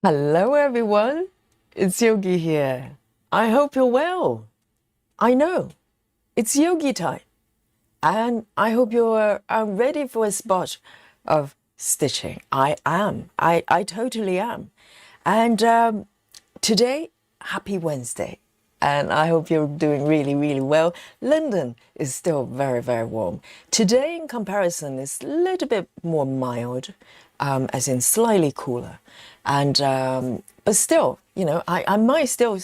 Hello, everyone. It's Yogi here. I hope you're well. I know it's yogi time, and I hope you're ready for a spot of stitching. I am. I totally am. And today, happy Wednesday. And I hope you're doing really, really well. London is still very, very warm. Today, in comparison, is a little bit more mild, as in slightly cooler. And but still, I might still,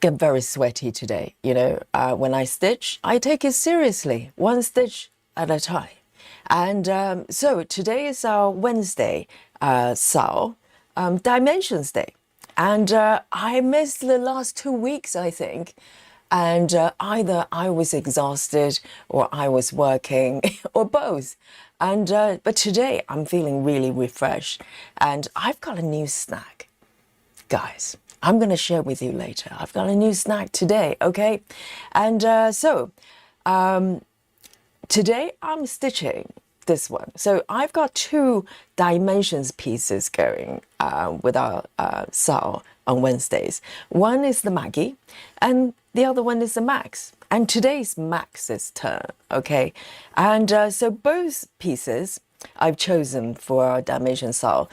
get very sweaty today. When I stitch, I take it seriously, one stitch at a time. And so today is our Wednesday SAL Dimensions Day. And I missed the last 2 weeks, I think. And either I was exhausted or I was working or both. And but today I'm feeling really refreshed. And I've got a new snack, guys. I'm going to share with you later. I've got a new snack today, okay? And today I'm stitching this one. So I've got two dimensions pieces going with our SAL on Wednesdays. One is the Maggie and the other one is the Max. And today's Max's turn, okay? And so both pieces I've chosen for our dimension SAL,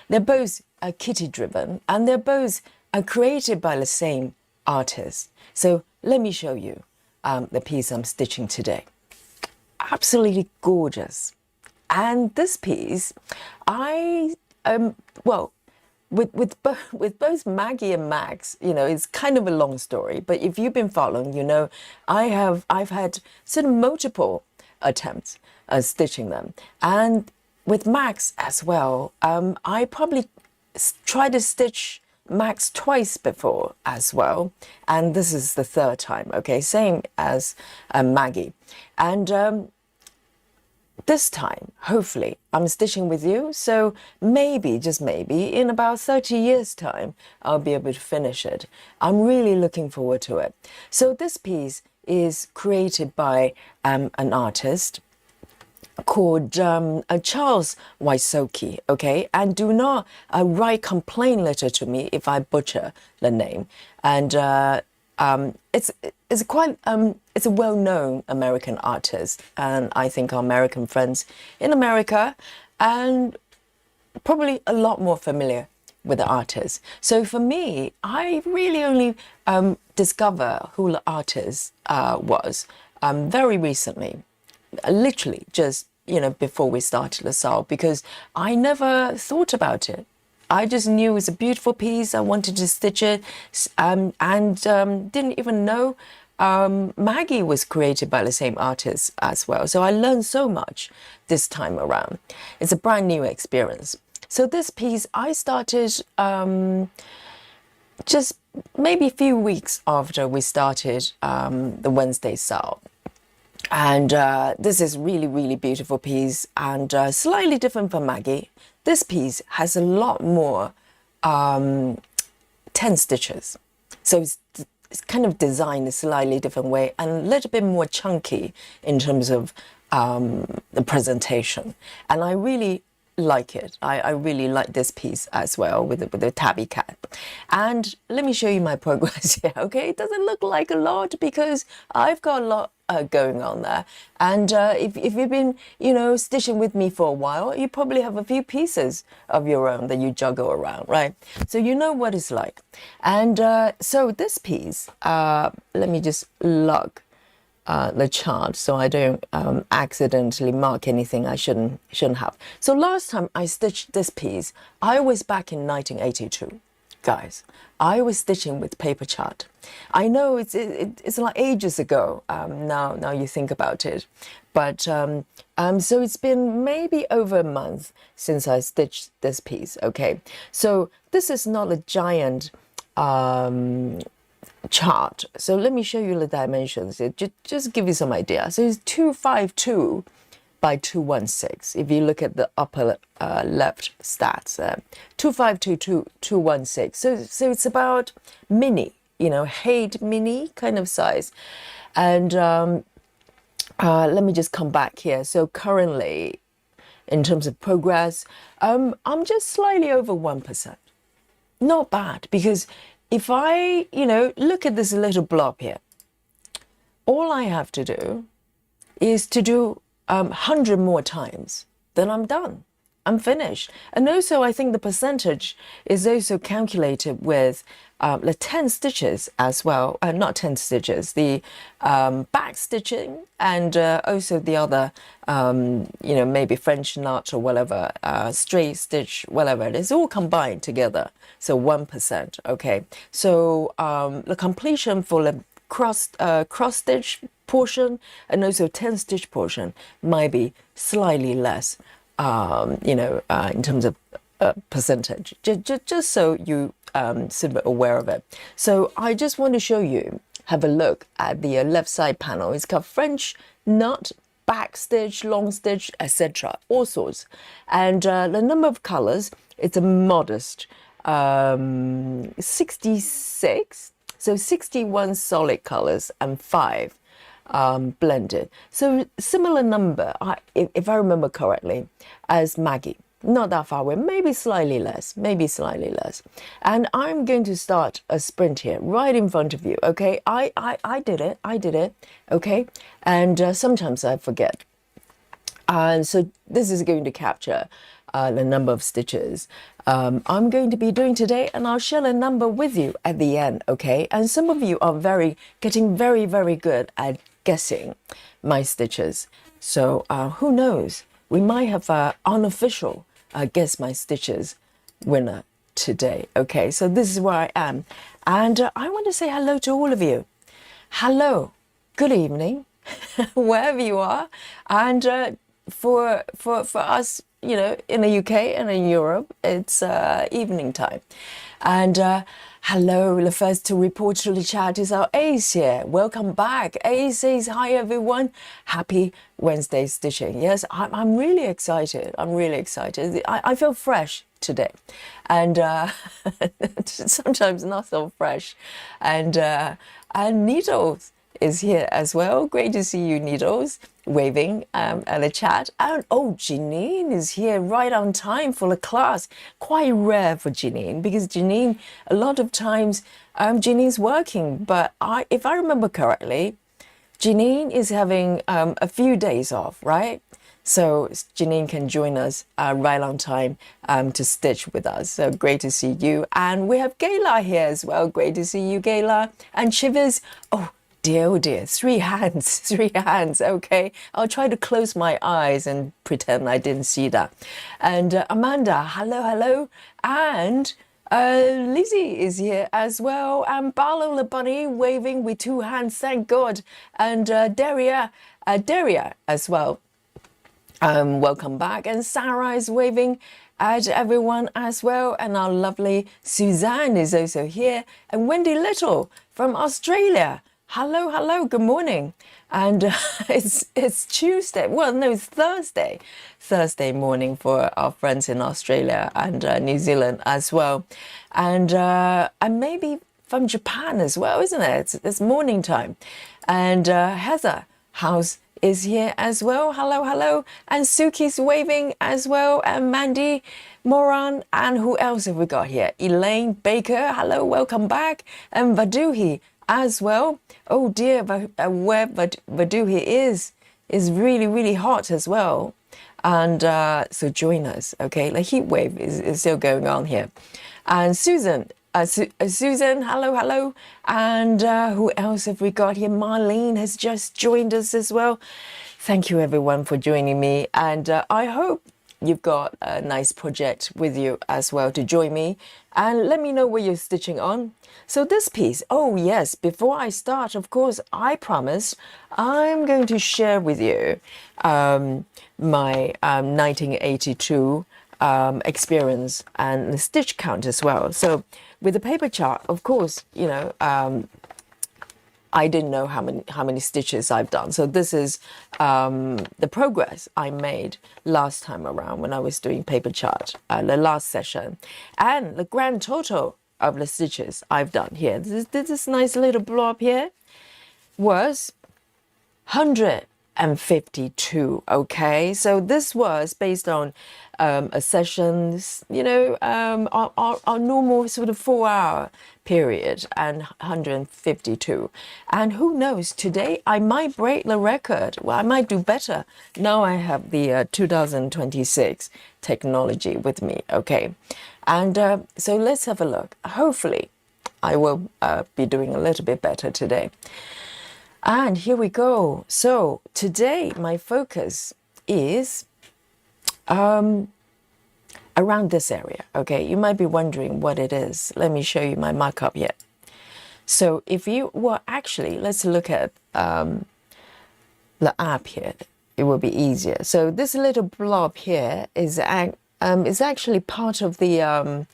they're both kitty driven and they're both created by the same artist. So let me show you the piece I'm stitching today. Absolutely gorgeous. And this piece, with both Maggie and Max, it's kind of a long story. But if you've been following, I've had sort of multiple attempts at stitching them, and with Max as well. I probably tried to stitch Max twice before as well, and this is the third time. Okay, same as Maggie, and this time, hopefully, I'm stitching with you, so maybe, just maybe, in about 30 years' time, I'll be able to finish it. I'm really looking forward to it. So this piece is created by an artist called Charles Wysocki, okay? And do not write complaint letter to me if I butcher the name. And it's a well-known American artist, and I think our American friends in America and probably a lot more familiar with the artist. So for me, I really only discover who the artist was very recently, literally just before we started the SAL, because I never thought about it. I just knew it was a beautiful piece. I wanted to stitch it, and didn't even know Maggie was created by the same artist as well. So I learned so much this time around. It's a brand new experience. So this piece I started just maybe a few weeks after we started the Wednesday SAL. And this is really, really beautiful piece, and slightly different from Maggie. This piece has a lot more 10 stitches. So it's kind of designed a slightly different way and a little bit more chunky in terms of the presentation. And I really like it. I really like this piece as well with the tabby cat. And let me show you my progress here, okay? It doesn't look like a lot because I've got a lot going on there. And if you've been, stitching with me for a while, you probably have a few pieces of your own that you juggle around, right? So you know what it's like. And so this piece, let me just log the chart so I don't accidentally mark anything I shouldn't have. So last time I stitched this piece, I was back in 1982. Guys, I was stitching with paper chart. I know it's like ages ago. Now you think about it, but so it's been maybe over a month since I stitched this piece. Okay, so this is not a giant chart. So let me show you the dimensions. Just give you some idea. So it's 252 by 216. If you look at the upper left stats, 252 216. So it's about mini, Haid mini kind of size. And let me just come back here. So currently in terms of progress, I'm just slightly over 1%. Not bad, because if I, look at this little blob here, all I have to do is to do 100 more times, then I'm done. I'm finished. And also, I think the percentage is also calculated with the 10 stitches as well. Not 10 stitches, the back stitching, and also the other, maybe French knot or whatever, straight stitch, whatever it is, all combined together. So 1%. Okay. So the completion for the cross stitch portion and also 10 stitch portion might be slightly less, in terms of percentage, just so you sort of aware of it. So I just want to show you, have a look at the left side panel. It's got French knot, back stitch, long stitch, etc., all sorts. And the number of colors, it's a modest 66. So 61 solid colors and 5 blended. So similar number, if I remember correctly, as Maggie. Not that far away, maybe slightly less. And I'm going to start a sprint here, right in front of you, okay? I did it, okay? And sometimes I forget. And so this is going to capture the number of stitches I'm going to be doing today, and I'll share a number with you at the end, okay? And some of you are getting very, very good at guessing my stitches. So who knows? We might have an unofficial Guess My Stitches winner today, okay? So this is where I am. And I want to say hello to all of you. Hello, good evening, wherever you are. And for us, in the UK and in Europe, it's evening time. And hello, the first to report to the chat is our Ace here. Welcome back. Ace says, hi everyone. Happy Wednesday stitching. Yes, I'm really excited. I feel fresh today. And sometimes not so fresh. And Needles is here as well. Great to see you, Needles, waving at the chat. And Janine is here right on time for the class. Quite rare for Janine, because Janine, a lot of times, Janine's working. But if I remember correctly, Janine is having a few days off, right? So Janine can join us right on time to stitch with us. So great to see you. And we have Gayla here as well. Great to see you, Gayla. And Chivers, dear, oh dear, 3 hands, okay. I'll try to close my eyes and pretend I didn't see that. And Amanda, hello. And Lizzie is here as well. And Barlow the bunny waving with 2 hands, thank God. And Daria as well. Welcome back. And Sarah is waving at everyone as well. And our lovely Suzanne is also here. And Wendy Little from Australia. Hello, good morning. And it's Tuesday. Well, no, it's Thursday morning for our friends in Australia and New Zealand as well. And maybe from Japan as well, isn't it? It's morning time. And Heather House is here as well. Hello. And Suki's waving as well. And Mandy Moran. And who else have we got here? Elaine Baker. Hello, welcome back. And Vaduhi as well. Oh dear, where Vaduhi is really, really hot as well. And so join us, okay? The heat wave is still going on here. And Susan, hello. And who else have we got here? Marlene has just joined us as well. Thank you everyone for joining me. And I hope you've got a nice project with you as well to join me. And let me know what you're stitching on. So this piece, oh yes, before I start, of course, I promised I'm going to share with you my 1982 experience and the stitch count as well. So with the paper chart, of course, I didn't know how many stitches I've done. So this is the progress I made last time around when I was doing paper chart, the last session, and the grand total of the stitches I've done here. This nice little blob here was 100 152. Okay, so this was based on a sessions, you know, our normal sort of 4 hour period, and 152. And who knows, today I might break the record. Well, I might do better. Now I have the 2026 technology with me. Okay, and so let's have a look. Hopefully I will be doing a little bit better today. And here we go. So today my focus is around this area. Okay, you might be wondering what it is. Let me show you my markup here. So if you, well, actually, let's look at the app here. It will be easier. So this little blob here is actually part of the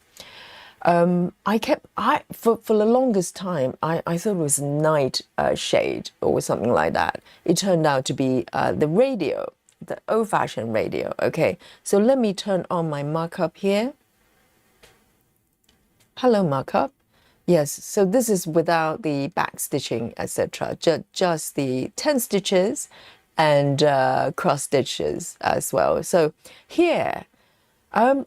for the longest time, I thought it was night shade or something like that. It turned out to be the radio, the old-fashioned radio. Okay, so let me turn on my markup here. Hello, markup. Yes, so this is without the back stitching, etc. Just the 10 stitches and cross stitches as well. So here, I'm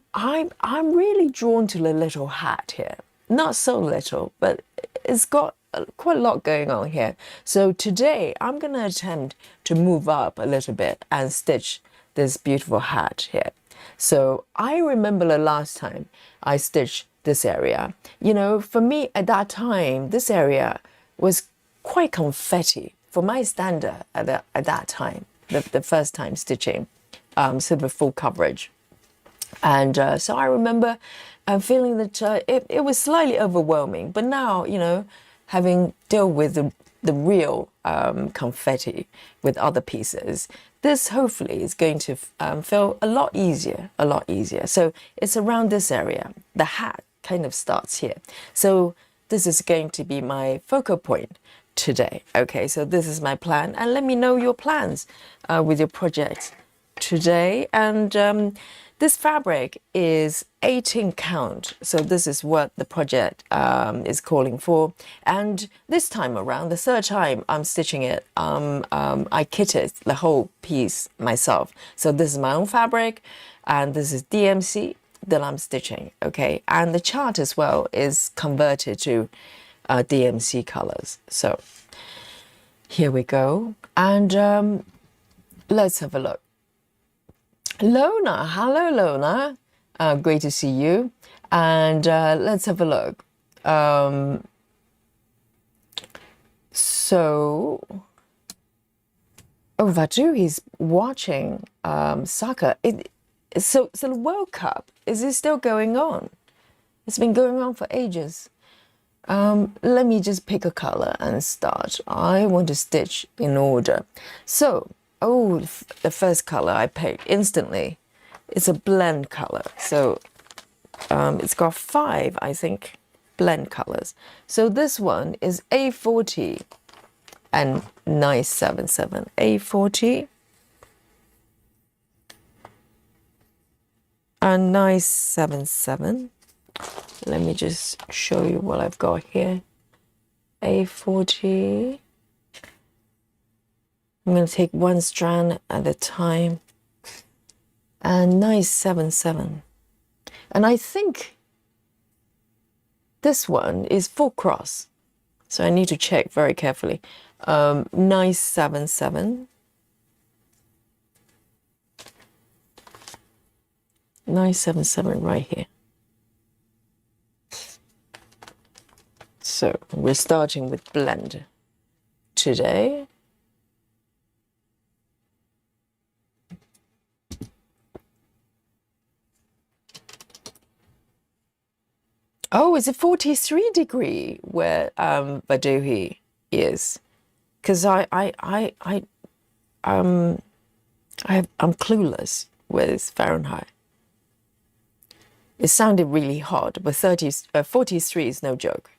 really drawn to the little hat here. Not so little, but it's got quite a lot going on here. So today I'm going to attempt to move up a little bit and stitch this beautiful hat here. So I remember the last time I stitched this area. You know, for me at that time, this area was quite confetti for my standard at that time, the first time stitching, sort of full coverage. And so I remember feeling that it was slightly overwhelming. But now, you know, having dealt with the real confetti with other pieces, this hopefully is going to feel a lot easier, a lot easier. So it's around this area. The hat kind of starts here. So this is going to be my focal point today. Okay, so this is my plan. And let me know your plans with your projects today. And this fabric is 18 count, so this is what the project is calling for. And this time around, the third time I'm stitching it, I kitted the whole piece myself. So this is my own fabric, and this is DMC that I'm stitching, okay? And the chart as well is converted to DMC colors. So here we go, and let's have a look. Lona, hello Lona, great to see you. And let's have a look. So, Vatu, he's watching soccer. So the World Cup, is it still going on? It's been going on for ages. Let me just pick a color and start. I want to stitch in order. So, oh, the first color I picked instantly, it's a blend color. So it's got 5, I think, blend colors. So this one is A40 and 977. A40 and 977. Let me just show you what I've got here. A40. I'm going to take one strand at a time, and 977. And I think this one is full cross, so I need to check very carefully. 977. 977 right here. So we're starting with blend today. Oh, is it 43 degree where Vaduhi is? Because I'm clueless with Fahrenheit. It sounded really hot, but 43 is no joke.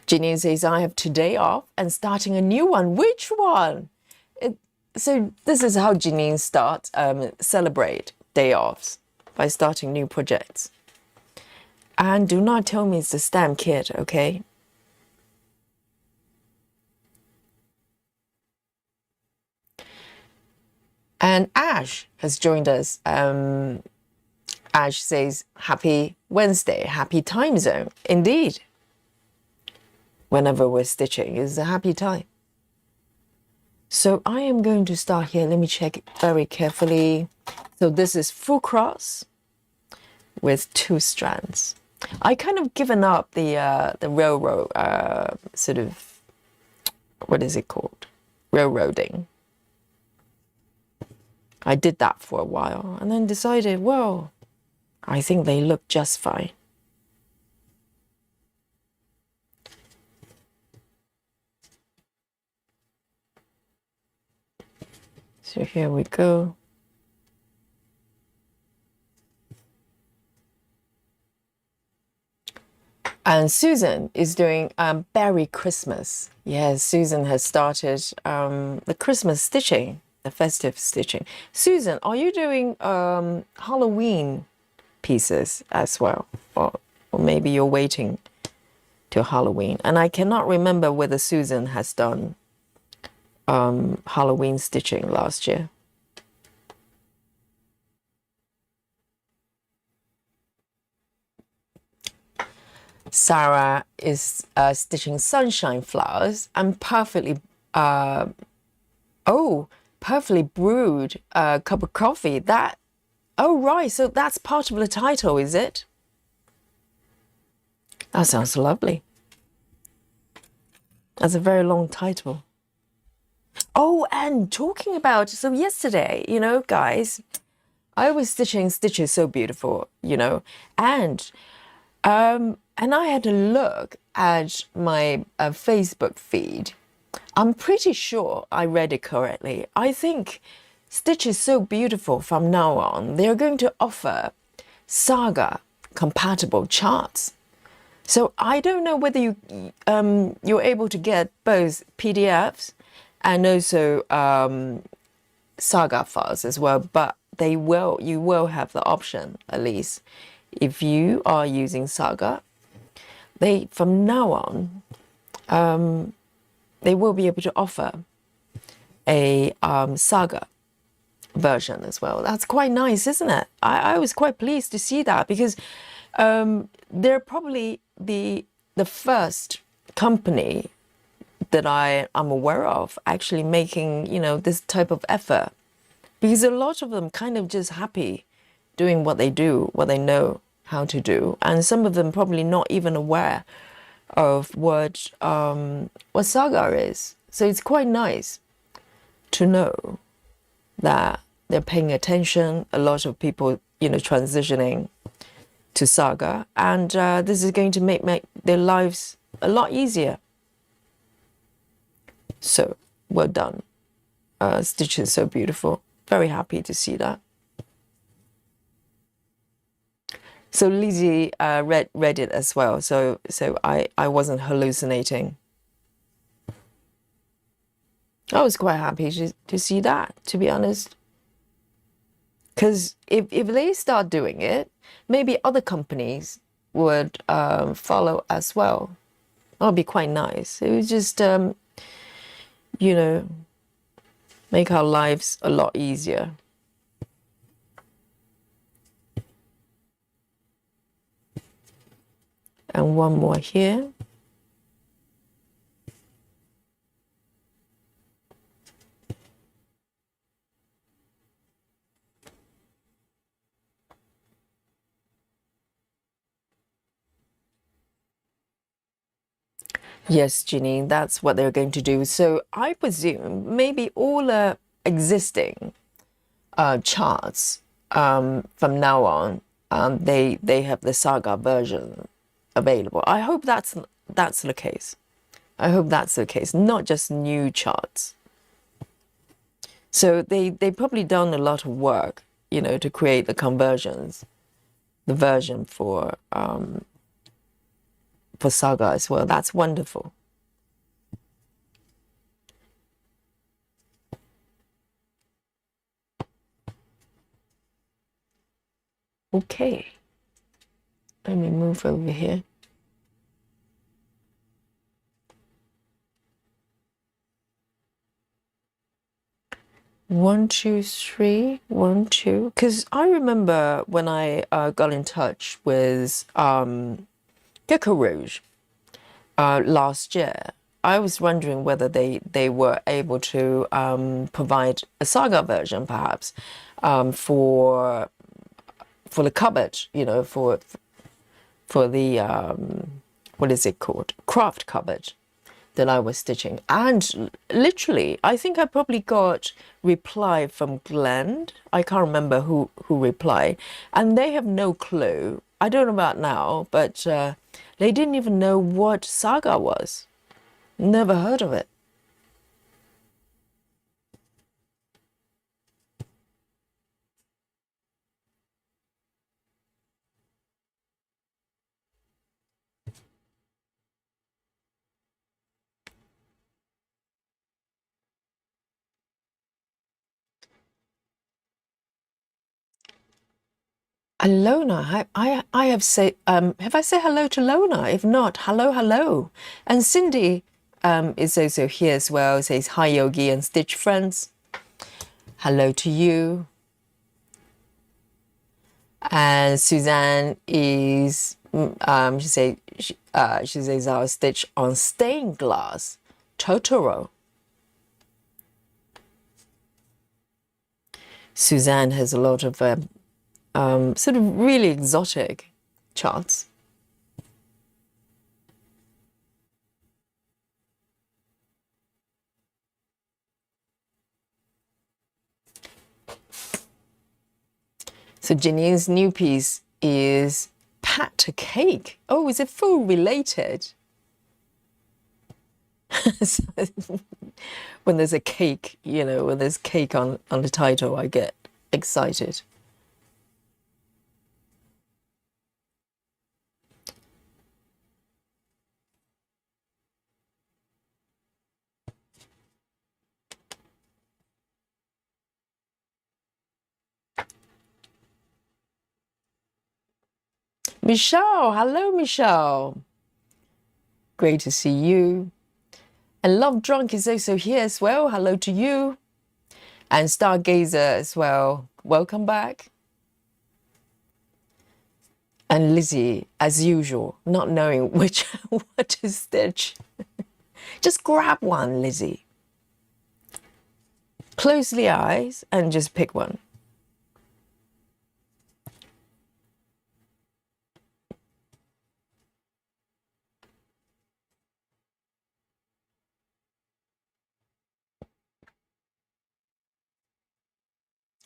Janine says, I have today off and starting a new one. Which one? So this is how Janine starts, celebrate day offs, by starting new projects. And do not tell me it's the stamp kit, okay? And Ash has joined us. Ash says, happy Wednesday, happy time zone. Indeed. Whenever we're stitching is a happy time. So I am going to start here. Let me check it very carefully. So this is full cross with 2 strands. I kind of given up the railroad sort of, what is it called? Railroading. I did that for a while and then decided, well, I think they look just fine. So here we go. And Susan is doing Berry Christmas. Yes, Susan has started the Christmas stitching, the festive stitching. Susan, are you doing Halloween pieces as well? Or maybe you're waiting till Halloween. And I cannot remember whether Susan has done Halloween stitching last year. Sarah is stitching sunshine flowers and perfectly perfectly brewed cup of coffee. That, oh right, so that's part of the title, is it? That sounds lovely. That's a very long title. Oh, and talking about, so yesterday, you know, guys, I was stitching stitches so beautiful, you know, and I had to look at my Facebook feed. I'm pretty sure I read it correctly. I think Stitch is so beautiful from now on. They're going to offer Saga compatible charts. So I don't know whether you're able to get both PDFs and also Saga files as well, but you will have the option, at least if you are using Saga. They, from now on, they will be able to offer a Saga version as well. That's quite nice, isn't it? I was quite pleased to see that, because they're probably the first company that I'm aware of actually making, you know, this type of effort, because a lot of them kind of just happy doing what they do, what they know how to do, and some of them probably not even aware of what Saga is. So it's quite nice to know that they're paying attention. A lot of people, you know, transitioning to Saga, and this is going to make their lives a lot easier. So well done. Stitch is so beautiful. Very happy to see that. So Lizzie read it as well. So I wasn't hallucinating. I was quite happy to see that, to be honest. Because if they start doing it, maybe other companies would follow as well. That would be quite nice. It would just, you know, make our lives a lot easier. And one more here. Yes, Ginny, that's what they're going to do. So I presume maybe all existing charts from now on, they have the Saga version available. I hope that's the case. I hope that's the case, not just new charts. So they probably done a lot of work, you know, to create the conversions, the version for Saga as well. That's wonderful. Okay, let me move over here. 1, 2, 3, 1, 2. Because I remember when I got in touch with Gecko Rouge last year, I was wondering whether they were able to provide a saga version, perhaps, for the cupboard, you know, for the what is it called, craft cupboard that I was stitching. And literally, I think I probably got reply from Glenn. I can't remember who replied, and they have no clue. I don't know about now, but they didn't even know what saga was. Never heard of it. Alona, I have I said hello to Lona? If not, hello, hello. And Cindy is also here as well. Says hi, Yogi and Stitch friends. Hello to you. And Suzanne is she says I'll stitch on stained glass Totoro. Suzanne has a lot of sort of really exotic charts. So Janine's new piece is Pat a Cake. Oh, is it full related? When there's a cake, you know, when there's cake on the title, I get excited. Michelle, hello, Michelle. Great to see you. And Love Drunk is also here as well. Hello to you. And Stargazer as well. Welcome back. And Lizzie, as usual, not knowing which what to stitch. Just grab one, Lizzie. Close the eyes and just pick one.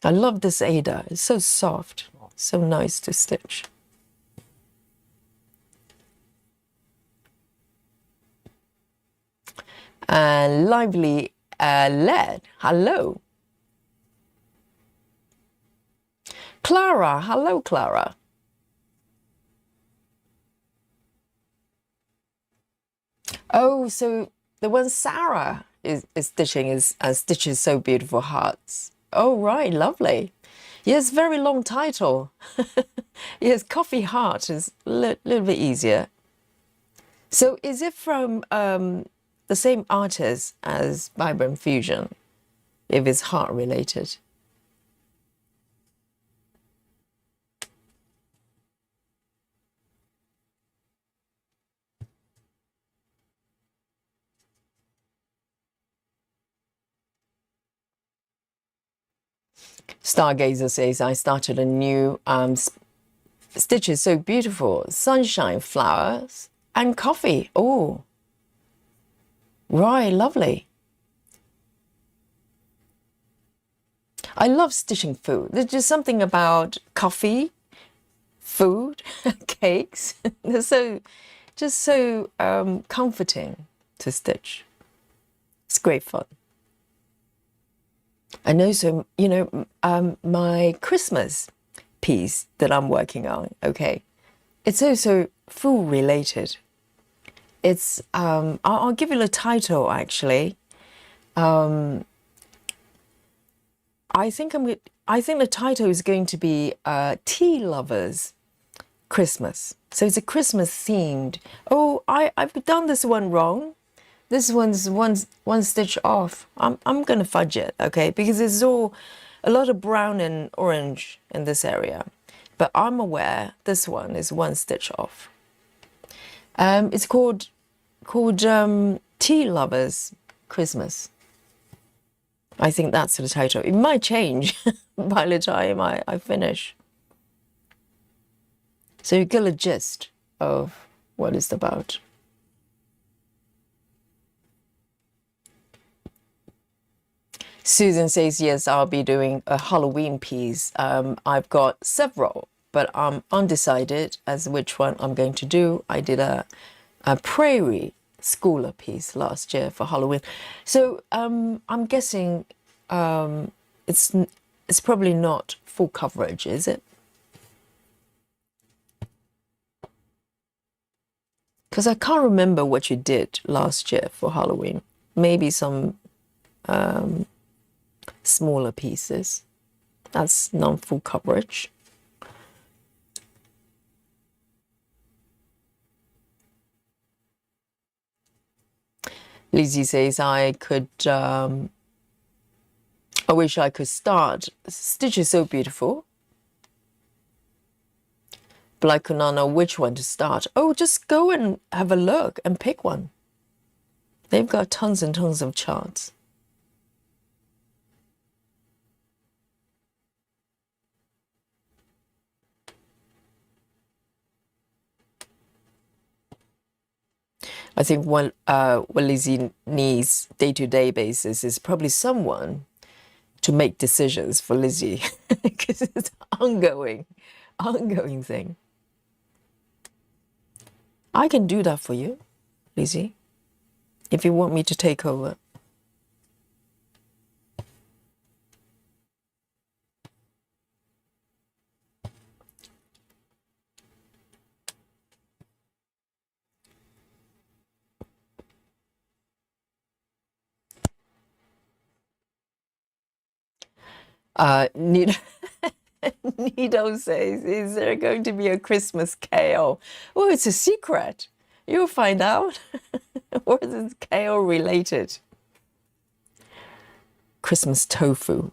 I love this Ada. It's so soft, so nice to stitch. And Lively Led, hello. Clara, hello, Clara. Oh, so the one Sarah is stitching is Stitches So Beautiful Hearts. Oh, right, lovely. Yes, very long title. Yes, Coffee Heart is a little bit easier. So is it from the same artist as Vibrant Fusion, if it's heart related? Stargazer says, I started a new Stitches So Beautiful, Sunshine, Flowers, and Coffee. Oh, right, lovely. I love stitching food. There's just something about coffee, food, cakes. They're so comforting to stitch. It's great fun. And also, you know, my Christmas piece that I'm working on, okay, it's also food related. It's, I'll give you a title actually. I think the title is going to be Tea Lovers Christmas. So it's a Christmas themed. Oh, I've done this one wrong. This one's one stitch off. I'm gonna fudge it, okay? Because there's all a lot of brown and orange in this area. But I'm aware this one is one stitch off. It's called Tea Lovers Christmas. I think that's the title. It might change by the time I finish. So you get a gist of what it's about. Susan says, yes, I'll be doing a Halloween piece. I've got several, but I'm undecided as which one I'm going to do. I did a prairie schooler piece last year for Halloween. So I'm guessing it's probably not full coverage, is it? Because I can't remember what you did last year for Halloween. Maybe some smaller pieces. That's non-full coverage. Lizzie says, I wish I could start. Stitch is so beautiful. But I could not know which one to start. Oh, just go and have a look and pick one. They've got tons and tons of charts. I think what Lizzie needs day-to-day basis is probably someone to make decisions for Lizzie because it's ongoing thing. I can do that for you, Lizzie, if you want me to take over. Nido says, is there going to be a Christmas kale? Oh, it's a secret. You'll find out. Or is it kale related? Christmas tofu.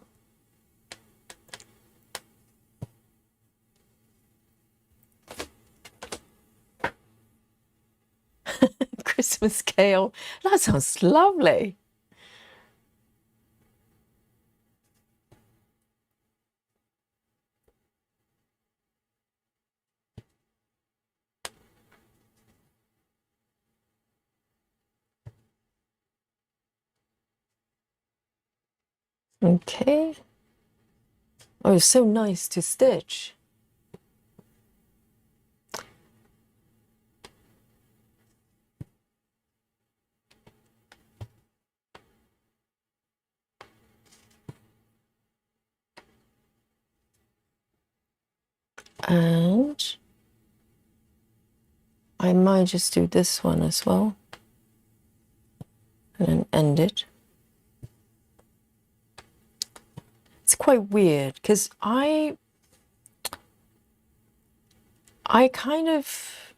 Christmas kale. That sounds lovely. Okay. Oh, it's so nice to stitch. And I might just do this one as well. And then end it. It's quite weird because I kind of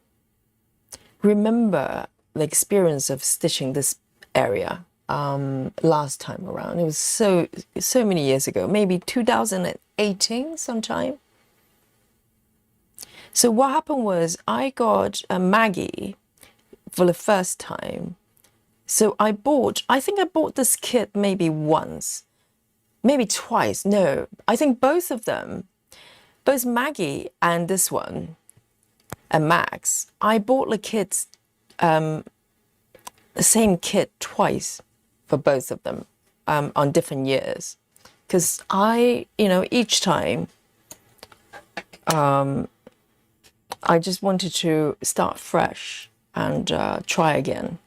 remember the experience of stitching this area last time around. It was so many years ago, maybe 2018 sometime. So what happened was I got a Maggie for the first time. So I think I bought this kit maybe once, maybe twice. No, I think both of them, both Maggie and this one, and Max, I bought the kits, the same kit twice for both of them on different years. Because each time I just wanted to start fresh and try again.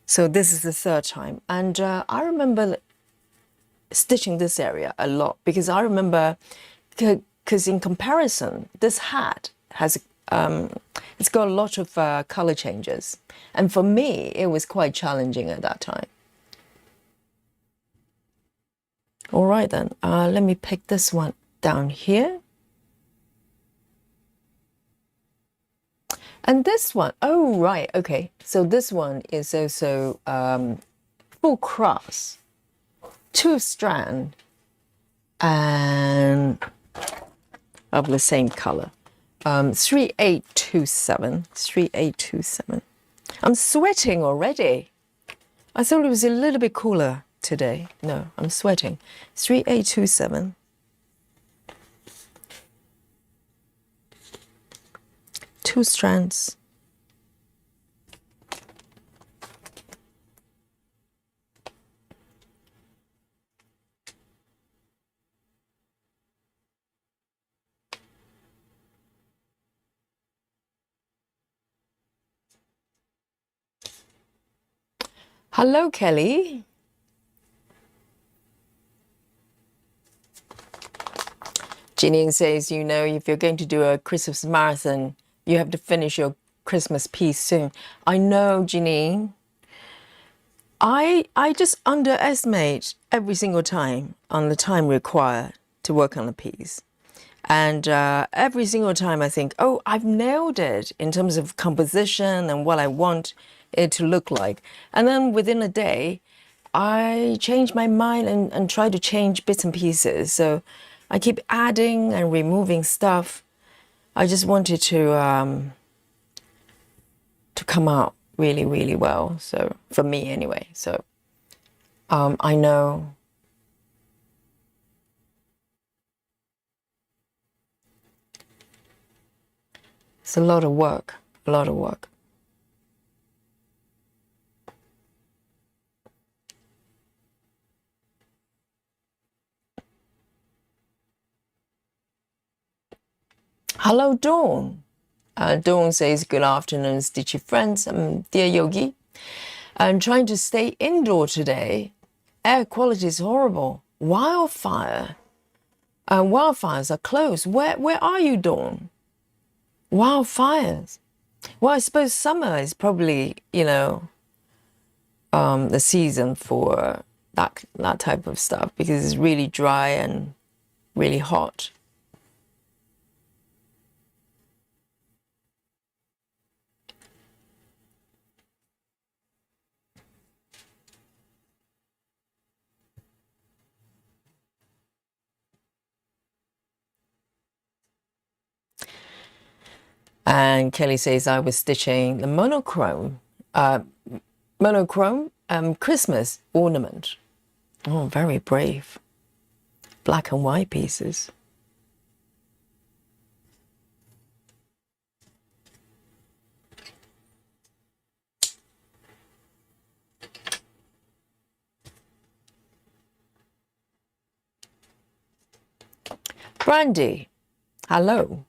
So this is the third time. And I remember stitching this area a lot because I remember, because in comparison, this hat has, it's got a lot of color changes. And for me, it was quite challenging at that time. All right then, let me pick this one down here. And this one, oh, right, okay. So this one is also full cross, 2 strand, and of the same color. 3827. I'm sweating already. I thought it was a little bit cooler today. No, I'm sweating. 3827. 2 strands. Hello, Kelly. Jeanine says, you know, if you're going to do a Christmas marathon, you have to finish your Christmas piece soon. I know, Jeanine. I just underestimate every single time on the time required to work on a piece. And every single time I think, oh, I've nailed it in terms of composition and what I want it to look like. And then within a day, I change my mind and try to change bits and pieces. So I keep adding and removing stuff. I just wanted to come out really, really well. So for me anyway. So I know. It's a lot of work, a lot of work. Hello, Dawn. Dawn says, good afternoon, Stitchy friends. Dear Yogi. I'm trying to stay indoor today. Air quality is horrible. Wildfires are close. Where are you, Dawn? Wildfires. Well, I suppose summer is probably, you know, the season for that type of stuff because it's really dry and really hot. And Kelly says, I was stitching the monochrome Christmas ornament. Oh, very brave. Black and white pieces. Brandy, hello.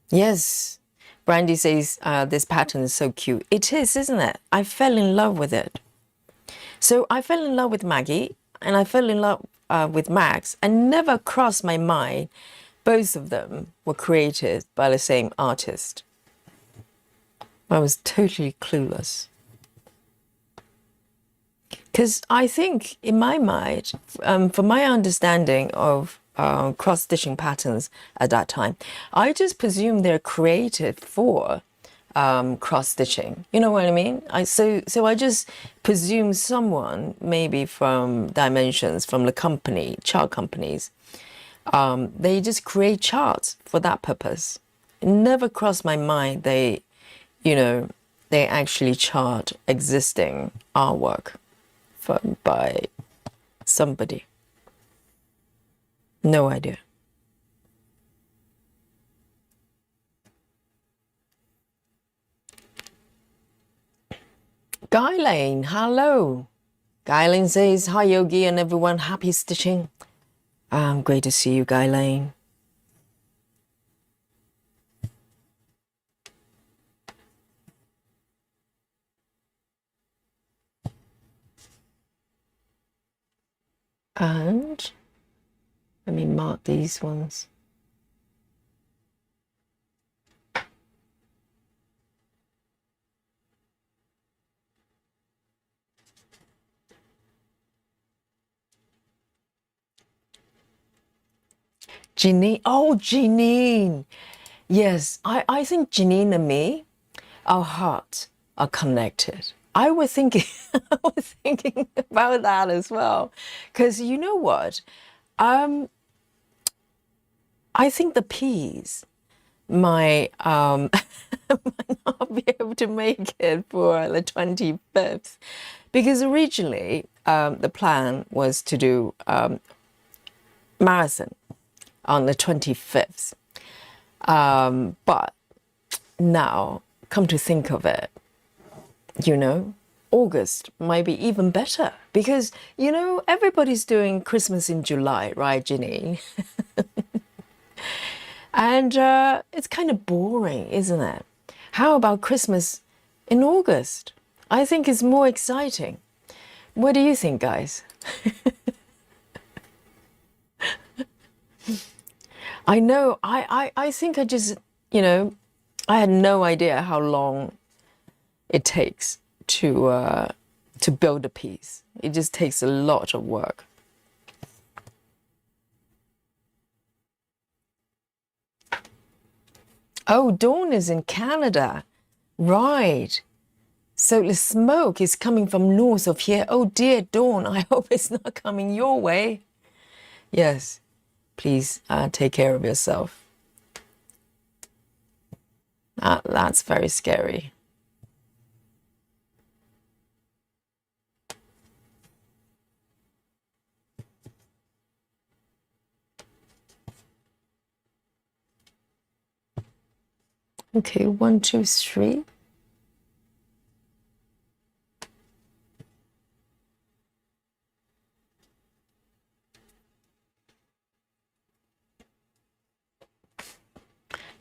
Yes, Brandy says this pattern is so cute. It is, isn't it? I fell in love with it. So I fell in love with Maggie and I fell in love with Max, and never crossed my mind both of them were created by the same artist. I was totally clueless. Because I think in my mind, from my understanding of cross-stitching patterns at that time, I just presume they're created for cross-stitching. You know what I mean? So I just presume someone, maybe from Dimensions, from the company, chart companies, they just create charts for that purpose. It never crossed my mind they actually chart existing artwork by somebody. No idea. Guy Lane, hello. Guy Lane says, hi Yogi and everyone, happy stitching. Great to see you, Guy Lane. And let me mark these ones. Jeanine, oh Jeanine, Yes, I think Janine and me, our hearts are connected. I was thinking, I was thinking about that as well, because you know what? Um, I think the peas might might not be able to make it for the 25th, because originally the plan was to do marathon on the 25th, but now come to think of it, you know, August might be even better because, you know, everybody's doing Christmas in July, right, Janine? And it's kind of boring, isn't it? How about Christmas in August? I think it's more exciting. What do you think, guys? I know, I think I just, you know, I had no idea how long it takes to build a piece. It just takes a lot of work. Oh, Dawn is in Canada. Right. So the smoke is coming from north of here. Oh dear, Dawn, I hope it's not coming your way. Yes, please take care of yourself. That's very scary. Okay, 1, 2, 3.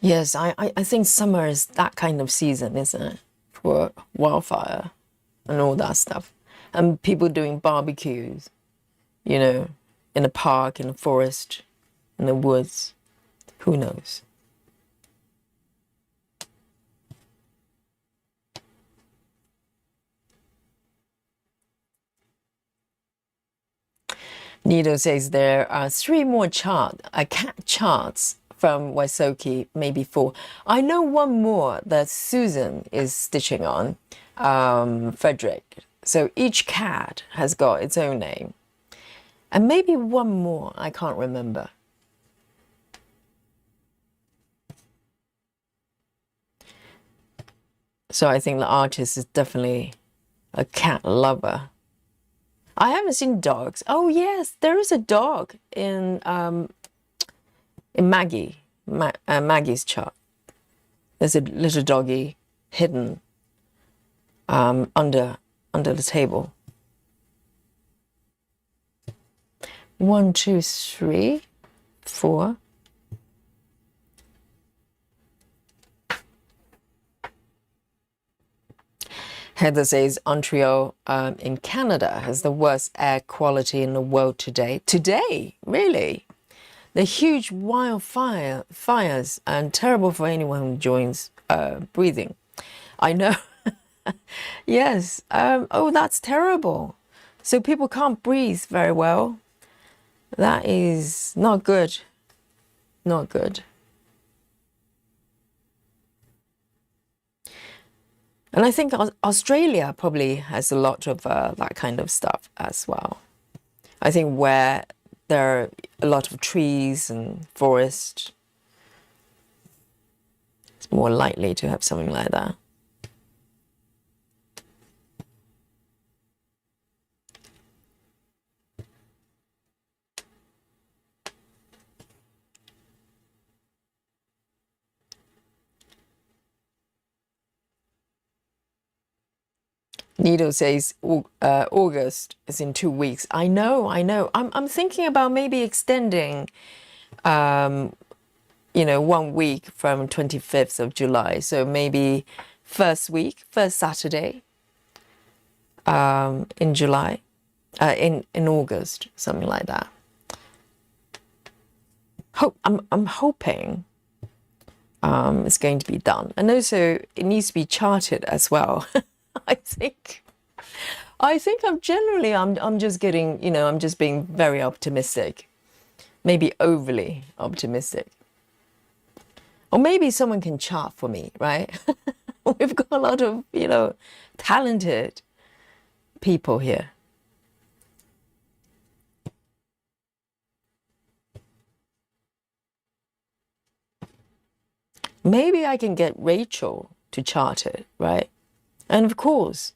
Yes, I think summer is that kind of season, isn't it? For wildfire and all that stuff. And people doing barbecues, you know, in a park, in a forest, in the woods. Who knows? Nido says there are 3 more charts from Wysocki, maybe 4. I know one more that Susan is stitching on, Frederick. So each cat has got its own name. And maybe one more, I can't remember. So I think the artist is definitely a cat lover. I haven't seen dogs. Oh yes, there is a dog in Maggie's chart. There's a little doggy hidden under the table. 1, 2, 3, 4. Heather says Ontario in Canada has the worst air quality in the world today. Today, really? The huge fires and terrible for anyone who joins breathing. I know. Yes. Oh, that's terrible. So people can't breathe very well. That is not good. Not good. And I think Australia probably has a lot of that kind of stuff as well. I think where there are a lot of trees and forest, it's more likely to have something like that. Nido says August is in 2 weeks. I know. I'm thinking about maybe extending, you know, 1 week from 25th of July. So maybe first Saturday in July, in August, something like that. I'm hoping it's going to be done, and also it needs to be charted as well. I think I'm generally I'm just getting, you know, I'm just being very optimistic, maybe overly optimistic. Or maybe someone can chart for me, right? We've got a lot of, talented people here. Maybe I can get Rachel to chart it, right? And of course,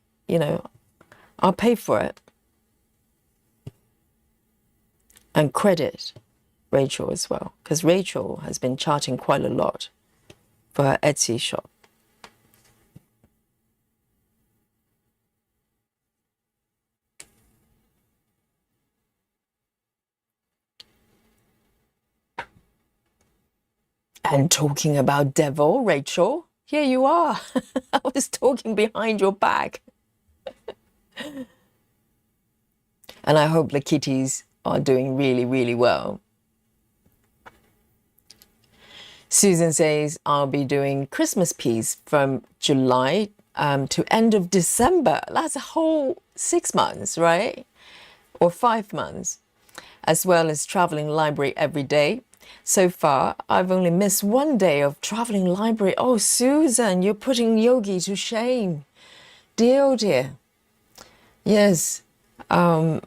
I'll pay for it. And credit Rachel as well, because Rachel has been charting quite a lot for her Etsy shop. And talking about devil, Rachel, here you are. I was talking behind your back. And I hope the kitties are doing really, really well. Susan says, I'll be doing Christmas piece from July to end of December. That's a whole 6 months, right? Or 5 months, as well as traveling library every day. So far, I've only missed 1 day of traveling library. Oh, Susan, you're putting yogi to shame. Dear, oh dear. Yes. I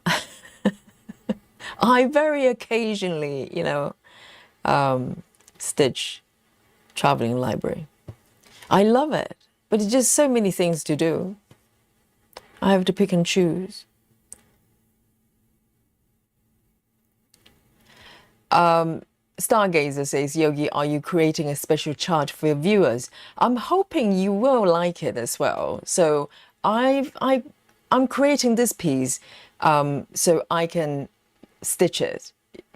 very occasionally, stitch traveling library. I love it, but it's just so many things to do. I have to pick and choose. Stargazer says, Yogi, are you creating a special chart for your viewers? I'm hoping you will like it as well. So I'm creating this piece so I can stitch it,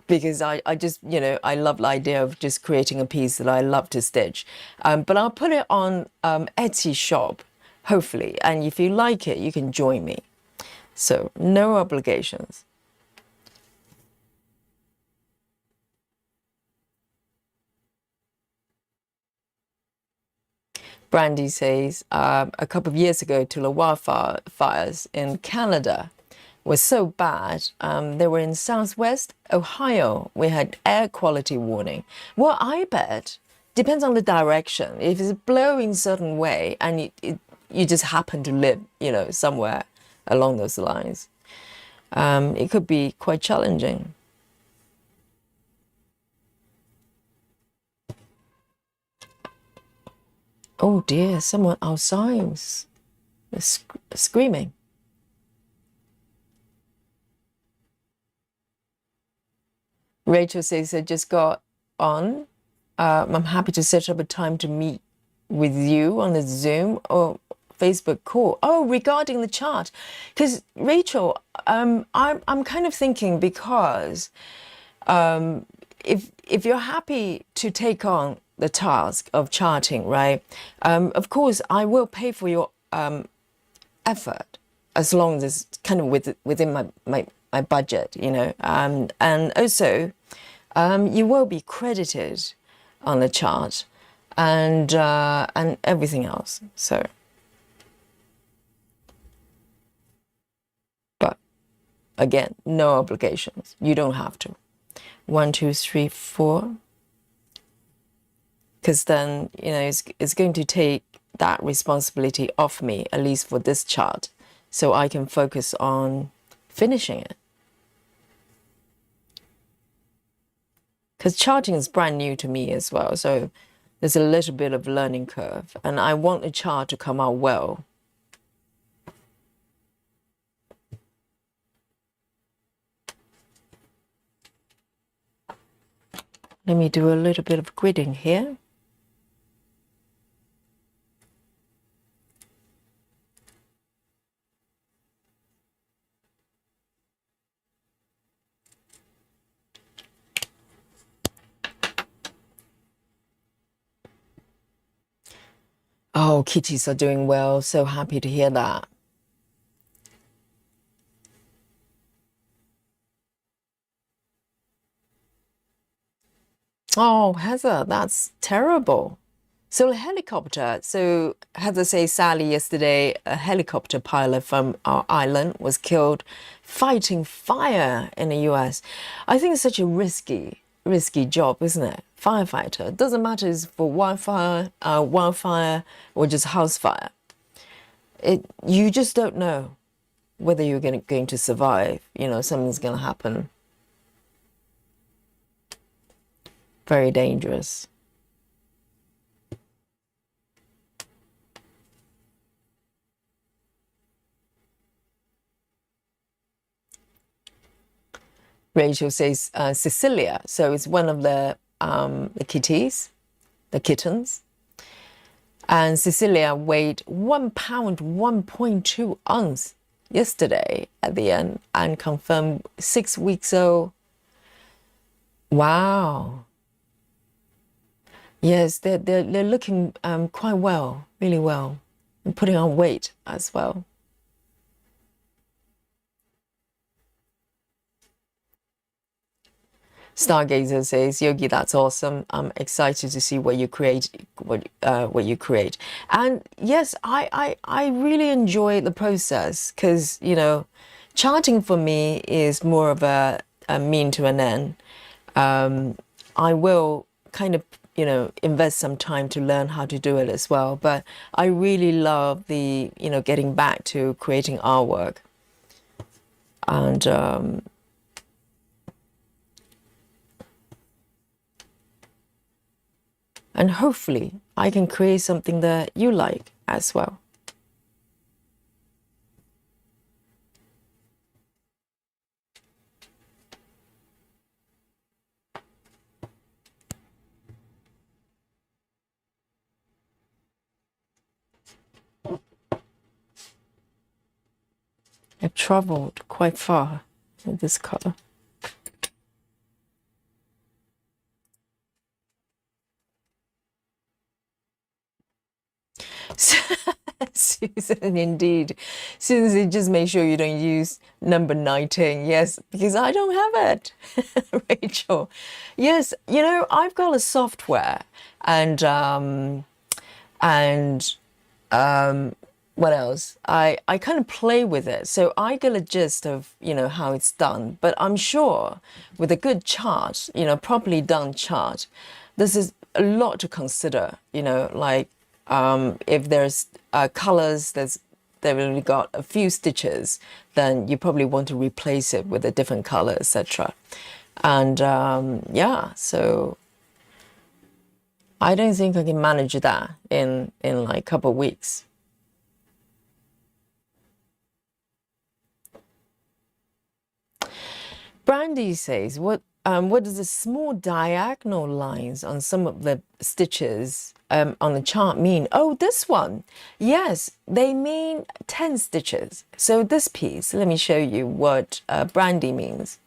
because I just, I love the idea of just creating a piece that I love to stitch. But I'll put it on Etsy shop, hopefully. And if you like it, you can join me. So no obligations. Brandy says, a couple of years ago, to the wildfires in Canada was so bad. They were in Southwest Ohio. We had air quality warning. Well, I bet depends on the direction. If it's blowing a certain way and you just happen to live, somewhere along those lines, it could be quite challenging. Oh dear, someone outside is screaming. Rachel says, I just got on. I'm happy to set up a time to meet with you on the Zoom or Facebook call. Oh, regarding the chart. Because Rachel, I'm kind of thinking, because if you're happy to take on the task of charting, right? Of course, I will pay for your effort, as long as it's kind of within my budget, and also you will be credited on the chart and everything else. So, but again, no obligations. You don't have to. 1, 2, 3, 4. Because then, it's going to take that responsibility off me, at least for this chart, so I can focus on finishing it. Because charting is brand new to me as well, so there's a little bit of learning curve, and I want the chart to come out well. Let me do a little bit of gridding here. Oh, kitties are doing well. So happy to hear that. Oh, Heather, that's terrible. So a helicopter. So Heather says, Sally, yesterday, a helicopter pilot from our island was killed fighting fire in the US. I think it's such a risky risky job, isn't it? Firefighter. It doesn't matter if it's for wildfire or just house fire. You just don't know whether you're going to survive. You know, something's going to happen. Very dangerous. Rachel says Cecilia. So it's one of the kitties, the kittens. And Cecilia weighed 1 pound, 1.2 ounce yesterday at the end and confirmed 6 weeks old. Wow. Yes, they're looking quite well, really well, and putting on weight as well. Stargazer says, Yogi, that's awesome. I'm excited to see what you create, what you create. And yes, I really enjoy the process because, you know, charting for me is more of a mean to an end. I will kind of, you know, invest some time to learn how to do it as well. But I really love the, you know, getting back to creating artwork. And hopefully I can create something that you like as well. I've traveled quite far with this color. Susan, indeed. Susan, just make sure you don't use number 19. Yes, because I don't have it. Rachel. Yes, you know, I've got a software and what else? I kind of play with it. So I get a gist of, you know, how it's done. But I'm sure with a good chart, you know, properly done chart, this is a lot to consider, you know, like if there's colors they've only got a few stitches, then you probably want to replace it with a different color, etc. And yeah, so I don't think I can manage that in like a couple of weeks. Brandy says, what does the small diagonal lines on some of the stitches on the chart mean? Oh, this one. Yes, they mean 10 stitches. So this piece, let me show you what Brandy means.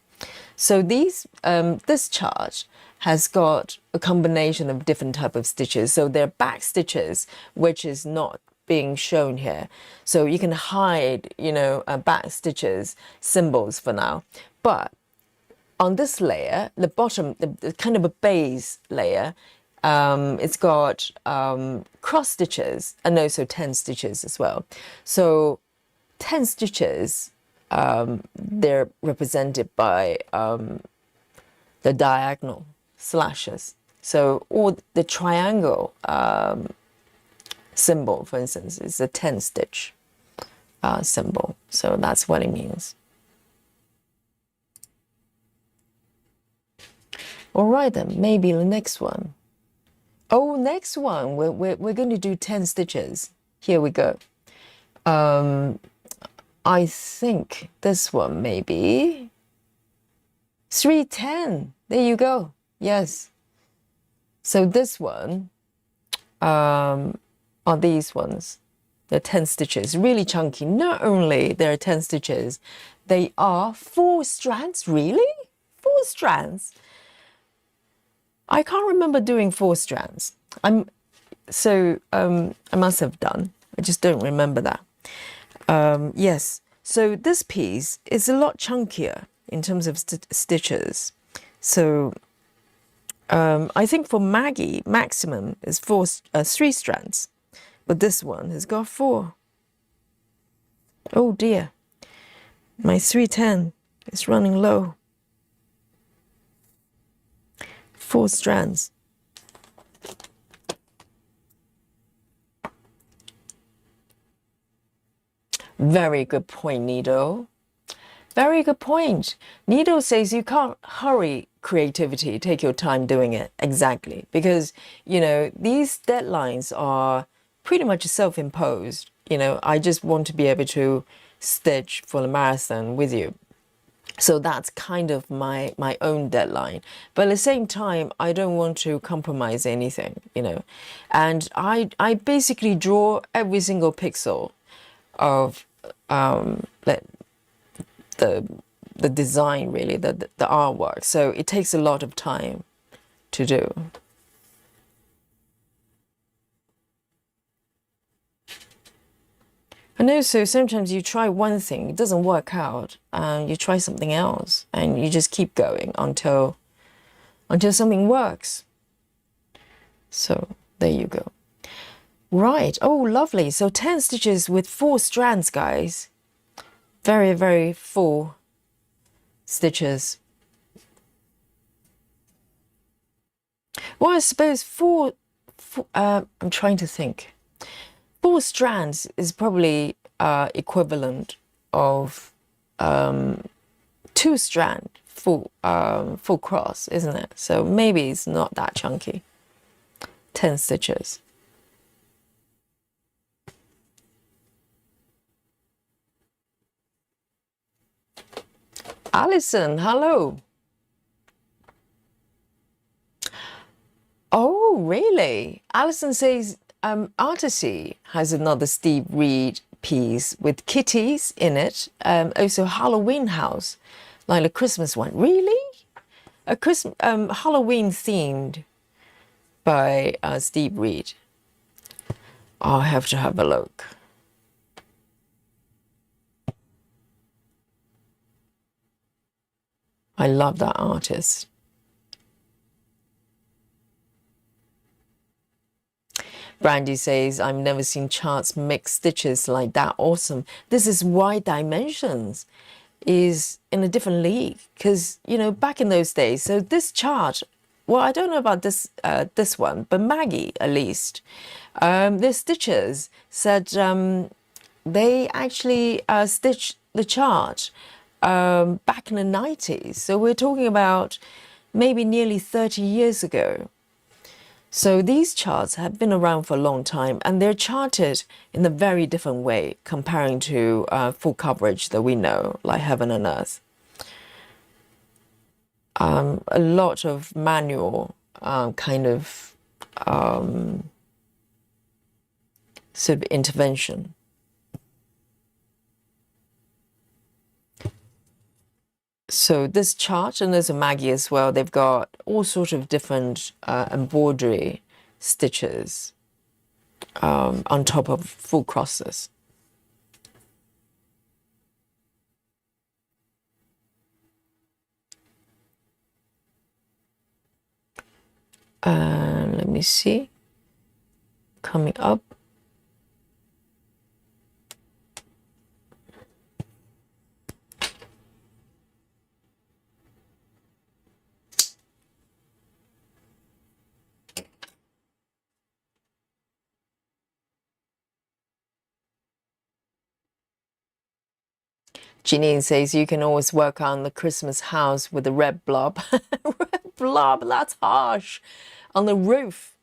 So these, this chart has got a combination of different type of stitches. So they're back stitches, which is not being shown here. So you can hide, you know, back stitches symbols for now. But on this layer, the bottom, the kind of a base layer, it's got cross stitches and also 10 stitches as well. So 10 stitches, they're represented by the diagonal slashes. So, or the triangle symbol, for instance, is a 10 stitch symbol. So that's what it means. All right then, maybe the next one. Oh, next one, we're going to do 10 stitches. Here we go. I think this one maybe 310. There you go. Yes. So this one, are these ones. They're 10 stitches, really chunky. Not only there are 10 stitches, they are 4 strands. Really? 4 strands? I can't remember doing 4 strands. I must have done. I just don't remember that. Yes. So this piece is a lot chunkier in terms of stitches. So I think for Maggie, maximum is 3 strands, but this one has got 4. Oh dear, my 310 is running low. 4 strands. Very good point, Needle. Very good point. Needle says you can't hurry creativity. Take your time doing it. Exactly. Because, you know, these deadlines are pretty much self-imposed. You know, I just want to be able to stitch for the marathon with you. So that's kind of my own deadline. But at the same time, I don't want to compromise anything, you know. And I basically draw every single pixel of the design, really, the artwork. So it takes a lot of time to do. And also sometimes you try one thing, it doesn't work out, and you try something else, and you just keep going until something works. So there you go. Right. Oh, lovely. So 10 stitches with 4 strands, guys. Very, very full stitches. Well, I suppose I'm trying to think. 4 strands is probably equivalent of 2 strand full cross, isn't it? So maybe it's not that chunky. 10 stitches. Alison, hello. Oh, really? Alison says Artisy has another Steve Reed piece with kitties in it. Also Halloween house, like a Christmas one. Really? A Christmas Halloween themed by Steve Reed. I'll have to have a look. I love that artist. Brandy says, I've never seen charts mix stitches like that. Awesome. This is why Dimensions is in a different league. Because, you know, back in those days, so this chart, well, I don't know about this one, but Maggie, at least, their stitchers said they actually stitched the chart back in the 90s. So we're talking about maybe nearly 30 years ago. So these charts have been around for a long time, and they're charted in a very different way comparing to full coverage that we know, like Heaven and Earth. A lot of manual kind of sort of intervention. So this chart, and there's a Maggie as well, they've got all sorts of different embroidery stitches on top of full crosses. Let me see. Coming up. Janine says you can always work on the Christmas house with the red blob. Red blob, that's harsh. On the roof.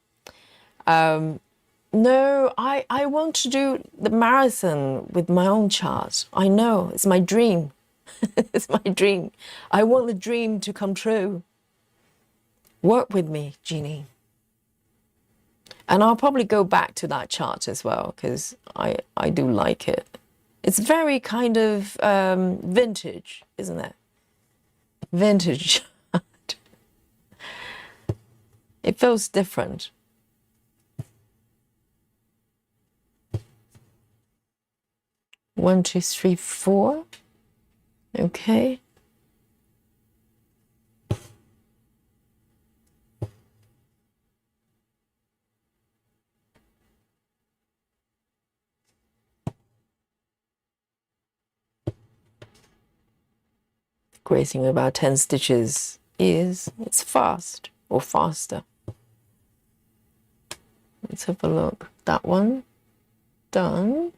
No, I want to do the marathon with my own chart. I know, it's my dream. It's my dream. I want the dream to come true. Work with me, Jeannie. And I'll probably go back to that chart as well, because I do like it. It's very kind of vintage, isn't it? Vintage. It feels different. One, two, three, four. Okay. Great thing about 10 stitches is it's fast. or faster. Let's have a look. That one done.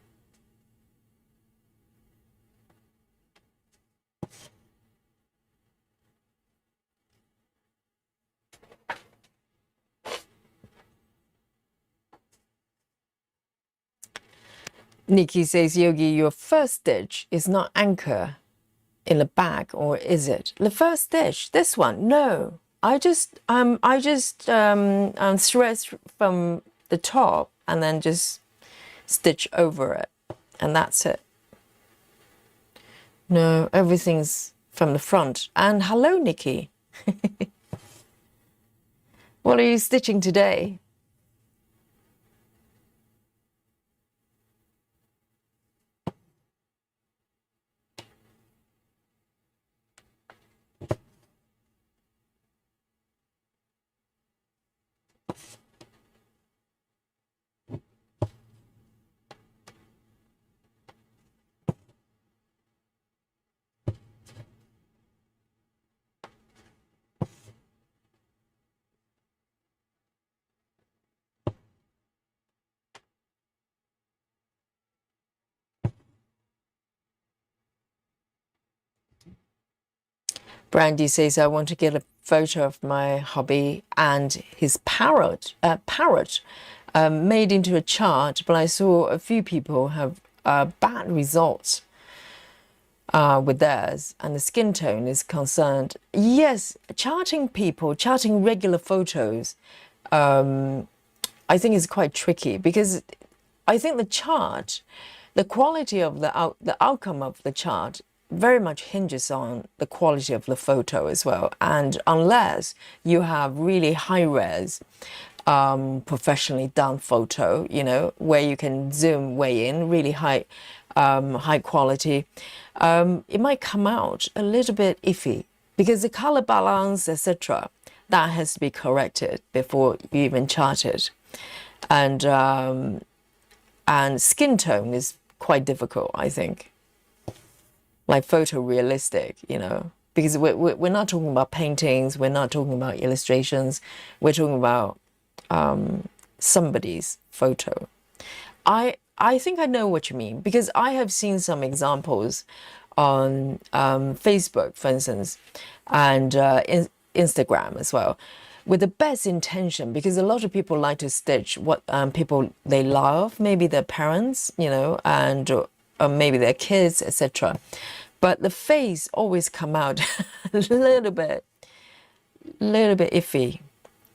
Nikki says, Yogi, your first stitch is not anchor in the back, or is it? The first stitch, this one, no. I just thread from the top and then just stitch over it, and that's it. No, everything's from the front. And hello, Nikki. What are you stitching today? Brandy says, I want to get a photo of my hubby and his parrot made into a chart, but I saw a few people have bad results with theirs, and the skin tone is concerned. Yes, charting regular photos, I think is quite tricky, because I think the chart, the quality of the outcome of the chart very much hinges on the quality of the photo as well. And unless you have really high res, professionally done photo, you know, where you can zoom way in, really high quality, it might come out a little bit iffy, because the color balance, etc., that has to be corrected before you even chart it. And skin tone is quite difficult, I think. Like photorealistic, you know, because we're not talking about paintings, we're not talking about illustrations, we're talking about somebody's photo. I think I know what you mean, because I have seen some examples on Facebook, for instance, and Instagram as well, with the best intention, because a lot of people like to stitch what people they love, maybe their parents, you know, and or maybe their kids, etc. But the face always come out a little bit iffy,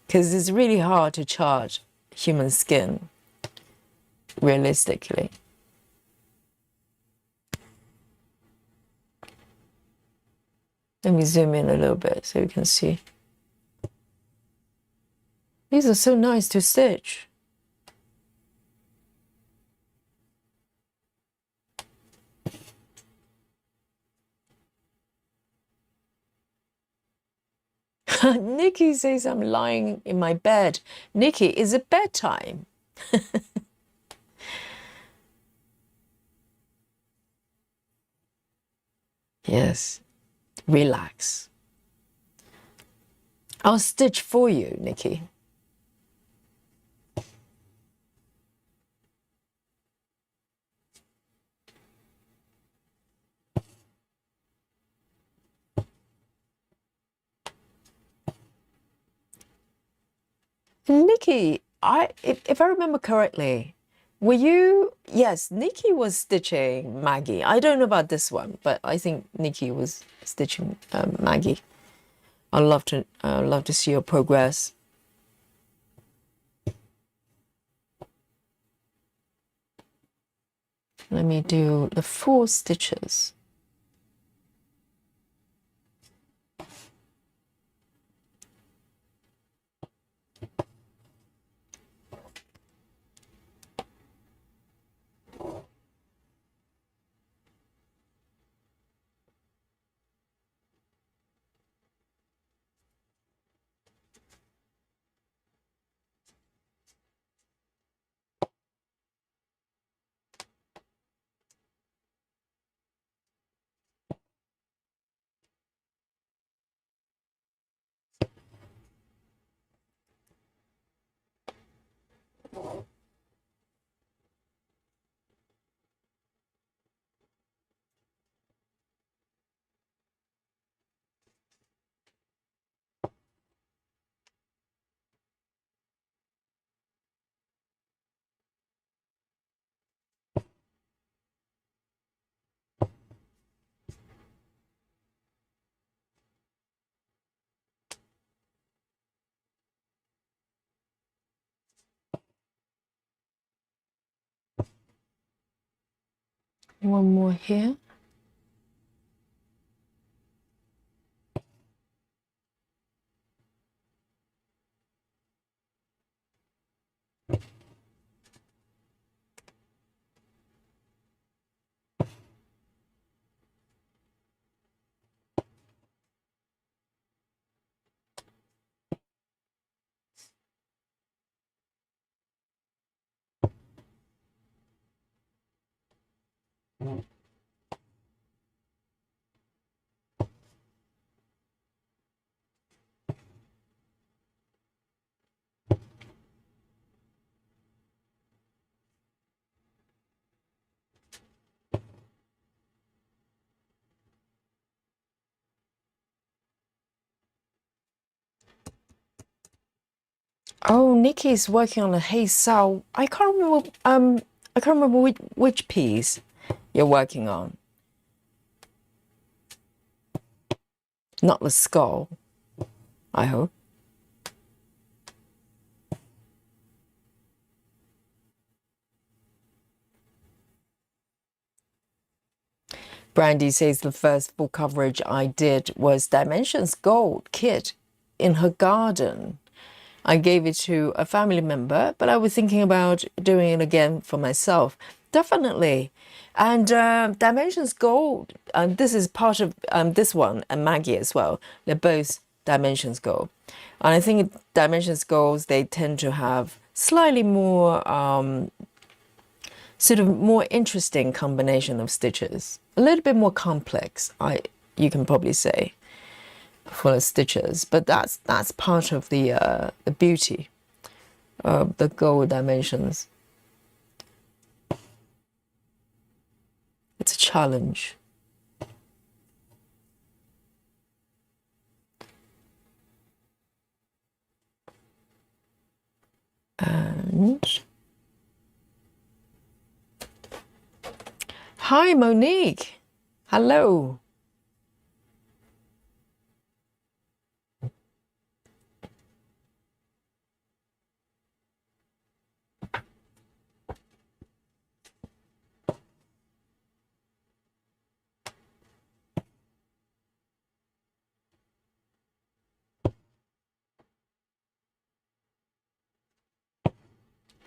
because it's really hard to chart human skin realistically. Let me zoom in a little bit so you can see. These are so nice to stitch. Nikki says I'm lying in my bed. Nikki, is it bedtime? Yes, relax. I'll stitch for you, Nikki. Nikki, if I remember correctly, were you? Yes, Nikki was stitching Maggie. I don't know about this one, but I think Nikki was stitching Maggie. I'd love to see your progress. Let me do the 4 stitches. One more here. Oh, Nikki's working on a SAL. I can't remember. I can't remember which piece you're working on. Not the skull, I hope. Brandy says the first full coverage I did was Dimensions Gold kit in her garden. I gave it to a family member, but I was thinking about doing it again for myself. Definitely. And Dimensions Gold, this is part of this one, and Maggie as well. They're both Dimensions Gold. And I think Dimensions Golds, they tend to have slightly more, sort of more interesting combination of stitches. A little bit more complex, you can probably say, for the stitches. But that's part of the beauty of the gold dimensions. It's a challenge. And hi, Monique. Hello.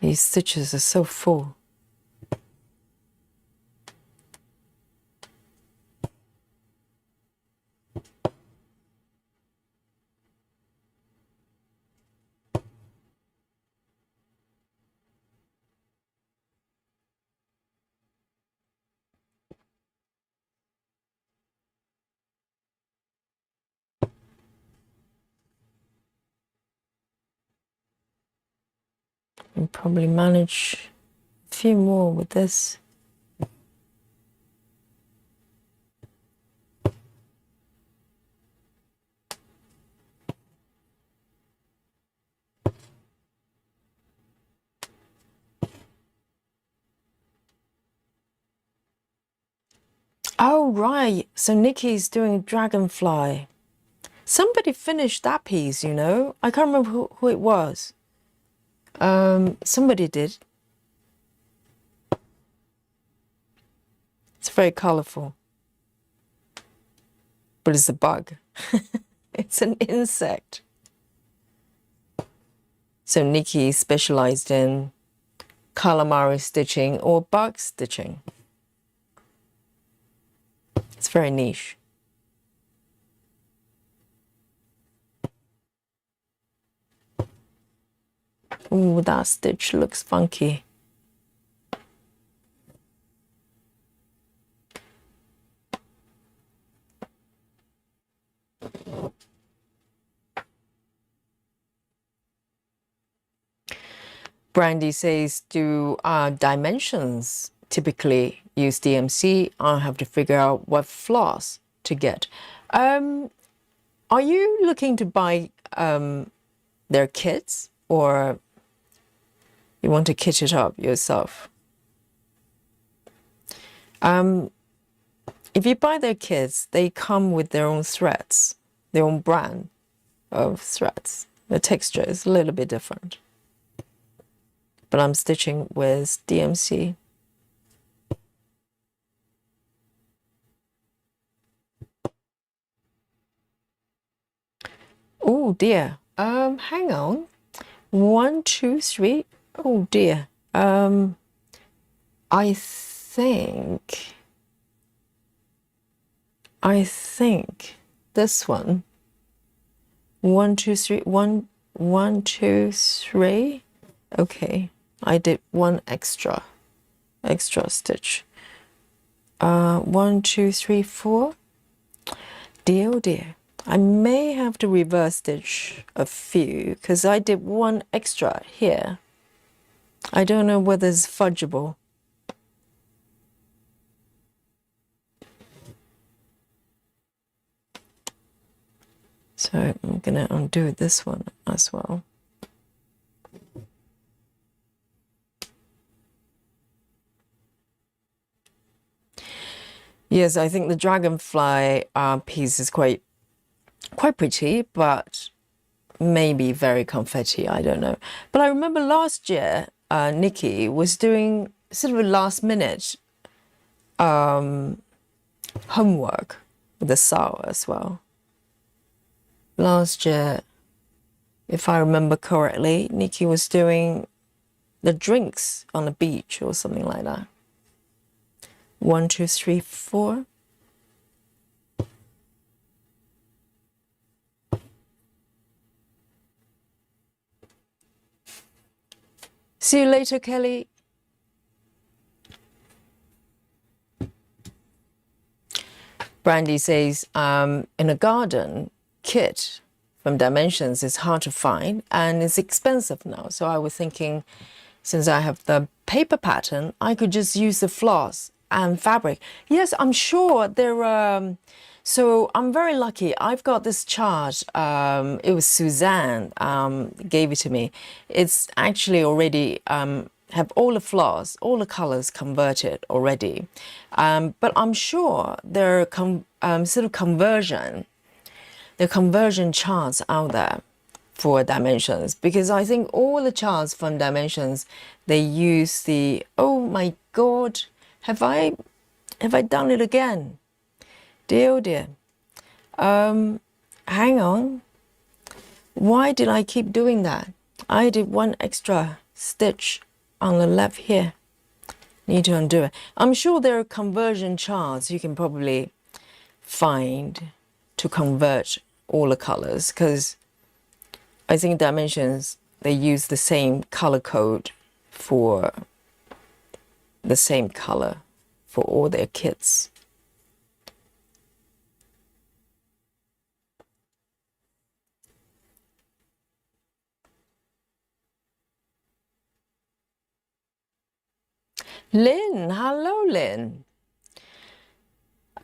These stitches are so full. We'll probably manage a few more with this. Oh, right. So Nikki's doing Dragonfly. Somebody finished that piece, you know. I can't remember who it was. Somebody did. It's very colourful. But it's a bug. It's an insect. So Nikki specialized in calamari stitching or bug stitching. It's very niche. Ooh, that stitch looks funky. Brandy says, do dimensions typically use DMC? I'll have to figure out what floss to get. Are you looking to buy their kits, or you want to kit it up yourself? If you buy their kits, they come with their own threads, their own brand of threads. The texture is a little bit different. But I'm stitching with DMC. Oh dear. Hang on. 1, 2, 3. Oh dear. I think this one. 1, 2, 3. 1, 1, 2, 3. Okay. I did one extra stitch. 1, 2, 3, 4. Dear, oh dear. I may have to reverse stitch a few because I did one extra here. I don't know whether it's fudgeable. So I'm gonna undo this one as well. Yes, I think the dragonfly piece is quite pretty, but maybe very confetti, I don't know. But I remember last year, Nikki was doing sort of a last minute homework with the SAL as well. Last year, if I remember correctly, Nikki was doing the drinks on the beach or something like that. 1, 2, 3, 4. See you later, Kelly. Brandy says, in a garden, kit from Dimensions is hard to find and it's expensive now. So I was thinking, since I have the paper pattern, I could just use the floss and fabric. Yes, I'm sure there are. So I'm very lucky. I've got this chart. It was Suzanne gave it to me. It's actually already have all the floss, all the colors converted already. But I'm sure there are sort of conversion charts out there for Dimensions, because I think all the charts from Dimensions, they use the, oh my God, have I done it again? Dear, oh dear. Hang on. Why did I keep doing that? I did one extra stitch on the left here. Need to undo it. I'm sure there are conversion charts you can probably find to convert all the colors, because I think Dimensions, they use the same color code for the same color for all their kits. Lynn, hello Lynn.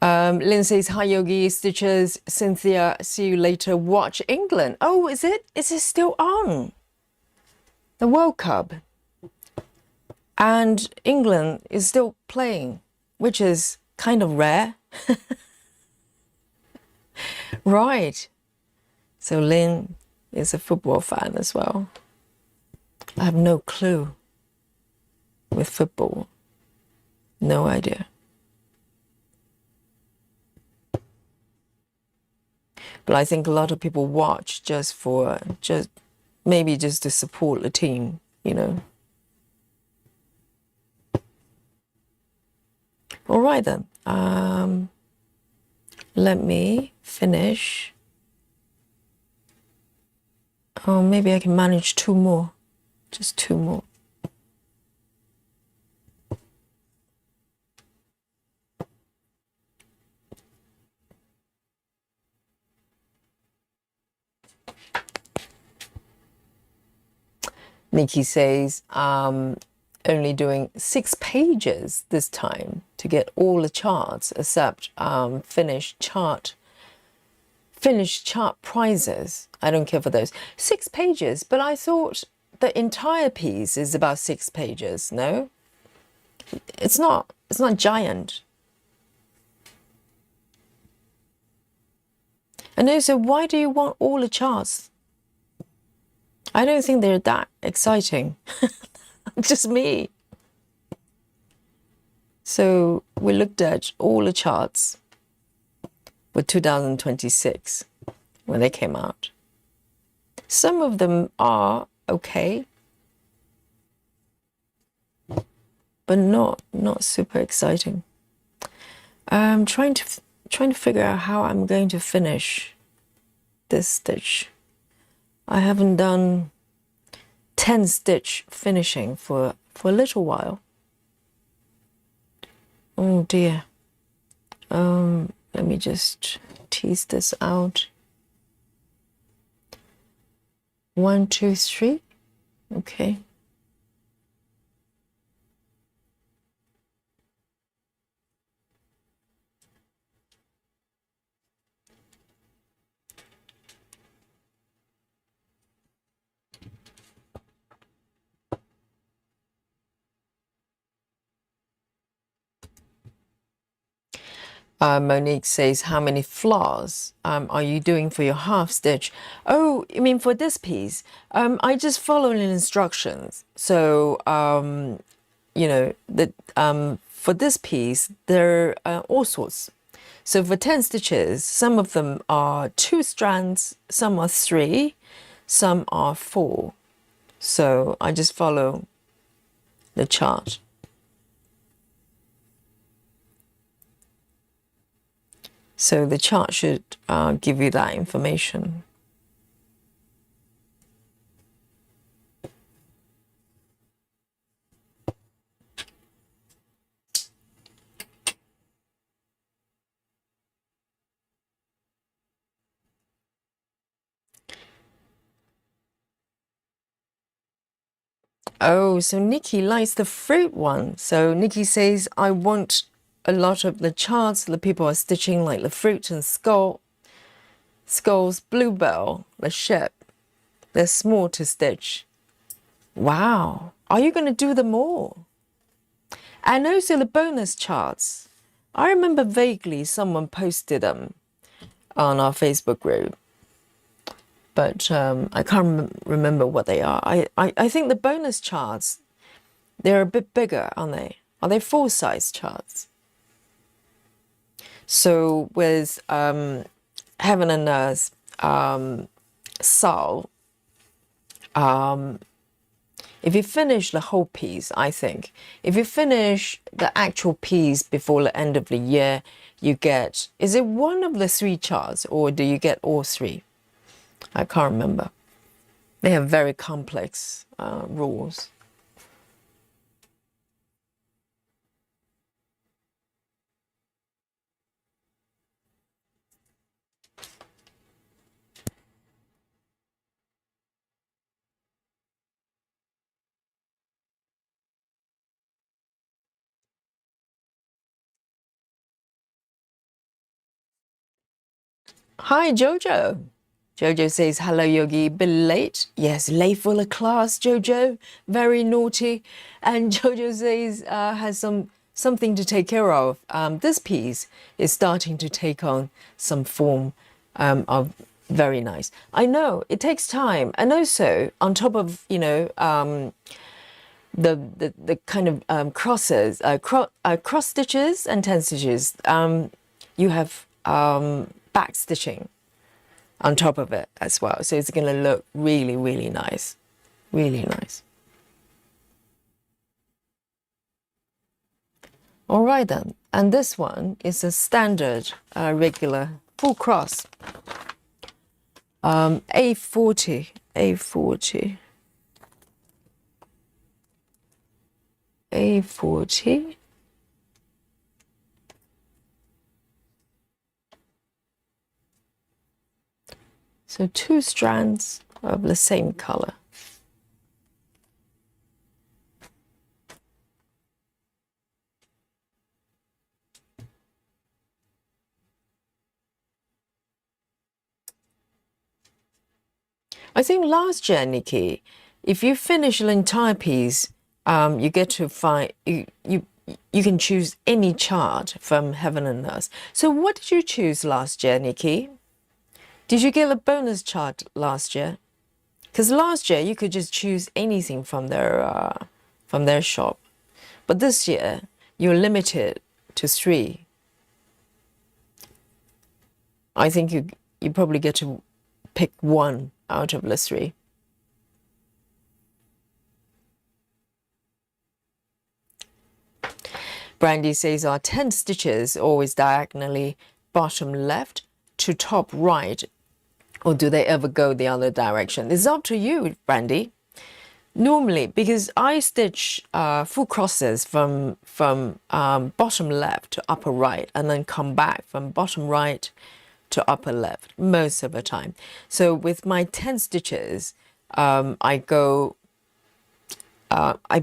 Lynn says, hi Yogi, stitches, Cynthia, see you later, watch England. Oh, is it still on? The World Cup. And England is still playing, which is kind of rare. Right. So Lynn is a football fan as well. I have no clue with football. No idea. But I think a lot of people watch maybe just to support the team, you know. All right then. Let me finish. Oh, maybe I can manage 2 more. Just 2 more. Nikki says, only doing 6 pages this time to get all the charts except finished chart prizes. I don't care for those. 6 pages, but I thought the entire piece is about 6 pages. No, it's not giant. And also, why do you want all the charts? I don't think they're that exciting. Just me. So we looked at all the charts for 2026 when they came out. Some of them are okay, but not super exciting. I'm trying to figure out how I'm going to finish this stitch. I haven't done 10 stitch finishing for a little while. Oh dear. Let me just tease this out. 1, 2, 3. Okay. Monique says, how many floors are you doing for your half stitch? Oh, you mean for this piece? I just follow the instructions. So, you know, for this piece, there are all sorts. So for 10 stitches, some of them are 2 strands, some are 3, some are 4. So I just follow the chart. So the chart should give you that information. Oh, so Nikki likes the fruit one. So Nikki says, I want a lot of the charts that people are stitching, like the fruit and skulls, bluebell, the ship. They're small to stitch. Wow. Are you going to do them all? And also the bonus charts. I remember vaguely someone posted them on our Facebook group, but I can't remember what they are. I think the bonus charts, they're a bit bigger, aren't they? Are they full-size charts? So with Heaven and Earth, SAL, if you finish the whole piece, I think, if you finish the actual piece before the end of the year, you get, is it one of the 3 charts or do you get all 3? I can't remember. They have very complex rules. Hi, Jojo. Jojo says, hello, Yogi. Been late? Yes, late for the class, Jojo. Very naughty. And Jojo says, has something to take care of. This piece is starting to take on some form of very nice. I know, it takes time. And also, on top of, you know, the kind of crosses, cross stitches and 10 stitches, you have back stitching on top of it as well. So it's going to look really, really nice. Really nice. All right then. And this one is a standard regular full cross. A40. So 2 strands of the same color. I think last year, Nikki, if you finish the entire piece, you get to find you can choose any chart from Heaven and Earth. So what did you choose last year, Nikki? Did you get a bonus chart last year? Because last year you could just choose anything from their shop, but this year you're limited to 3. I think you probably get to pick one out of the 3. Brandy says, are 10 stitches always diagonally bottom left to top right, or do they ever go the other direction? It's up to you, Brandy. Normally, because I stitch full crosses from bottom left to upper right, and then come back from bottom right to upper left most of the time. So with my 10 stitches, I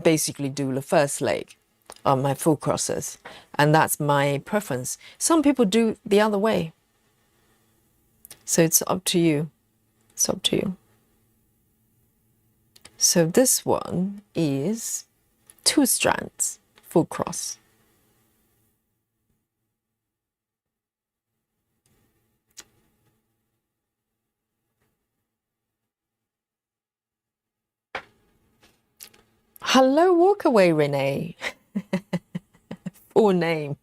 basically do the first leg on my full crosses, and that's my preference. Some people do the other way. So it's up to you. It's up to you. So this one is 2 strands, full cross. Hello, walk away, Renee. Full name.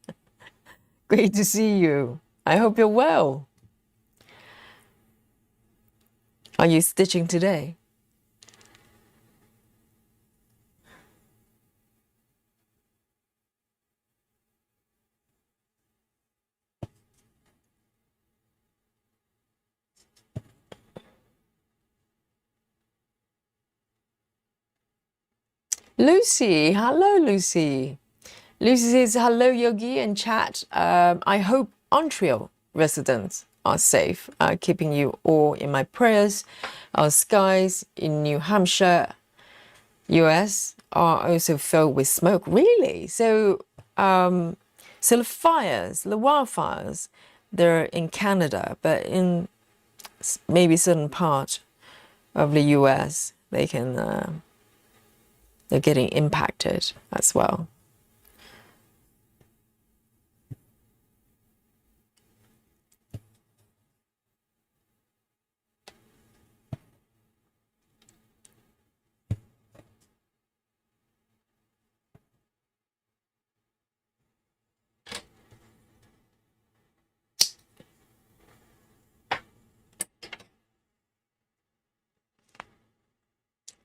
Great to see you. I hope you're well. Are you stitching today? Lucy, hello, Lucy. Lucy says, hello, Yogi and chat. I hope Montreal residents are safe, keeping you all in my prayers. Our skies in New Hampshire, US, are also filled with smoke. Really? So, so the fires, the wildfires, they're in Canada, but in maybe certain part of the US, they can, they're getting impacted as well.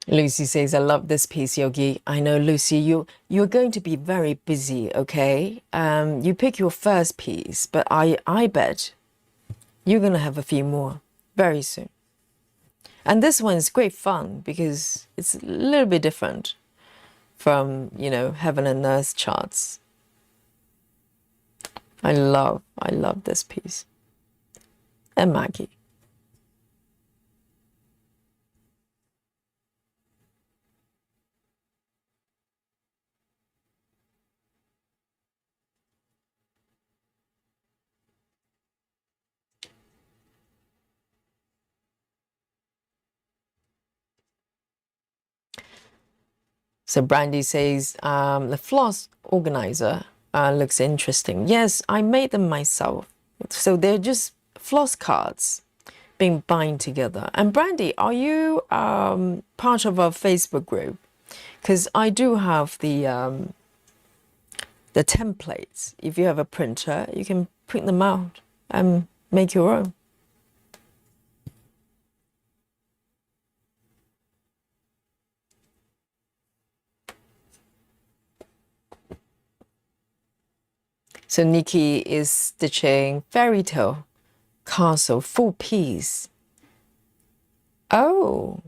Lucy says, I love this piece, Yogi. I know, Lucy, you're going to be very busy, okay? You pick your first piece, but I bet you're going to have a few more very soon. And this one is great fun because it's a little bit different from, you know, Heaven and Earth charts. I love this piece. And Maggie. So Brandy says, the floss organizer looks interesting. Yes, I made them myself. So they're just floss cards being bound together. And Brandy, are you part of our Facebook group? Because I do have the templates. If you have a printer, you can print them out and make your own. So Nikki is stitching Fairy Tale Castle full piece. Oh.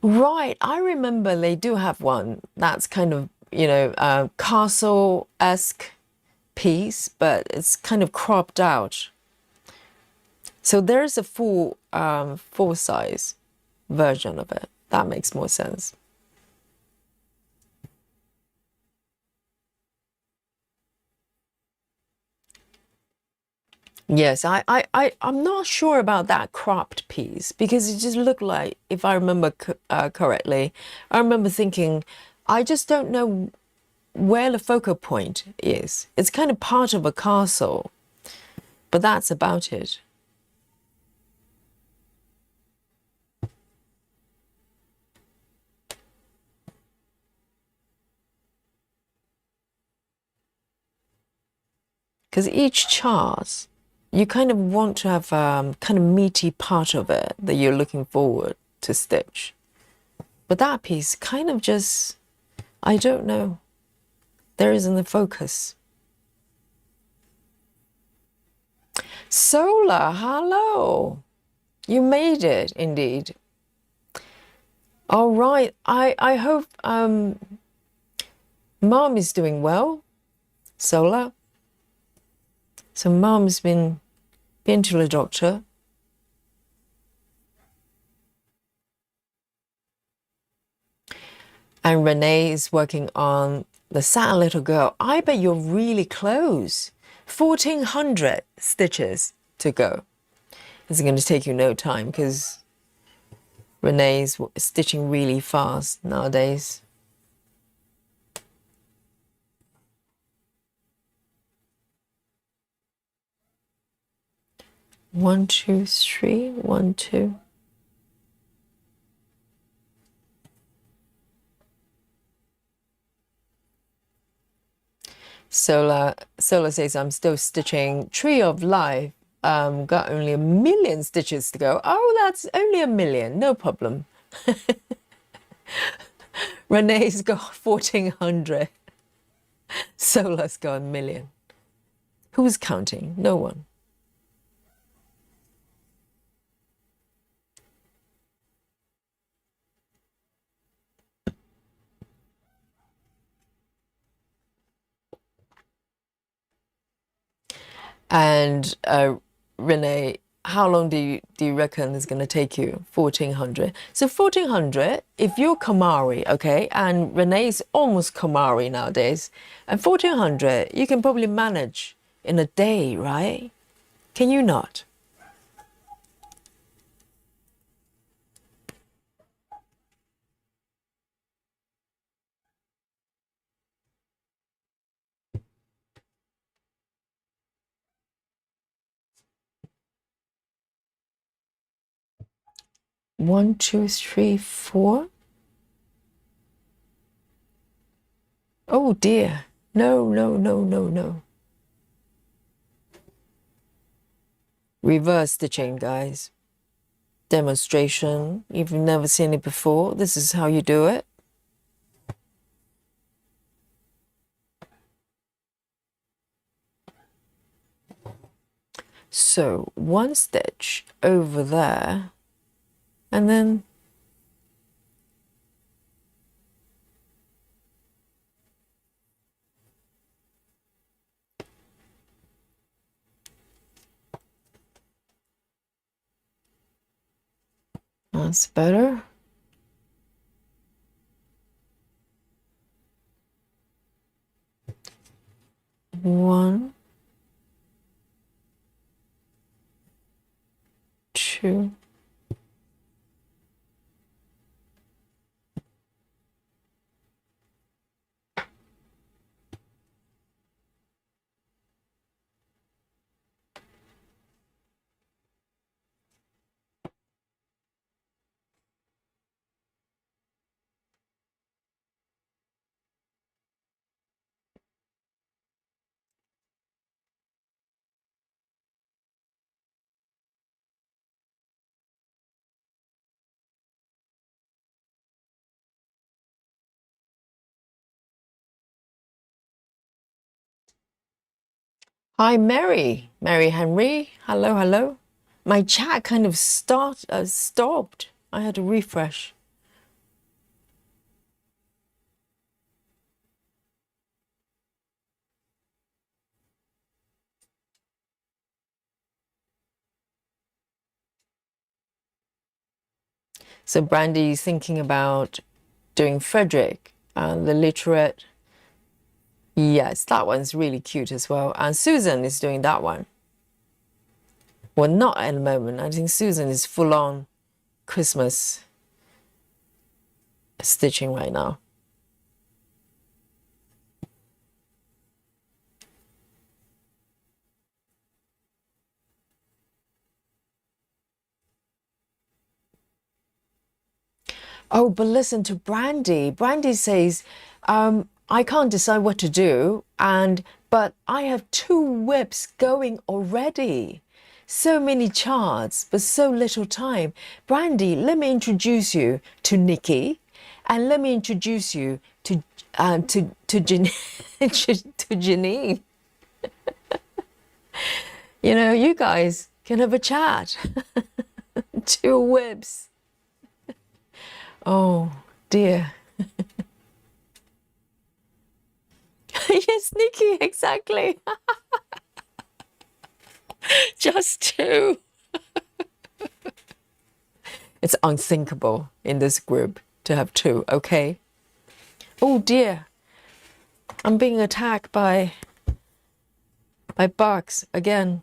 Right, I remember they do have one that's kind of, you know, castle-esque piece, but it's kind of cropped out. So there's a full size version of it. That makes more sense. Yes, I'm not sure about that cropped piece because it just looked like, if I remember correctly, I remember thinking, I just don't know where the focal point is. It's kind of part of a castle, but that's about it. Because each chart you kind of want to have kind of meaty part of it that you're looking forward to stitch. But that piece kind of just, I don't know, there isn't the focus. Sola, hello. You made it, indeed. All right. I hope Mom is doing well. Sola. So Mom's been to the doctor. And Renee is working on the sad little girl. I bet you're really close. 1,400 stitches to go. It's going to take you no time because Renee's stitching really fast nowadays. One, two, three, 1, 2. Sola says, I'm still stitching Tree of Life. Got only 1 million stitches to go. Oh, that's only 1 million. No problem. Renee's got 1,400. Sola's got 1 million. Who's counting? No one. And Renee, how long do you reckon is going to take you? 1,400. So 1,400, if you're Kamari, okay, and Renee's almost Kamari nowadays, and 1,400, you can probably manage in a day, right? Can you not? One, two, three, 4. Oh dear. No, no, no, no, no. Reverse stitching, guys. Demonstration. If you've never seen it before, this is how you do it. So 1 stitch over there, and then that's better. One, two. Hi, Mary. Mary Henry. Hello, hello. My chat kind of stopped. I had to refresh. So Brandy's thinking about doing Frederick, the literate. Yes, that one's really cute as well. And Susan is doing that one. Well, not at the moment. I think Susan is full on Christmas stitching right now. Oh, but listen to Brandy. Brandy says, I can't decide what to do, but I have 2 whips going already. So many charts, but so little time. Brandy, let me introduce you to Nikki, and let me introduce you to Janine. to Janine. You know, you guys can have a chat. 2 whips. Oh dear. Yes, Nikki, exactly. Just 2. It's unthinkable in this group to have 2, okay? Oh dear. I'm being attacked by bugs again.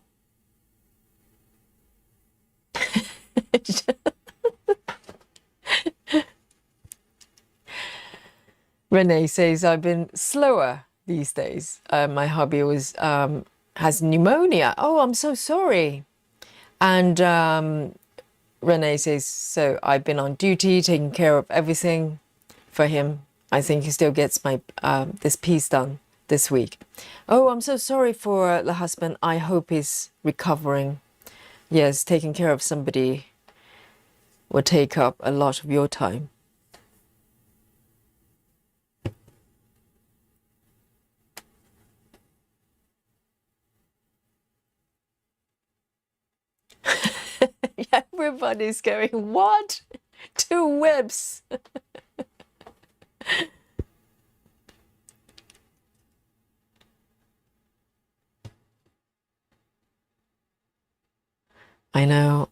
Renee says I've been slower these days. My hubby has pneumonia. Oh, I'm so sorry. And Renee says, so I've been on duty, taking care of everything for him. I think he still gets my this piece done this week. Oh, I'm so sorry for the husband. I hope he's recovering. Yes, taking care of somebody will take up a lot of your time. Everybody's going, what? 2 whips. I know.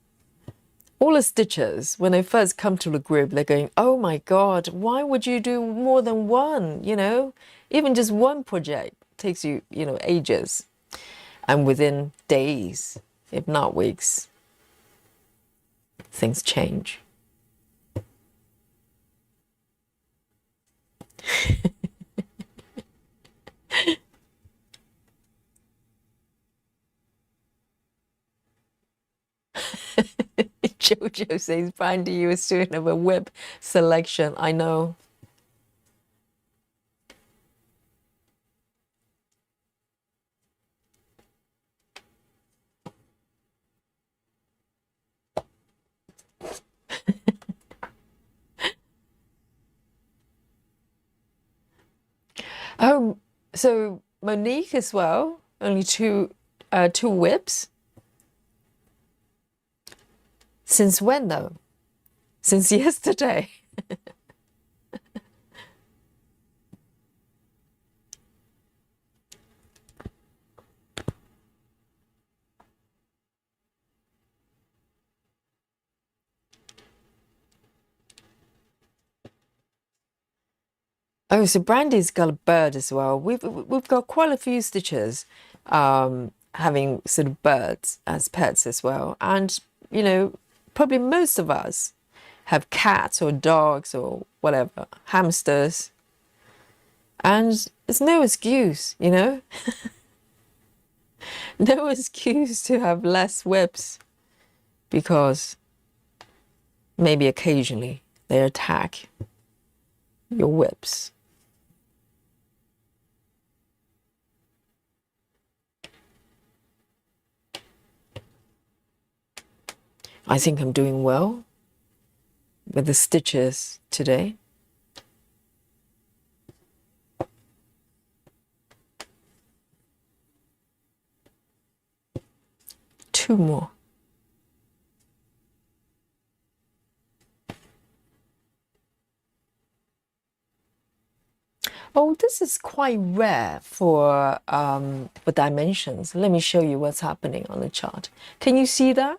All the stitchers, when they first come to the group, they're going, oh my God, why would you do more than one? You know, even just one project takes you, you know, ages. And within days, if not weeks, things change. Jojo says, Brandy, you were student of a whip selection. I know. Oh, so Monique as well. Only 2 whips. Since when though? Since yesterday. Oh, so Brandy's got a bird as well. We've got quite a few stitchers having sort of birds as pets as well. And, you know, probably most of us have cats or dogs or whatever, hamsters. And there's no excuse, you know? No excuse to have less whips because maybe occasionally they attack your whips. I think I'm doing well with the stitches today. Two more. Oh, this is quite rare for dimensions. Let me show you what's happening on the chart. Can you see that?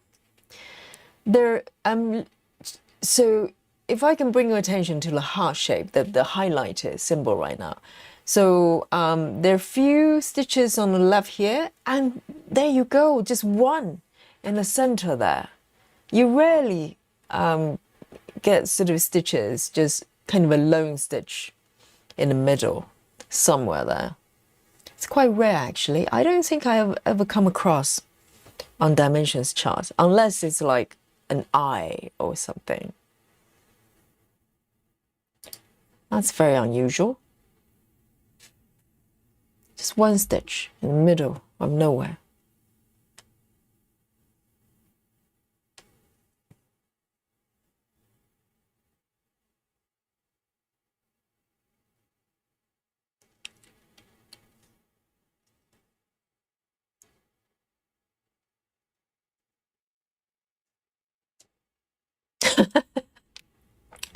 There, so if I can bring your attention to the heart shape, the highlighted symbol right now. So there are few stitches on the left here, and there you go, just one in the center there. You rarely get sort of stitches, just kind of a lone stitch in the middle, somewhere there. It's quite rare actually. I don't think I have ever come across on dimensions charts, unless it's like an eye or something. That's very unusual. Just one stitch in the middle of nowhere.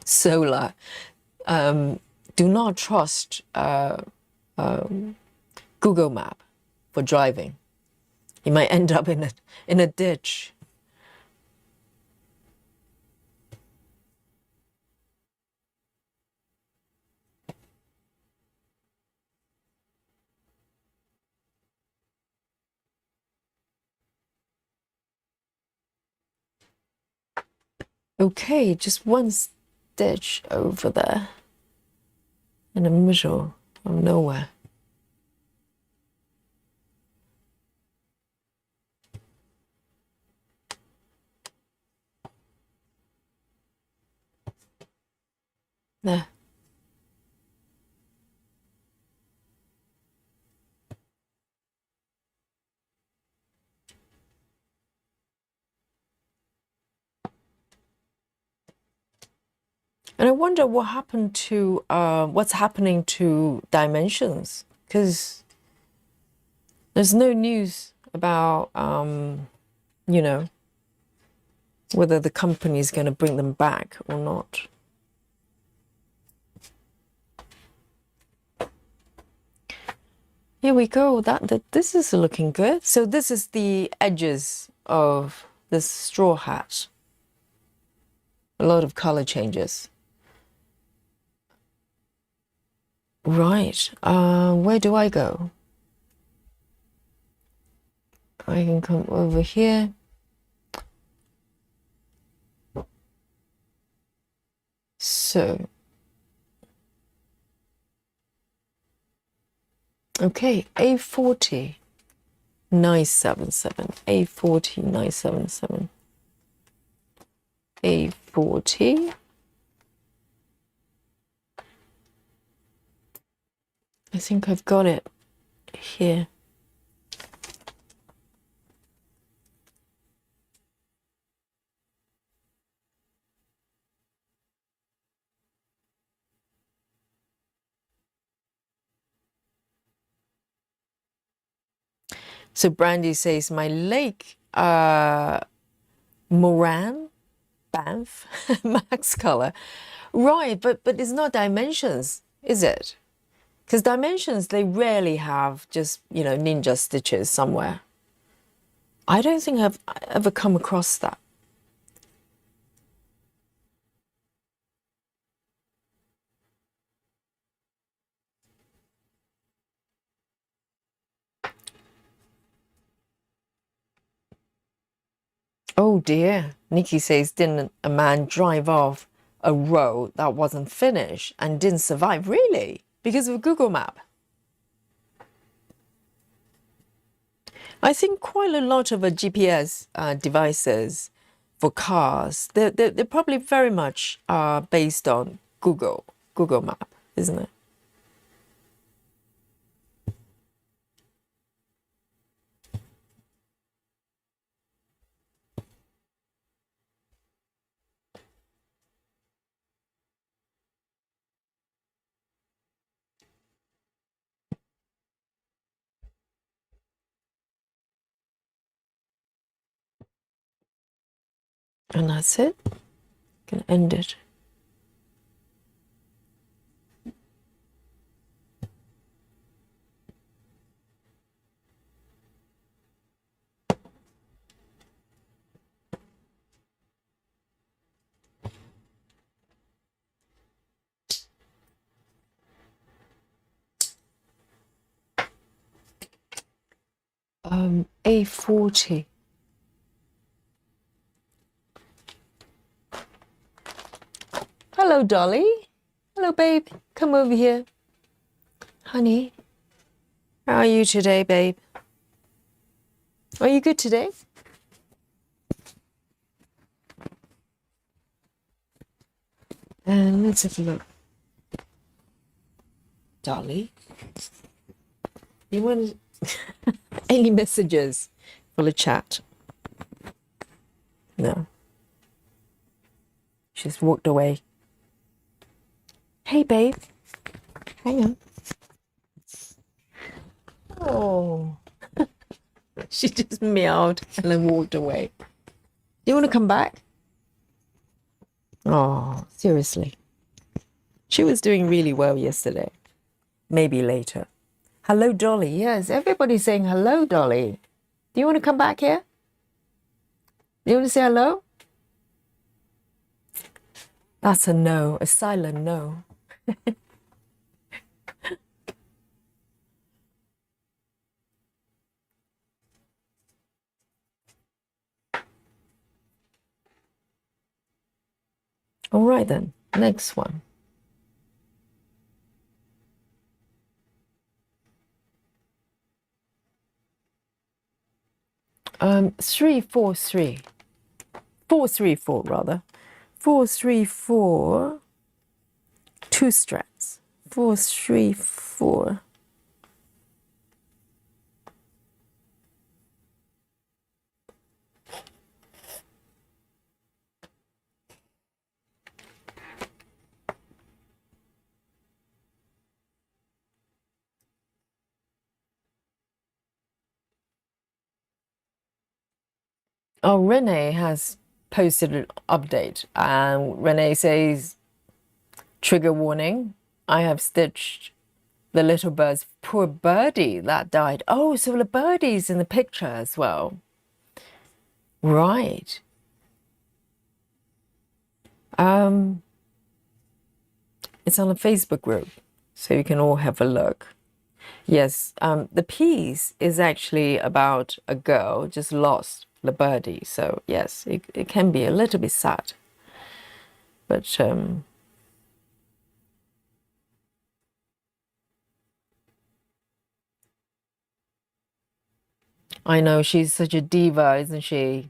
Solar. Do not trust Google Map for driving. You might end up in a ditch. Okay, just one stitch over there in the middle of nowhere. There. And I wonder what happened to what's happening to dimensions, because there's no news about you know, whether the company is going to bring them back or not. Here we go. This is looking good. So this is the edges of this straw hat. A lot of color changes. Right. Where do I go? I can come over here. So, okay, A40 977, A40 977, A40. I think I've got it here. So Brandy says, my lake, Moran, Banff, max color. Right, but it's not dimensions, is it? Because dimensions, they rarely have just, you know, ninja stitches somewhere. I don't think I've ever come across that. Oh dear. Nikki says, didn't a man drive off a row that wasn't finished and didn't survive? Really? Because of Google Map? I think quite a lot of GPS devices for cars, they're probably very much based on Google Map, isn't it? And that's it. Gonna end it. A40. Hello, Dolly. Hello, babe. Come over here. Honey, how are you today, babe? Are you good today? And let's have a look. Dolly. You want any messages for the chat? No. She's walked away. Hey, babe. Hang on. Oh. She just meowed and then walked away. Do you want to come back? Oh, seriously. She was doing really well yesterday. Maybe later. Hello, Dolly. Yes, everybody's saying hello, Dolly. Do you want to come back here? Do you want to say hello? That's a no, a silent no. All right then, next one. Um, 343. 434 rather. 434. 2 strands. 434. Oh, Renee has posted an update, and Renee says, trigger warning, I have stitched the little bird's poor birdie that died. Oh, so the birdie's in the picture as well. Right. It's on a Facebook group, so you can all have a look. Yes, the piece is actually about a girl just lost the birdie. So yes, it can be a little bit sad. But I know she's such a diva, isn't she?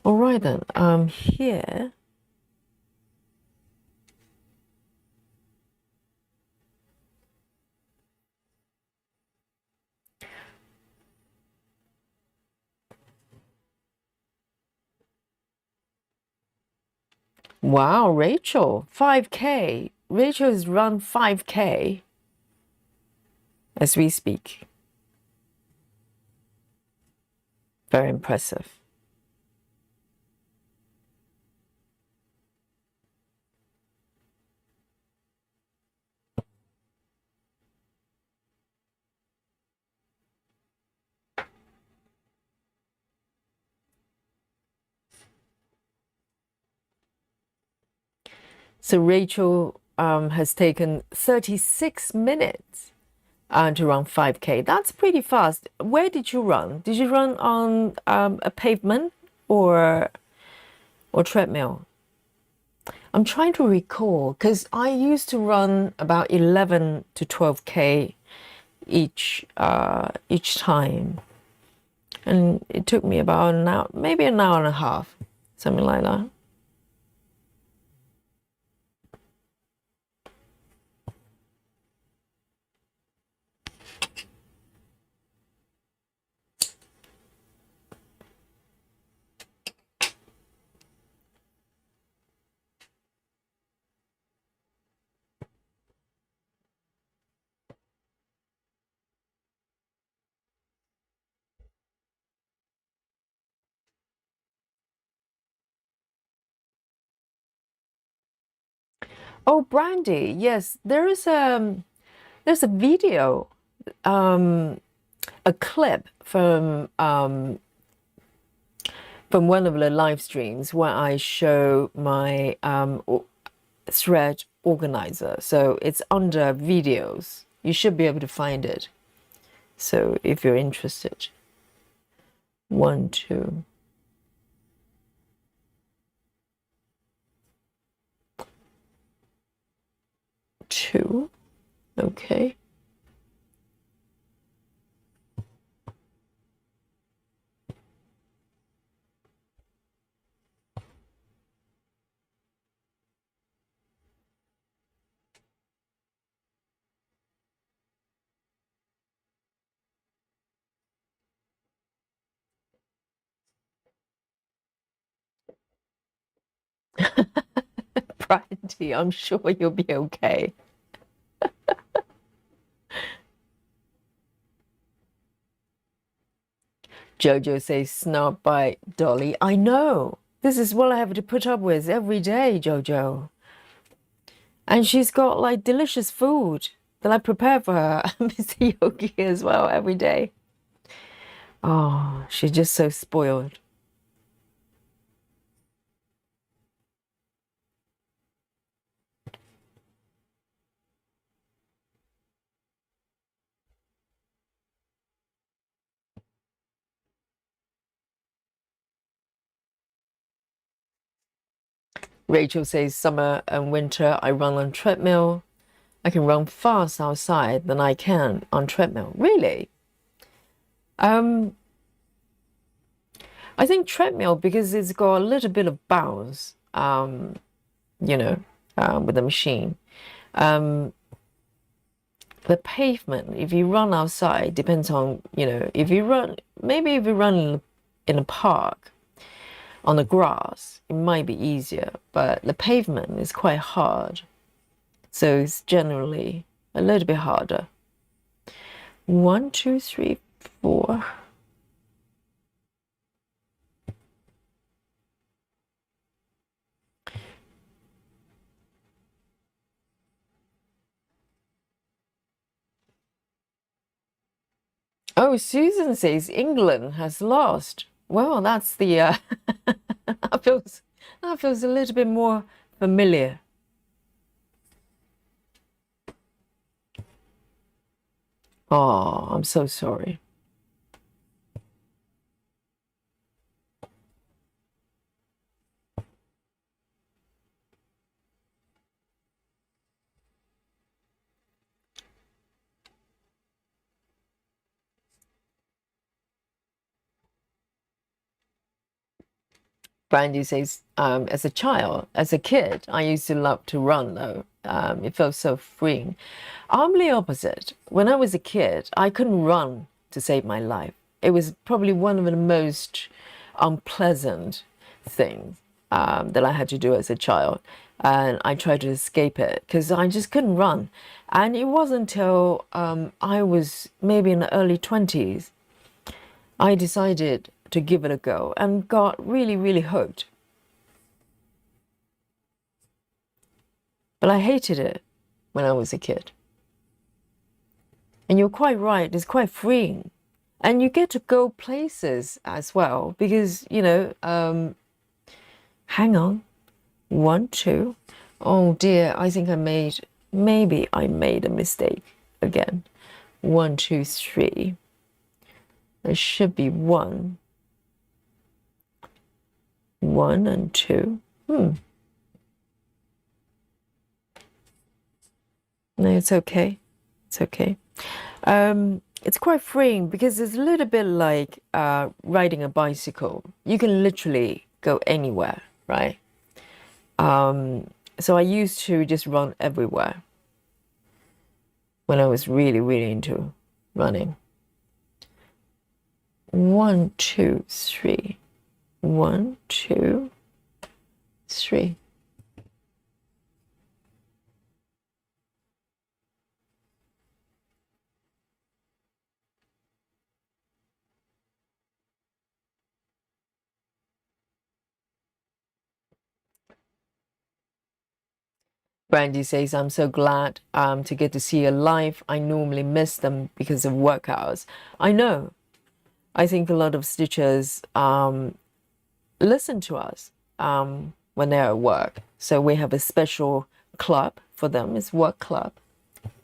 All right then, here. Wow, Rachel, 5K. Rachel has run 5K as we speak. Very impressive. So Rachel has taken 36 minutes to run 5K. That's pretty fast. Where did you run? Did you run on a pavement or treadmill? I'm trying to recall because I used to run about 11 to 12K each time, and it took me about an hour, maybe an hour and a half, something like that. Oh, Brandy, yes, there's a video, a clip from one of the live streams where I show my thread organizer. So it's under videos. You should be able to find it. So if you're interested. 1, 2. Two. Okay. Brandy, I'm sure you'll be okay. Jojo says, snot bite, Dolly. I know. This is what I have to put up with every day, Jojo. And she's got like delicious food that I prepare for her. Mr. Yogi as well every day. Oh, she's just so spoiled. Rachel says, summer and winter, I run on treadmill. I can run fast outside than I can on treadmill. Really? I think treadmill because it's got a little bit of bounce, you know, with the machine. The pavement, if you run outside, depends on, you know, if you run, maybe if you run in a park on the grass, it might be easier, but the pavement is quite hard. So it's generally a little bit harder. 1, 2, 3, 4. Oh, Susan says England has lost. Well, that's the that feels a little bit more familiar. Oh, I'm so sorry. Brandy says, as a child, as a kid, I used to love to run though. It felt so freeing. I'm the opposite. When I was a kid, I couldn't run to save my life. It was probably one of the most unpleasant things that I had to do as a child. And I tried to escape it because I just couldn't run. And it wasn't until I was maybe in the early 20s, I decided to give it a go and got really, really hooked. But I hated it when I was a kid. And you're quite right, it's quite freeing. And you get to go places as well because, you know, hang on. 1, 2. Oh dear, I think maybe I made a mistake again. 1, 2, 3. There should be 1. 1 and 2. No, it's okay. It's okay. It's quite freeing because it's a little bit like riding a bicycle. You can literally go anywhere, right? So I used to just run everywhere when I was really, really into running. 1, 2, 3. 1, 2, 3. Brandy says, I'm so glad to get to see you live. I normally miss them because of work hours. I know. I think a lot of stitchers listen to us when they're at work. So we have a special club for them. It's work club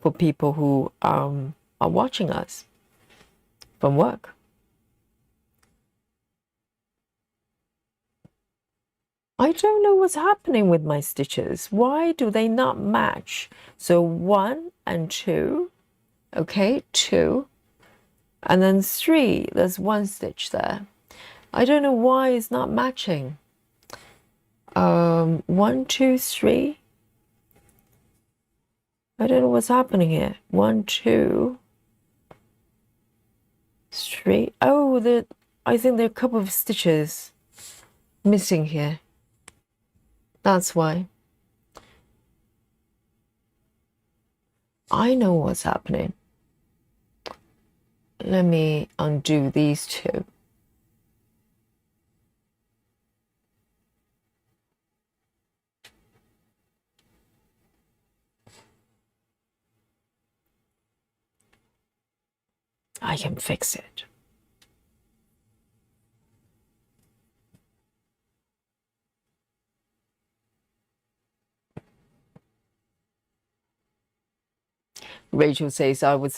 for people who are watching us from work. I don't know what's happening with my stitches. Why do they not match? So 1 and 2, okay, 2, and then 3, there's 1 stitch there. I don't know why it's not matching. 1, 2, 3. I don't know what's happening here. 1, 2, 3. Oh, I think there are a couple of stitches missing here. That's why. I know what's happening. Let me undo these two. I can fix it. Rachel says I was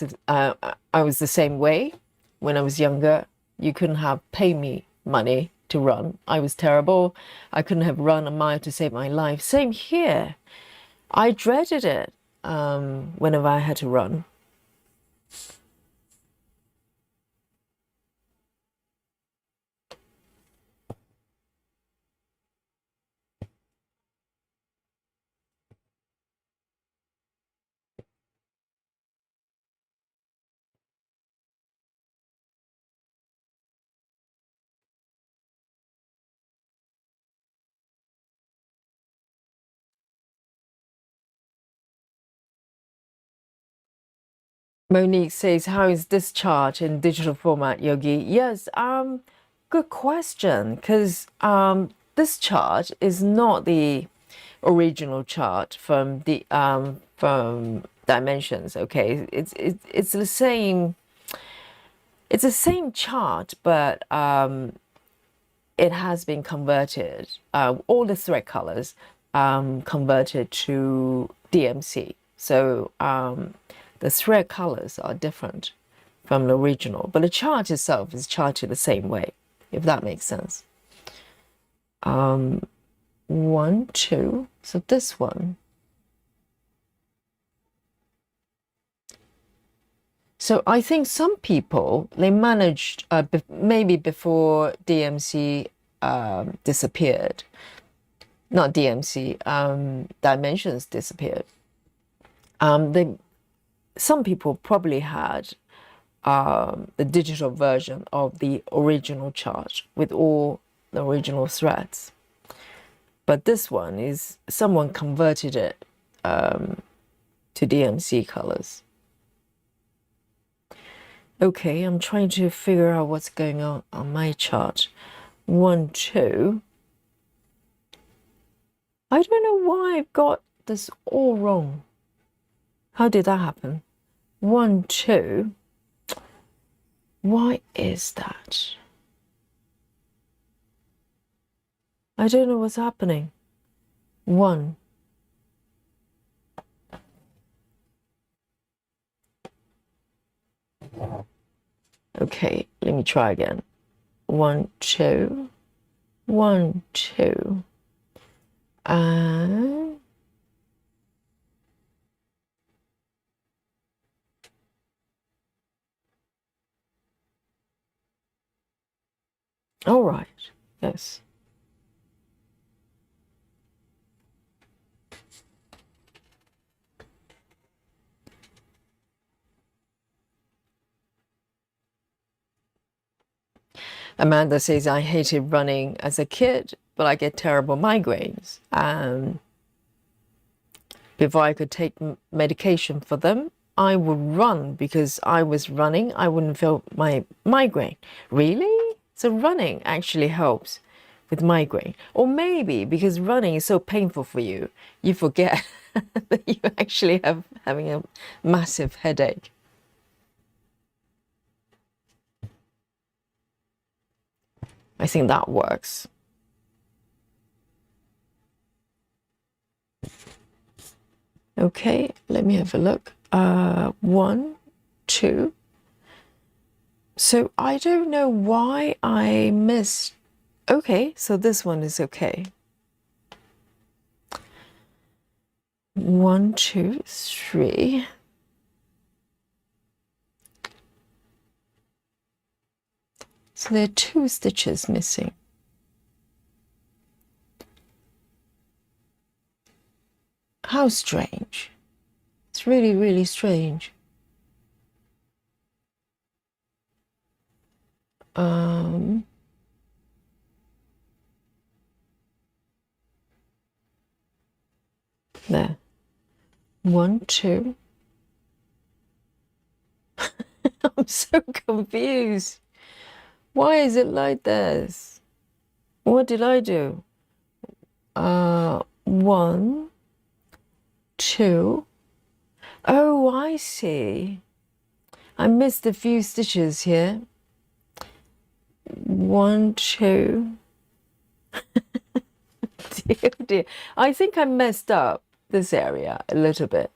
the same way when I was younger. You couldn't have pay me money to run. I was terrible. I couldn't have run a mile to save my life. Same here. I dreaded it whenever I had to run. Monique says, how is this chart in digital format, Yogi? Yes, good question, because this chart is not the original chart from Dimensions. Okay, it's the same. It's the same chart, but it has been converted. All the thread colors converted to DMC. So the thread colors are different from the original, but the chart itself is charted the same way, if that makes sense. 1, 2. So this one. So I think some people, they managed, maybe before DMC disappeared, not DMC, Dimensions disappeared. Some people probably had the digital version of the original chart with all the original threads. But this one is, someone converted it to DMC colors. Okay, I'm trying to figure out what's going on my chart. 1, 2. I don't know why I've got this all wrong. How did that happen? 1, 2. Why is that? I don't know what's happening. 1. Okay, let me try again. 1, 2. 1, 2. And all right. Yes. Amanda says, I hated running as a kid, but I get terrible migraines. Before I could take medication for them, I would run because I was running. I wouldn't feel my migraine. Really? So running actually helps with migraine. Or maybe because running is so painful for you, you forget that you actually having a massive headache. I think that works. Okay, let me have a look. 1, 2. So I don't know why I missed. Okay, so this one is okay. 1, 2, 3. So there are 2 stitches missing. How strange. It's really, really strange. There. 1, 2. I'm so confused. Why is it like this? What did I do? 1, 2. Oh, I see. I missed a few stitches here. 1, 2. Dear, dear. I think I messed up this area a little bit.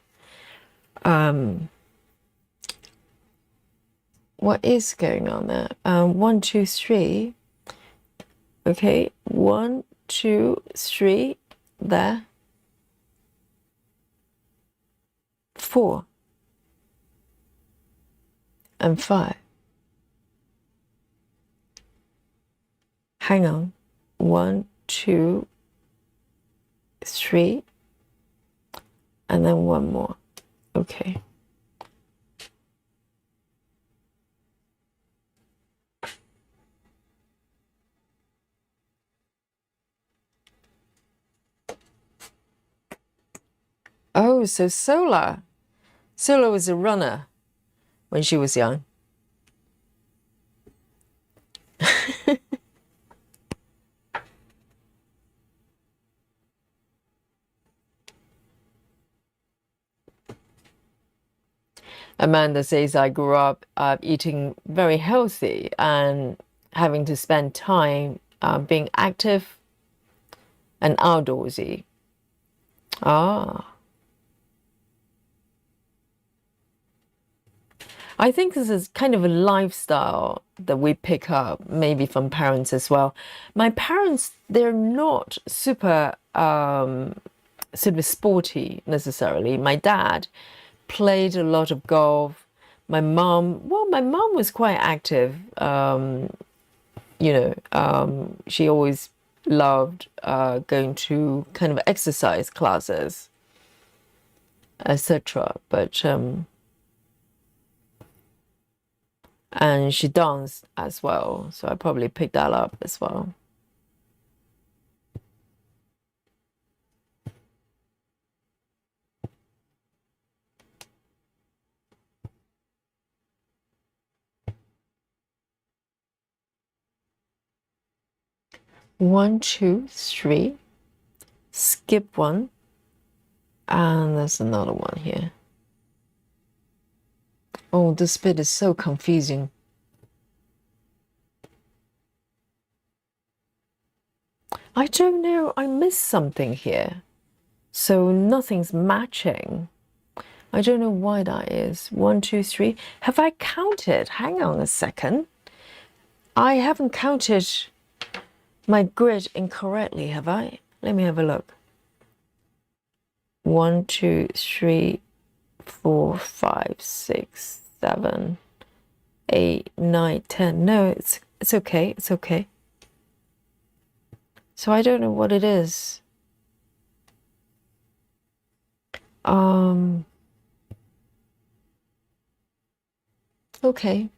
What is going on there? 1, 2, 3. Okay, 1, 2, 3. There. 4 and 5. Hang on. 1, 2, 3, and then one more. Okay. Oh, so Sola was a runner when she was young. Amanda says, I grew up eating very healthy and having to spend time being active and outdoorsy. Ah. I think this is kind of a lifestyle that we pick up maybe from parents as well. My parents, they're not super sort of sporty necessarily. My dad played a lot of golf. My mom was quite active. She always loved going to kind of exercise classes, etc. But and she danced as well, so I probably picked that up as well. One, 2, 3. Skip one, and there's another one here. Oh, this bit is so confusing. I don't know, I missed something here. So nothing's matching. I don't know why that is. 1, 2, 3. Have I counted? Hang on a second. I haven't counted my grid incorrectly, have I? Let me have a look. 1, 2, 3, 4, 5, 6, 7, 8, 9, 10. No, it's okay. It's okay. So I don't know what it is. Okay.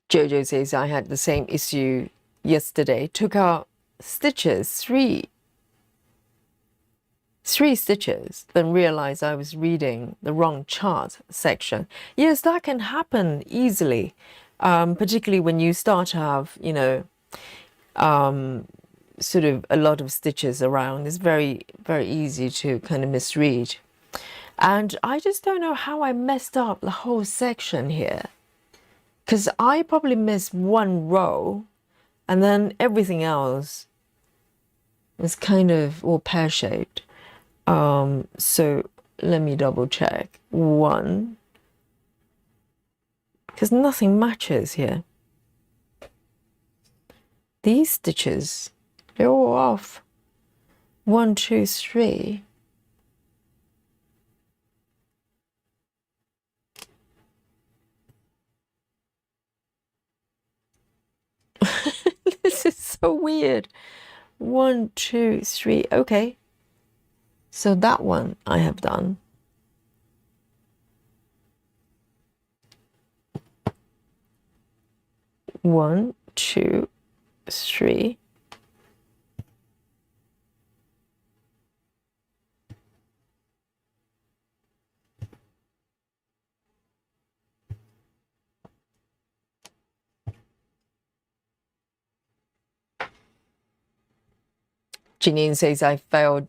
Jojo says I had the same issue yesterday. Took out stitches, three stitches, then realized I was reading the wrong chart section. Yes, that can happen easily, particularly when you start to have, sort of a lot of stitches around. It's very, very easy to kind of misread. And I just don't know how I messed up the whole section here. Because I probably missed one row, and then everything else was kind of all pear-shaped. So let me double check. 1, because nothing matches here. These stitches, they're all off. 1, 2, 3. This is so weird. 1, 2, 3. Okay. So that one I have done. One, 2, 3. Janine says I failed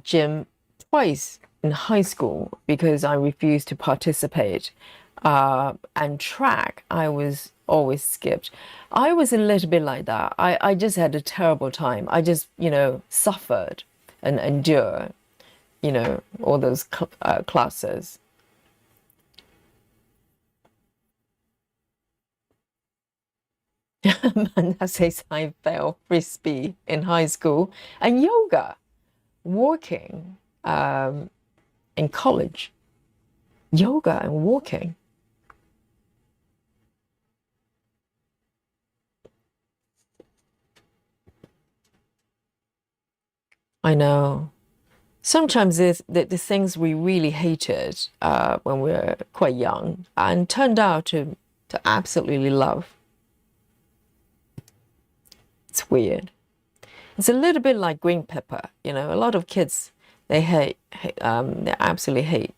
gym twice in high school because I refused to participate. And track, I was always skipped. I was a little bit like that. I just had a terrible time. I just, suffered and endured, all those classes. Amanda says I failed frisbee in high school and yoga, walking in college. Yoga and walking. I know. Sometimes the things we really hated when we were quite young and turned out to absolutely love. It's weird. It's a little bit like green pepper. A lot of kids, they they absolutely hate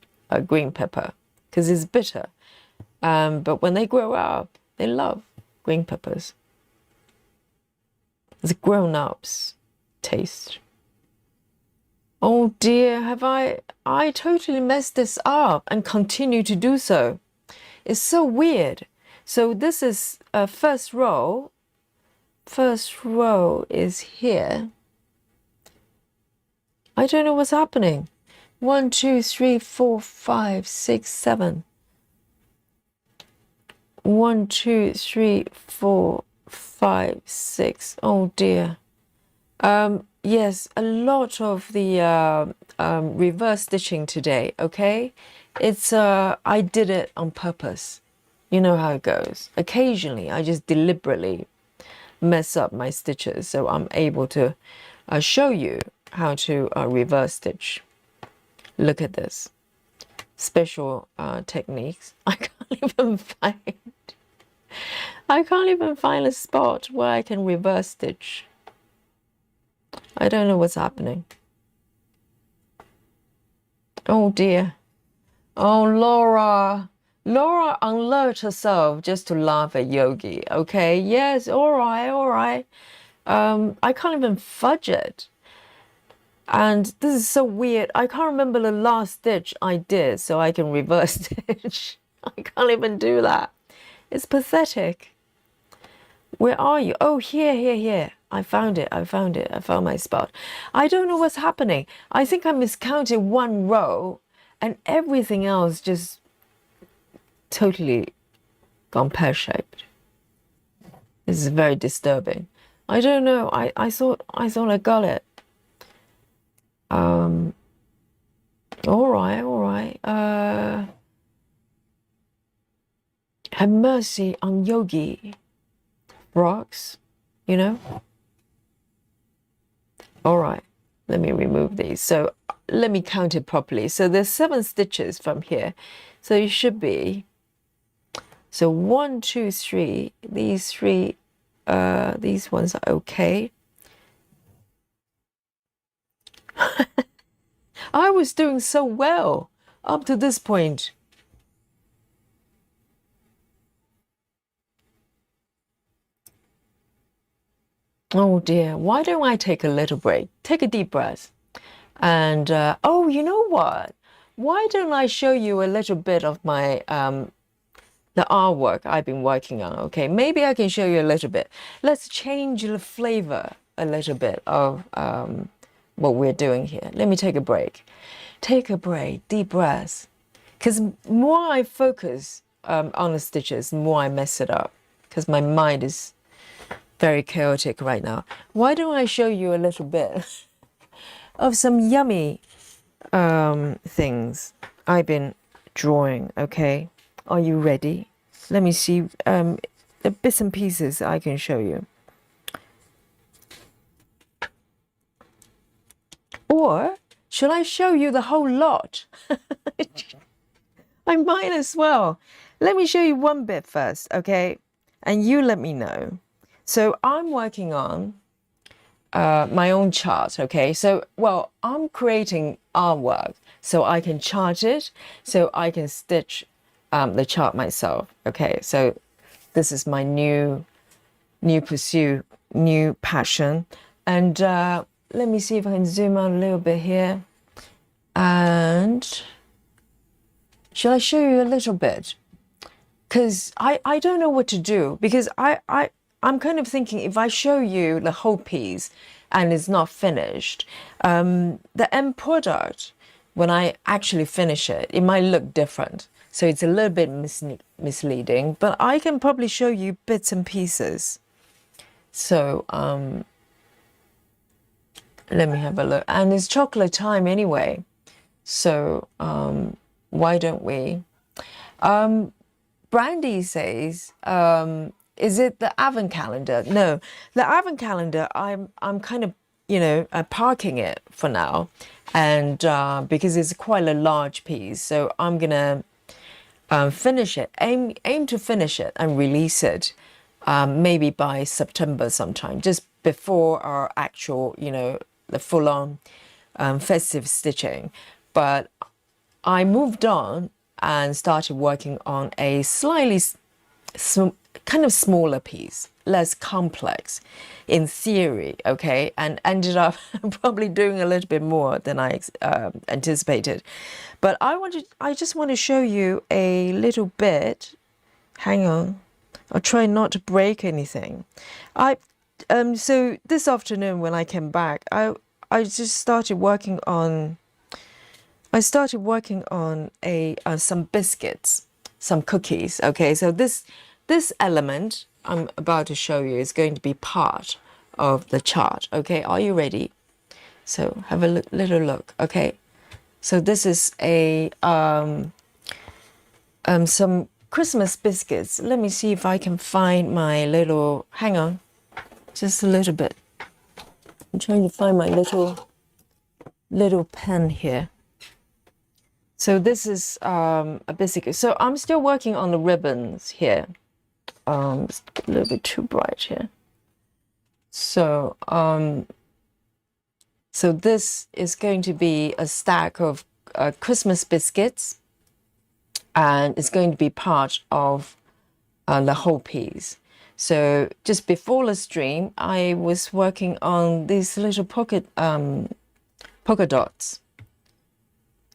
green pepper because it's bitter. But when they grow up, they love green peppers. It's a grown-ups taste. Oh dear, have I totally messed this up and continue to do so. It's so weird. So this is first row. First row is here. I don't know what's happening. 1, 2, 3, 4, 5, 6, 7. 1, 2, 3, 4, 5, 6. Oh dear. Yes, a lot of the reverse stitching today, okay? It's I did it on purpose. You know how it goes. Occasionally, I just deliberately mess up my stitches, so I'm able to show you how to reverse stitch. Look at this. Special techniques. I can't even find a spot where I can reverse stitch. I don't know what's happening. Oh dear. Oh, Laura. Laura unlearned herself just to laugh at Yogi. Okay, yes, all right, all right. I can't even fudge it. And this is so weird. I can't remember the last stitch I did so I can reverse stitch. I can't even do that. It's pathetic. Where are you? Oh, here. I found it. I found my spot. I don't know what's happening. I think I miscounted one row and everything else just totally gone pear-shaped. This is very disturbing. I don't know. I thought I got it. All right. Have mercy on Yogi. Rocks, All right, let me remove these. So let me count it properly. So there's 7 stitches from here. So it should be, so 1, 2, 3, these 3, these ones are okay. I was doing so well up to this point. Oh dear, why don't I take a little break? Take a deep breath. And, oh, you know what? Why don't I show you a little bit of my, the artwork I've been working on, okay? Maybe I can show you a little bit. Let's change the flavor a little bit of what we're doing here. Let me take a break. Take a break, deep breath. Because more I focus on the stitches, more I mess it up. Because my mind is very chaotic right now. Why don't I show you a little bit of some yummy things I've been drawing, okay? Are you ready? Let me see the bits and pieces I can show you. Or should I show you the whole lot? I might as well. Let me show you one bit first, okay? And you let me know. So I'm working on my own chart, okay? So, well, I'm creating artwork so I can chart it, so I can stitch the chart myself, okay? So this is my new pursuit, new passion. And let me see if I can zoom out a little bit here. And shall I show you a little bit? Because I don't know what to do, because I'm kind of thinking if I show you the whole piece and it's not finished, the end product, when I actually finish it, it might look different. So it's a little bit misleading, but I can probably show you bits and pieces. So let me have a look. And it's chocolate time anyway. So why don't we? Brandy says, is it the Advent calendar? No, the Advent calendar, I'm kind of, parking it for now. And because it's quite a large piece, so I'm going to finish it, aim to finish it and release it maybe by September sometime, just before our actual, the full-on festive stitching. But I moved on and started working on a slightly kind of smaller piece, less complex in theory, okay, and ended up probably doing a little bit more than I anticipated. But I just want to show you a little bit. Hang on, I'll try not to break anything. So this afternoon when I came back, I just started working on. I started working on some biscuits, some cookies. Okay, so this element I'm about to show you is going to be part of the chart. Okay, are you ready? So have a little look. Okay, so this is some Christmas biscuits. Let me see if I can find my little. Hang on, just a little bit. I'm trying to find my little pen here. So this is a biscuit. So I'm still working on the ribbons here. It's a little bit too bright here. So so this is going to be a stack of Christmas biscuits, and it's going to be part of the whole piece. So just before the stream, I was working on these little polka dots.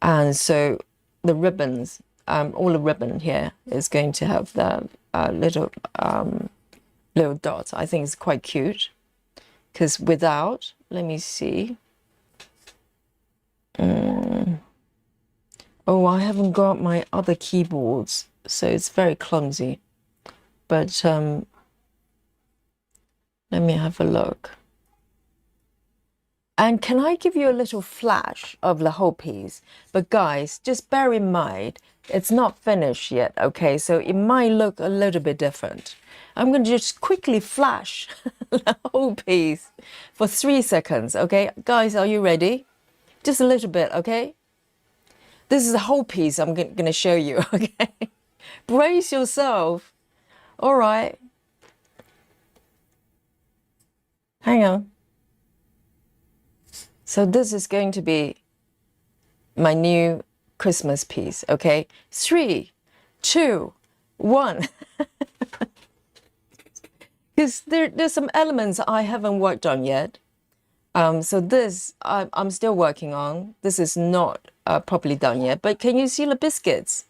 And so the ribbons, all the ribbon here is going to have the little dots. I think it's quite cute, because without, let me see. Oh, I haven't got my other keyboards, so it's very clumsy. But let me have a look. And can I give you a little flash of the whole piece? But guys, just bear in mind, it's not finished yet, okay? So it might look a little bit different. I'm going to just quickly flash the whole piece for 3 seconds, okay? Guys, are you ready? Just a little bit, okay? This is the whole piece I'm going to show you, okay? Brace yourself. All right. Hang on. So this is going to be my new Christmas piece, okay? 3, 2, 1. Because there's some elements I haven't worked on yet. So this I'm still working on. This is not properly done yet. But can you see the biscuits?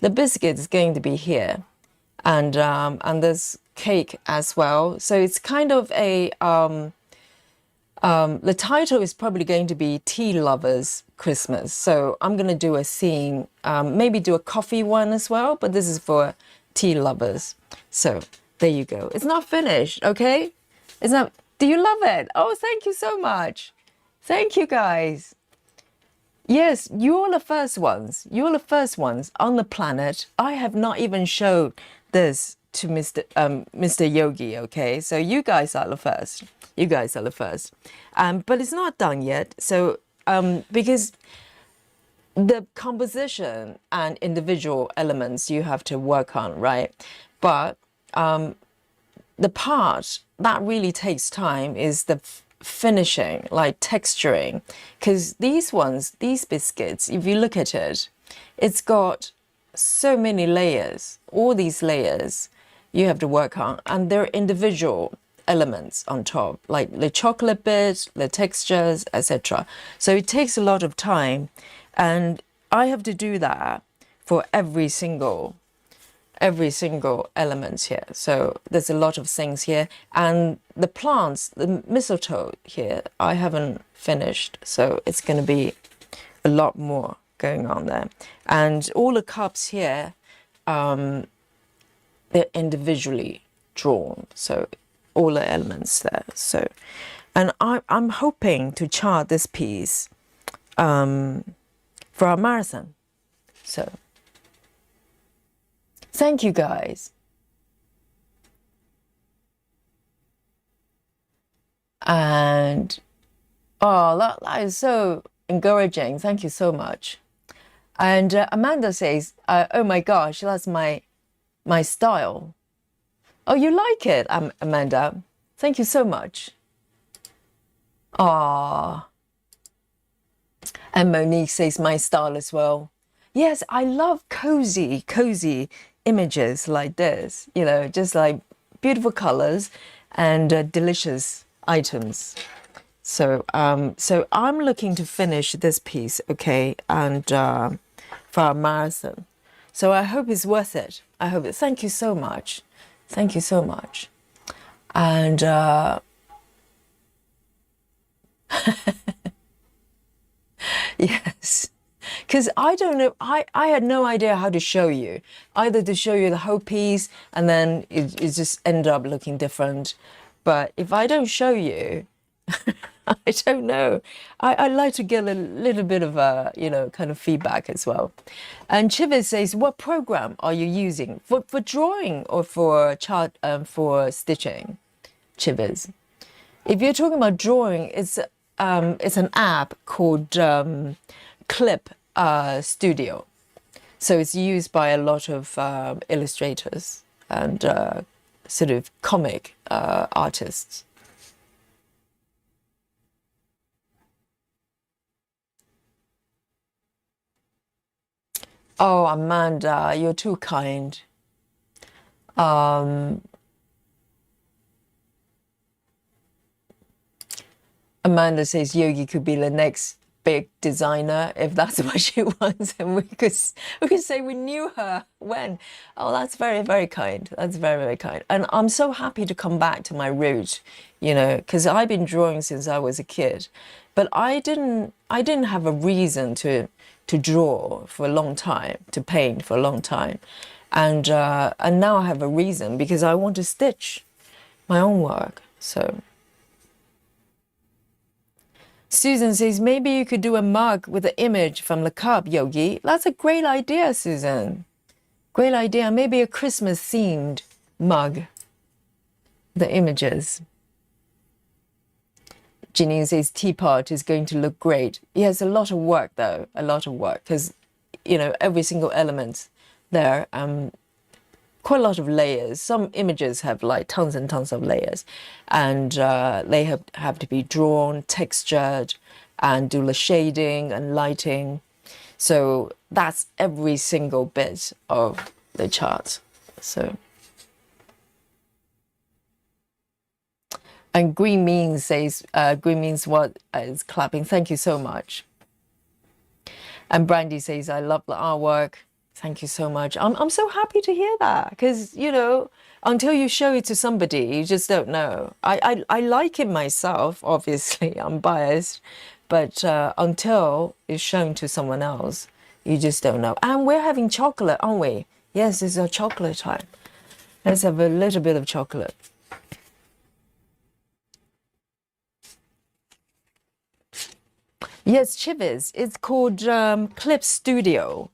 The biscuit is going to be here, and there's cake as well. So it's kind of a the title is probably going to be Tea Lovers Christmas. So I'm going to do a scene, maybe do a coffee one as well, but this is for tea lovers. So There you go. It's not finished, okay? It's not. Do you love it? Oh, thank you so much. Thank you, guys. Yes, you're the first ones. You're the first ones on the planet. I have not even showed this to Mr. Yogi, okay? So you guys are the first. You guys are the first. But it's not done yet. So because the composition and individual elements you have to work on, right? But the part that really takes time is the finishing, like texturing, because these biscuits, if you look at it, it's got so many layers. All these layers you have to work on, and they're individual elements on top, like the chocolate bit, the textures, etc. So it takes a lot of time, and I have to do that for every single element here. So there's a lot of things here, and the plants, the mistletoe here, I haven't finished, so it's going to be a lot more going on there. And all the cups here, they're individually drawn, so all the elements there. So, and I'm hoping to chart this piece for our marathon. So thank you, guys. And oh, that is so encouraging. Thank you so much. And Amanda says, "Oh my gosh, that's my style." Oh, you like it, Amanda? Thank you so much. Ah. And Monique says, "My style as well." Yes, I love cozy images like this, you know, just like beautiful colors and delicious items. So, so I'm looking to finish this piece, okay, and for our marathon. So I hope it's worth it. I hope it. Thank you so much. Thank you so much. And yes. Because I don't know, I had no idea how to show you, either to show you the whole piece and then it just end up looking different. But if I don't show you, I don't know. I like to get a little bit of a, you know, kind of feedback as well. And Chivas says, what program are you using for drawing or for chart for stitching? Chivas, if you're talking about drawing, it's an app called Clip Studio. So it's used by a lot of illustrators and sort of comic artists. Oh, Amanda, you're too kind. Amanda says Yogi could be the next big designer if that's what she wants, and we could say we knew her when. Oh, that's very, very kind. That's very, very kind. And I'm so happy to come back to my roots, you know, because I've been drawing since I was a kid, but I didn't have a reason to draw for a long time, to paint for a long time, and now I have a reason because I want to stitch my own work. So Susan says, maybe you could do a mug with an image from the cup, Yogi. That's a great idea, Susan. Great idea. Maybe a Christmas themed mug. The images. Janine says, teapot is going to look great. Yes, a lot of work though. A lot of work because, you know, every single element there, quite a lot of layers. Some images have like tons and tons of layers, and they have to be drawn, textured, and do the shading and lighting. So that's every single bit of the chart. So, and Green Means says, Green Means what is clapping. Thank you so much. And Brandy says, I love the artwork. Thank you so much. I'm so happy to hear that because, you know, until you show it to somebody, you just don't know. I like it myself, obviously, I'm biased, but until it's shown to someone else, you just don't know. And we're having chocolate, aren't we? Yes, it's a chocolate time. Let's have a little bit of chocolate. Yes, Chivis. It's called Clip Studio.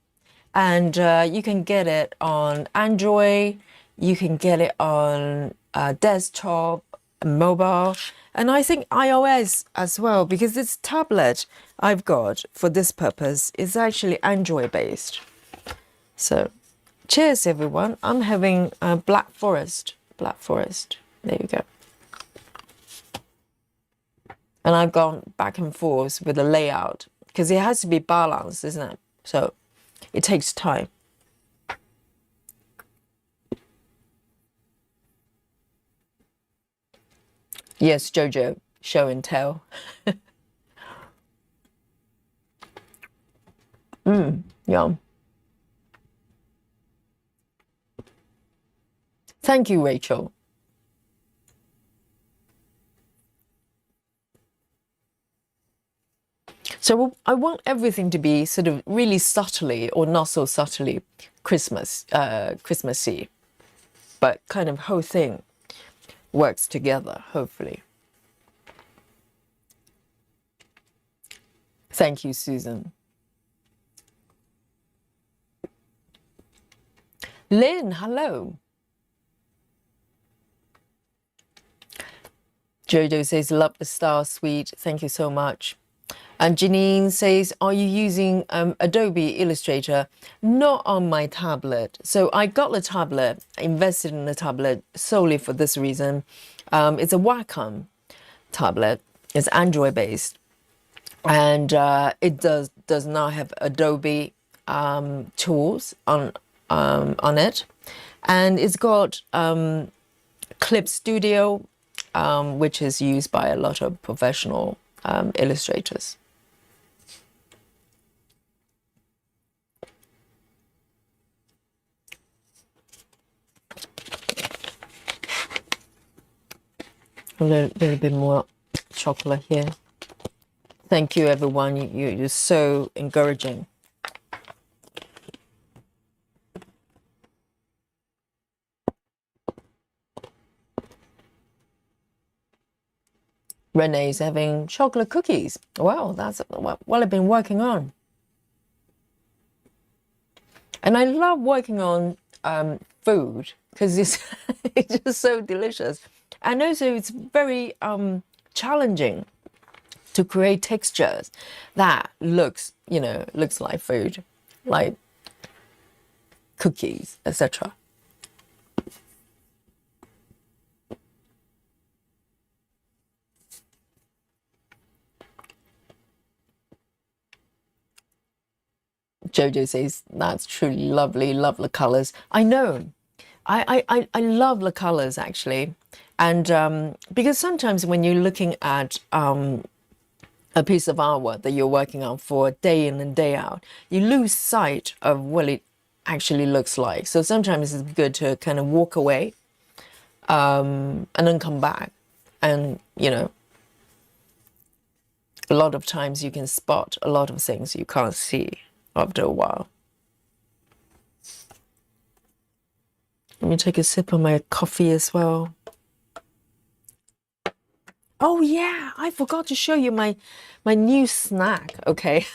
And you can get it on Android. You can get it on desktop, mobile, and I think iOS as well, because this tablet I've got for this purpose is actually Android based. So cheers, everyone. I'm having Black Forest. Black Forest. There you go. And I've gone back and forth with the layout because it has to be balanced, isn't it? So it takes time. Yes, Jojo, show and tell. Yum. Thank you, Rachel. So I want everything to be sort of really subtly or not so subtly Christmassy, but kind of whole thing works together, hopefully. Thank you, Susan. Lynn, hello. Jojo says, love the star, sweet. Thank you so much. And Janine says, are you using Adobe Illustrator? Not on my tablet. So I got the tablet, invested in the tablet solely for this reason. It's a Wacom tablet. It's Android based. And it does not have Adobe tools on it. And it's got Clip Studio, which is used by a lot of professional illustrators. A little bit more chocolate here. Thank you, everyone. You're so encouraging. Renee's having chocolate cookies. Wow, that's what I've been working on. And I love working on food because it's, it's just so delicious. And also it's very challenging to create textures that looks like food, like cookies, etc. Jojo says, that's truly lovely, love the colors. I know. I love the colors, actually. And because sometimes when you're looking at a piece of artwork that you're working on for day in and day out, you lose sight of what it actually looks like. So sometimes it's good to kind of walk away and then come back. And, a lot of times you can spot a lot of things you can't see after a while. Let me take a sip of my coffee as well. Oh yeah, I forgot to show you my new snack, okay?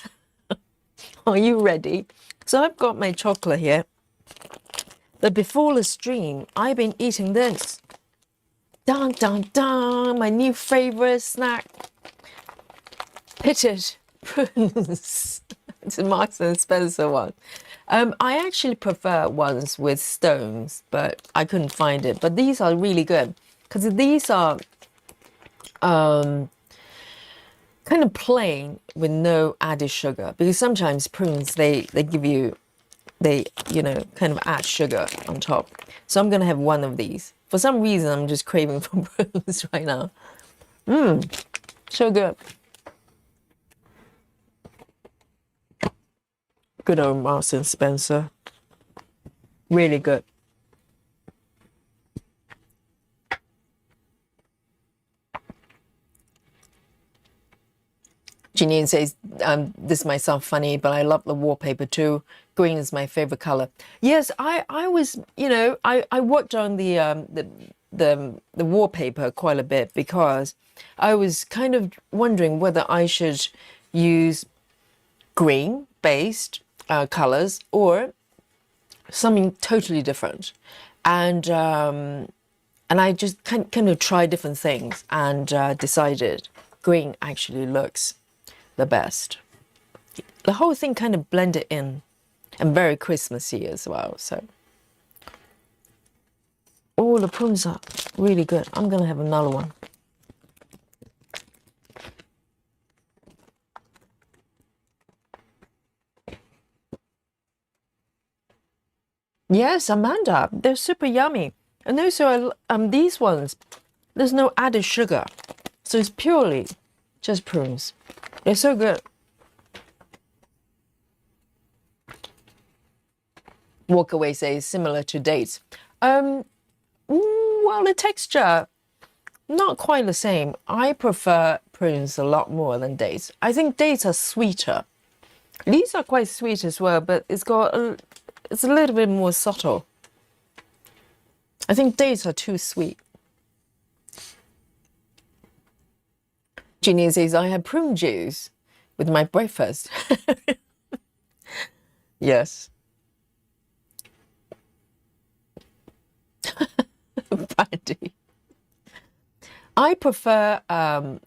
Are you ready? So I've got my chocolate here. But before the stream, I've been eating this. Dun dun dun, my new favorite snack. Pitted prunes. It's a Marks and Spencer one. I actually prefer ones with stones, but I couldn't find it. But these are really good because these are kind of plain with no added sugar. Because sometimes prunes they give you kind of add sugar on top. So I'm gonna have one of these. For some reason, I'm just craving for prunes right now. So good. Good old Marks and Spencer. Really good. Janine says, this might sound funny, but I love the wallpaper too. Green is my favorite color. Yes, I was, you know, I worked on the wallpaper quite a bit because I was kind of wondering whether I should use green based colors or something totally different. And I just kind of tried different things and decided green actually looks the best. The whole thing kind of blended in and very Christmassy as well. So, oh, the prunes are really good. I'm gonna have another one. Yes, Amanda, they're super yummy. And also, these ones, there's no added sugar, so it's purely just prunes. They're so good. Walk-away says similar to dates. Well, the texture, not quite the same. I prefer prunes a lot more than dates. I think dates are sweeter. These are quite sweet as well, but it's a little bit more subtle. I think dates are too sweet. Ginny says, I have prune juice with my breakfast. Yes. Brandy. I prefer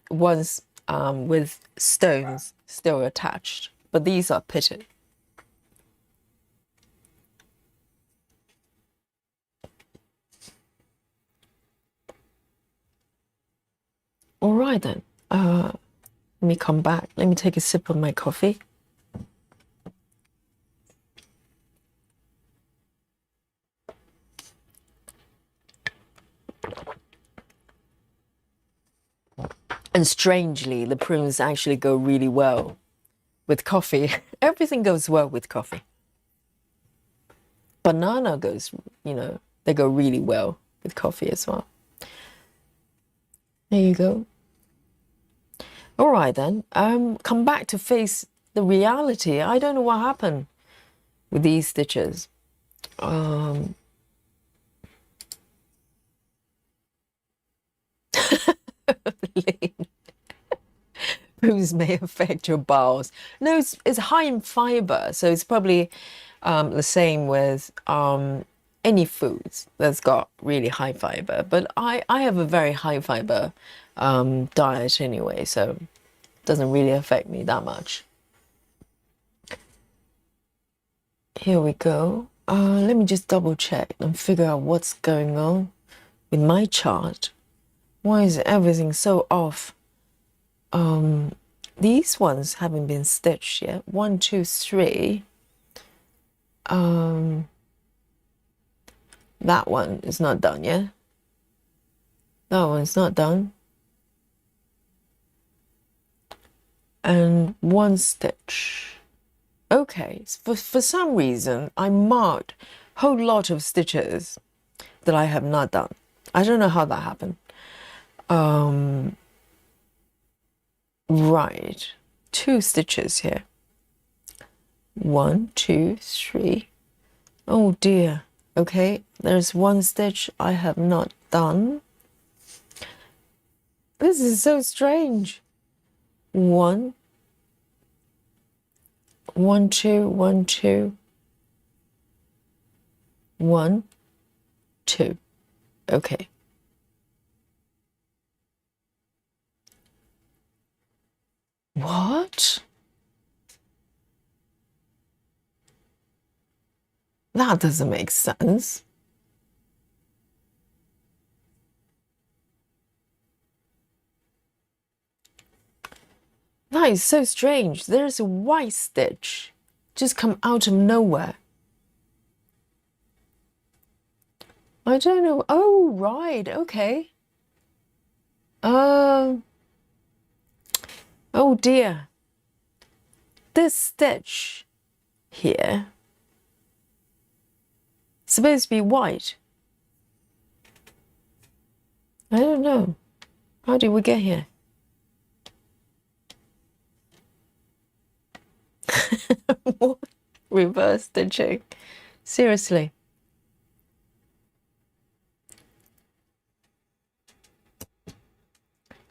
ones with stones still attached, but these are pitted. All right then. Let me come back. Let me take a sip of my coffee. And strangely, the prunes actually go really well with coffee. Everything goes well with coffee. Banana goes, you know, they go really well with coffee as well. There you go. All right then. Come back to face the reality. I don't know what happened with these stitches. Prunes may affect your bowels. No, it's high in fiber, so it's probably the same with any foods that's got really high fiber. But I have a very high fiber diet anyway, so it doesn't really affect me that much. Here we go. Let me just double check and figure out what's going on with my chart. Why is everything so off? These ones haven't been stitched yet. 1, 2, 3. That one is not done yet. That one's not done. And 1 stitch. Okay, for some reason, I marked a whole lot of stitches that I have not done. I don't know how that happened. Right, 2 stitches here. 1, 2, 3. Oh dear. Okay, there's 1 stitch I have not done. This is so strange. 1, 1, 2, 1, 2, 1, 2. Okay. What? That doesn't make sense. That is so strange. There's a white stitch just come out of nowhere. I don't know. Oh, right. Okay. Oh dear. This stitch here is supposed to be white. I don't know. How did we get here? What? Reverse stitching. Seriously.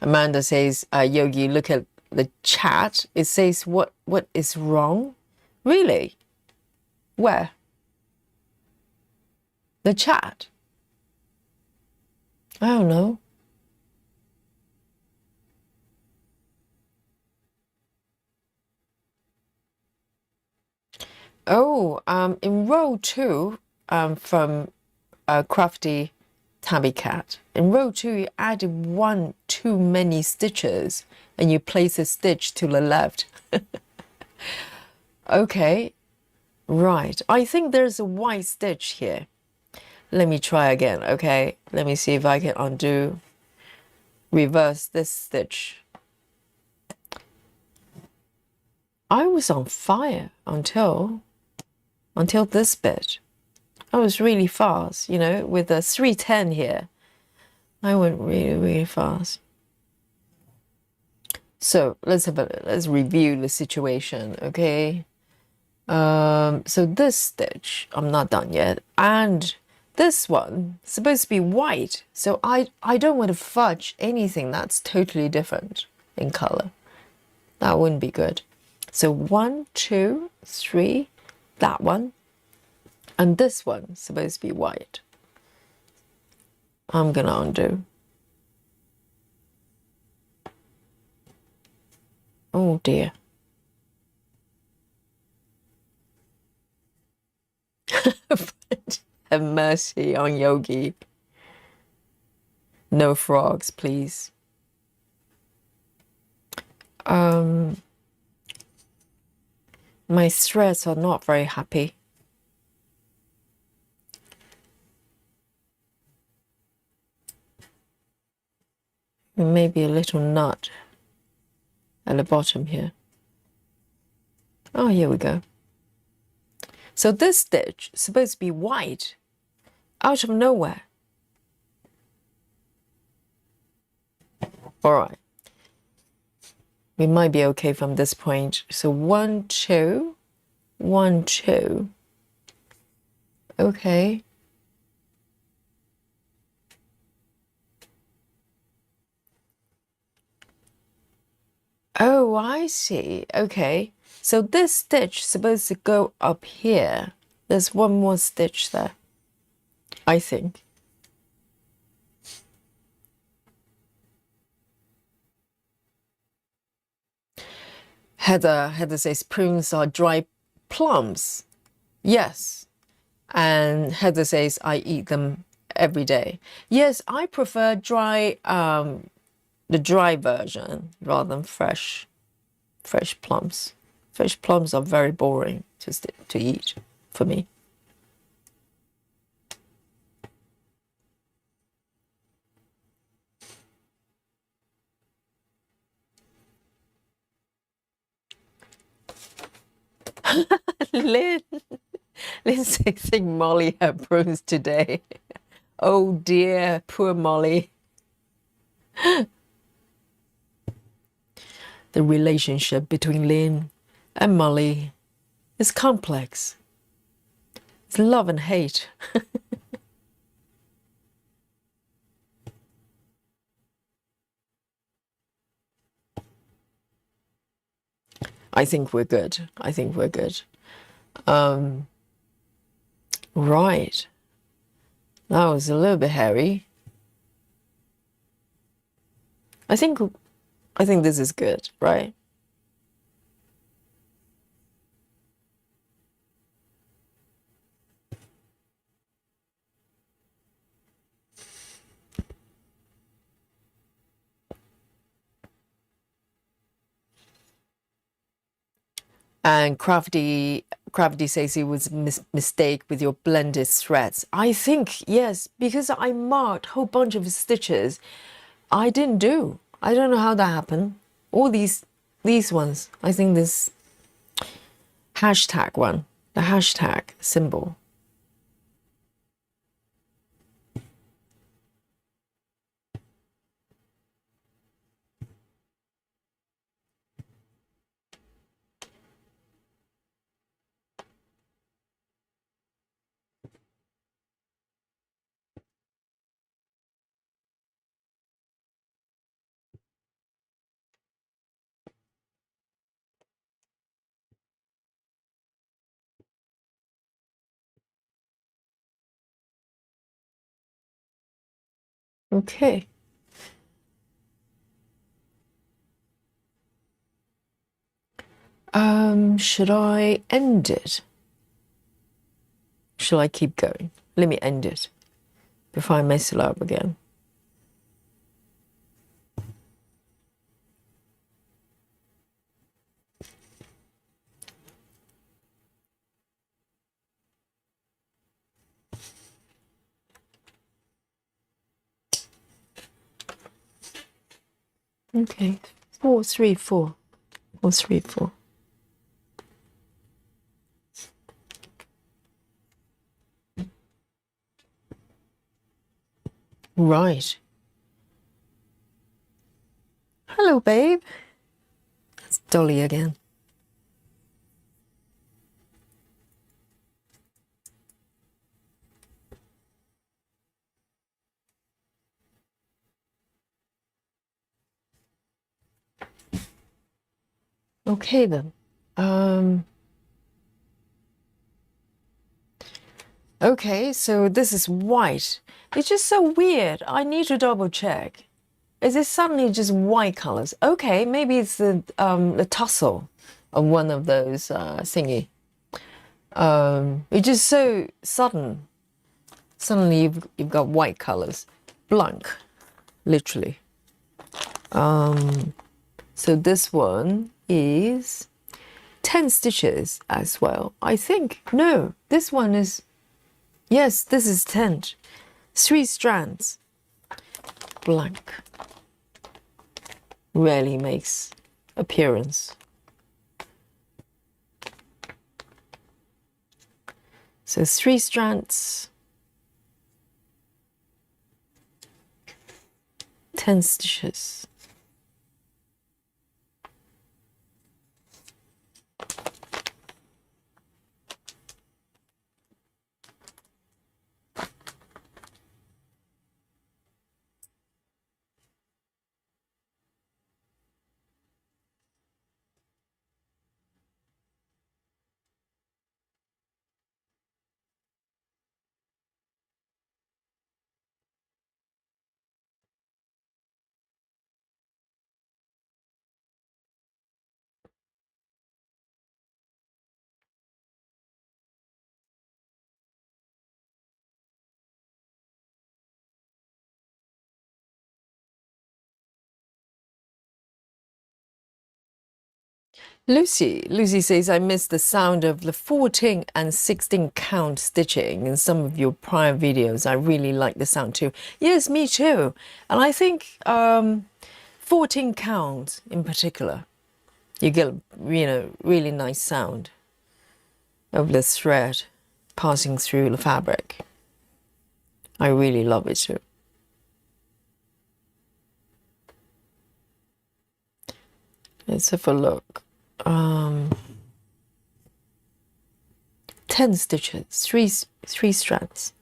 Amanda says, Yogi, look at the chat. It says what is wrong? Really? Where? The chat? I don't know. Oh, in row 2, from Crafty Tabby Cat. In row 2, you added one too many stitches, and you place a stitch to the left. Okay, right. I think there's a white stitch here. Let me try again, okay? Let me see if I can undo, reverse this stitch. I was on fire until this bit. I was really fast, you know, with a 310 here. I went really, really fast. So let's review the situation, okay? So this stitch, I'm not done yet, and this one is supposed to be white. So I don't want to fudge anything that's totally different in color. That wouldn't be good. So 1, 2, 3, that one, and this one's supposed to be white. I'm gonna undo. Oh dear. Have mercy on Yogi. No frogs, please. My threads are not very happy. Maybe a little knot at the bottom here. Oh, here we go. So this stitch is supposed to be white out of nowhere. All right. We might be okay from this point. So 1, 2, 1, 2. Okay. Oh, I see. Okay. So this stitch is supposed to go up here. There's one more stitch there, I think. Heather says prunes are dry plums. Yes. And Heather says I eat them every day. Yes, I prefer dry, the dry version rather than fresh plums. Fresh plums are very boring to eat for me. Lynn says, I think Molly had prunes today. Oh dear, poor Molly. The relationship between Lynn and Molly is complex. It's love and hate. I think we're good. I think we're good. Right. That was a little bit hairy. I think this is good, right? And Crafty says it was a mistake with your blended threads. I think, yes, because I marked a whole bunch of stitches I didn't do. I don't know how that happened. All these ones. I think this hashtag one, the hashtag symbol. Okay. Should I end it? Shall I keep going? Let me end it before I mess it up again. Okay. 4, 3, 4. 4, 3, 4. Right. Hello, babe. It's Dolly again. Okay then. Okay, so this is white. It's just so weird. I need to double check. Is it suddenly just white colors? Okay, maybe it's the tussle of one of those thingy. It's just so sudden. Suddenly you've got white colors, blank, literally. So this one is 10 stitches as well. I think no, this one is, yes, this is 10. 3 strands, blank. Rarely makes appearance. So 3 strands, 10 stitches. Lucy says, I miss the sound of the 14 and 16 count stitching in some of your prior videos. I really like the sound too. Yes, me too. And I think 14 count in particular, you get, really nice sound of the thread passing through the fabric. I really love it too. Let's have a look. 10 stitches, three strands.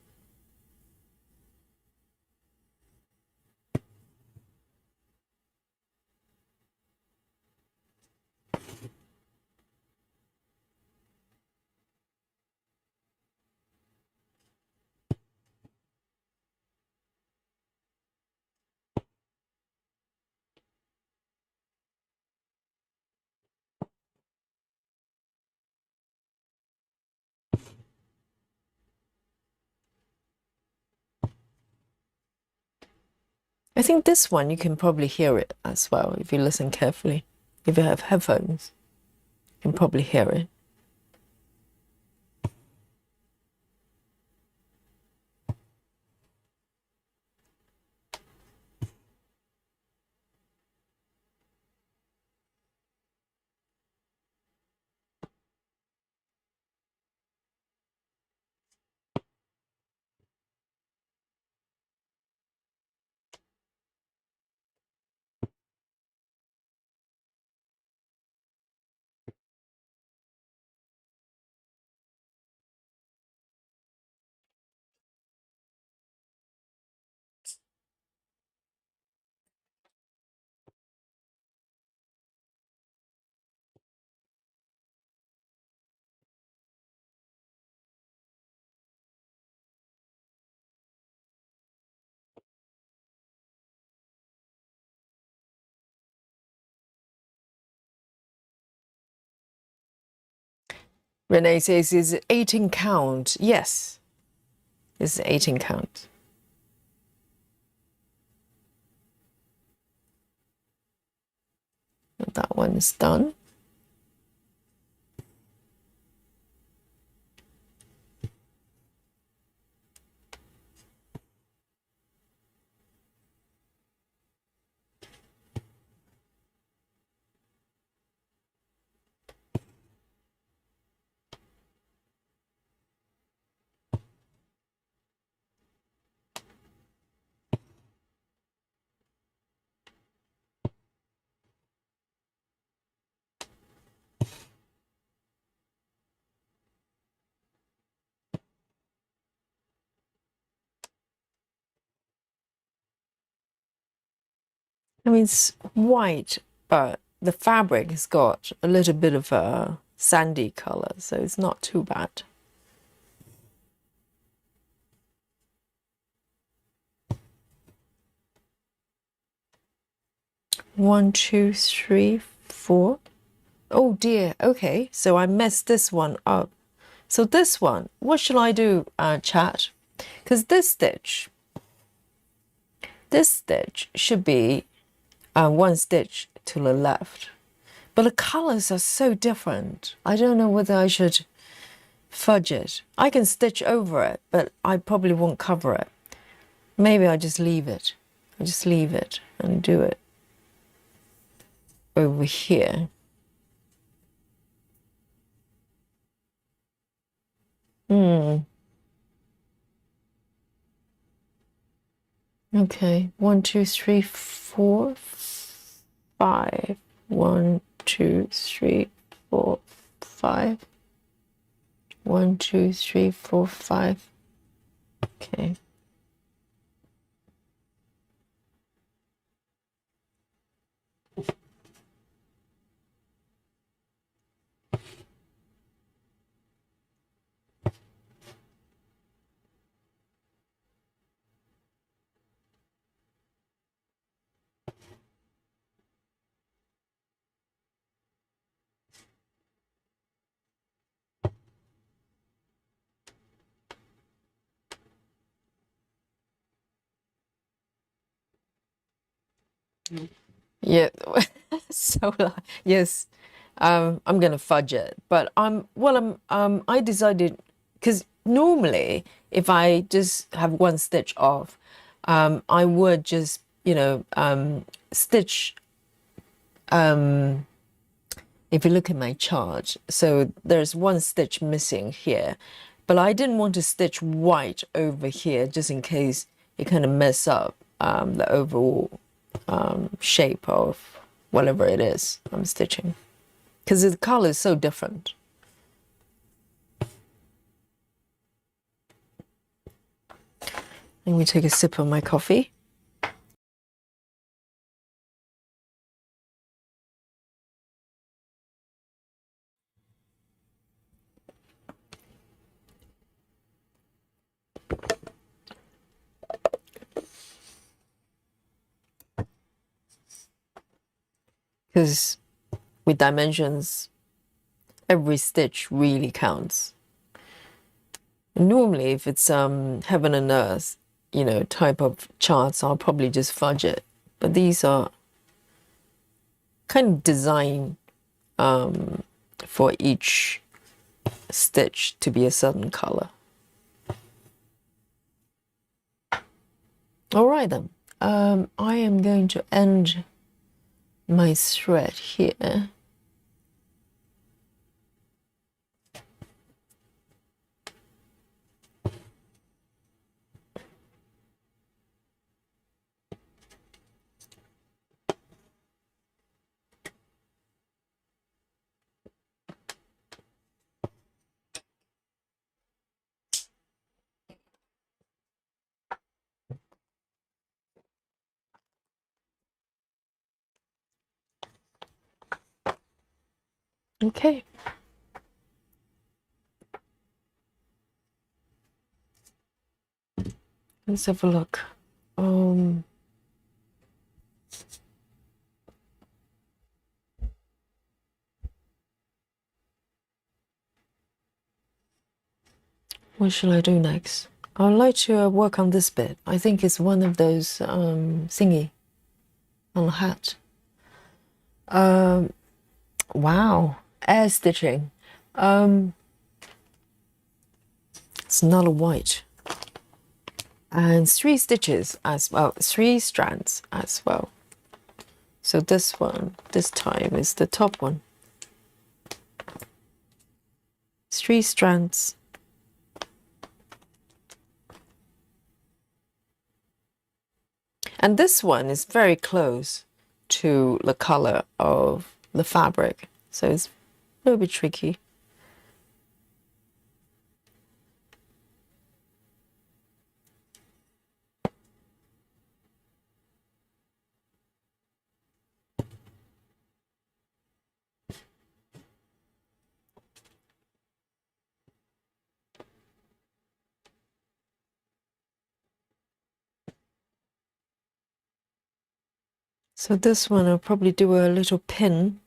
I think this one you can probably hear it as well if you listen carefully. If you have headphones, you can probably hear it. Renee says, is it 18 count? Yes, it's 18 count. That one is done. I mean, it's white, but the fabric has got a little bit of a sandy color, so it's not too bad. One, two, three, four. Oh dear, okay, so I messed this one up. So this one, what shall I do, chat? Because this stitch should be one stitch to the left. But the colors are so different. I don't know whether I should fudge it. I can stitch over it, but I probably won't cover it. Maybe I just leave it. I just leave it and do it over here. Okay, 1, 2, 3, 4, 5. 1, 2, 3, 4, 5. 1, 2, 3, 4, 5. Okay. Yeah. So yes, I'm gonna fudge it, but I decided because normally if I just have one stitch off, I would just stitch. If you look at my chart, so there's one stitch missing here, but I didn't want to stitch white over here just in case it kind of mess up the overall shape of whatever it is I'm stitching, because the color is so different. Let me take a sip of my coffee. Because with dimensions, every stitch really counts. Normally, if it's heaven and earth, type of charts, I'll probably just fudge it. But these are kind of designed for each stitch to be a certain color. All right then, I am going to end my thread here. Okay. Let's have a look. What shall I do next? I'd like to work on this bit. I think it's one of those thingy on the hat. Wow, air stitching. It's not a white. And 3 stitches as well, 3 strands as well. So this one, this time is the top one. 3 strands. And this one is very close to the color of the fabric, so it's a little bit tricky. So this one I'll probably do a little pin.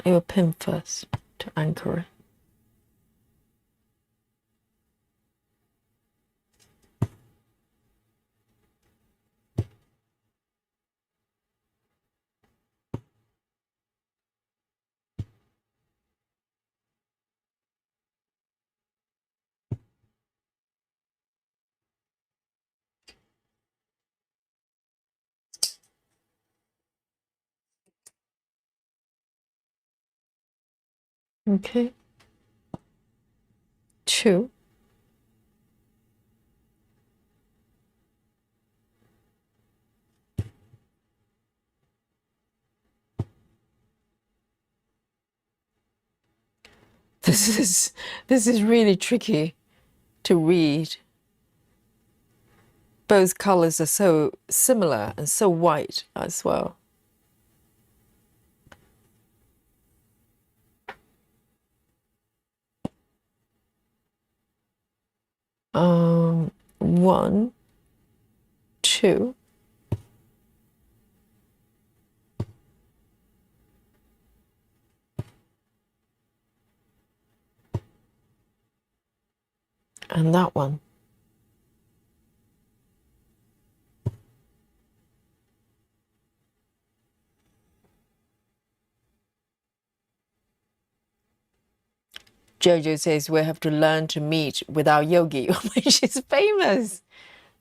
A pin first to anchor it. Okay. 2. This is really tricky to read. Both colors are so similar and so white as well. One, 2. And that one. Jojo says we have to learn to meet without Yogi when she's famous.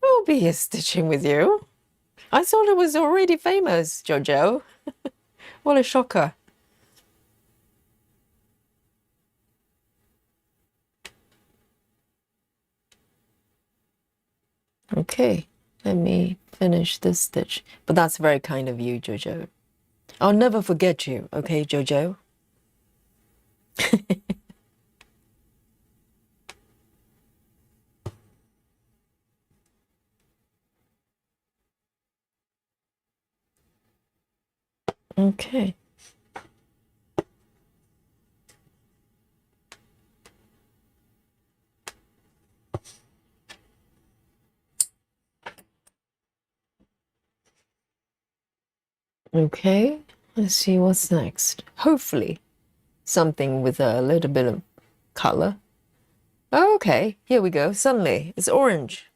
We'll be here stitching with you. I thought it was already famous, Jojo. What a shocker. Okay, let me finish this stitch. But that's very kind of you, Jojo. I'll never forget you, okay, Jojo? Okay. Okay, let's see what's next. Hopefully, something with a little bit of color. Okay, here we go. Suddenly, it's orange.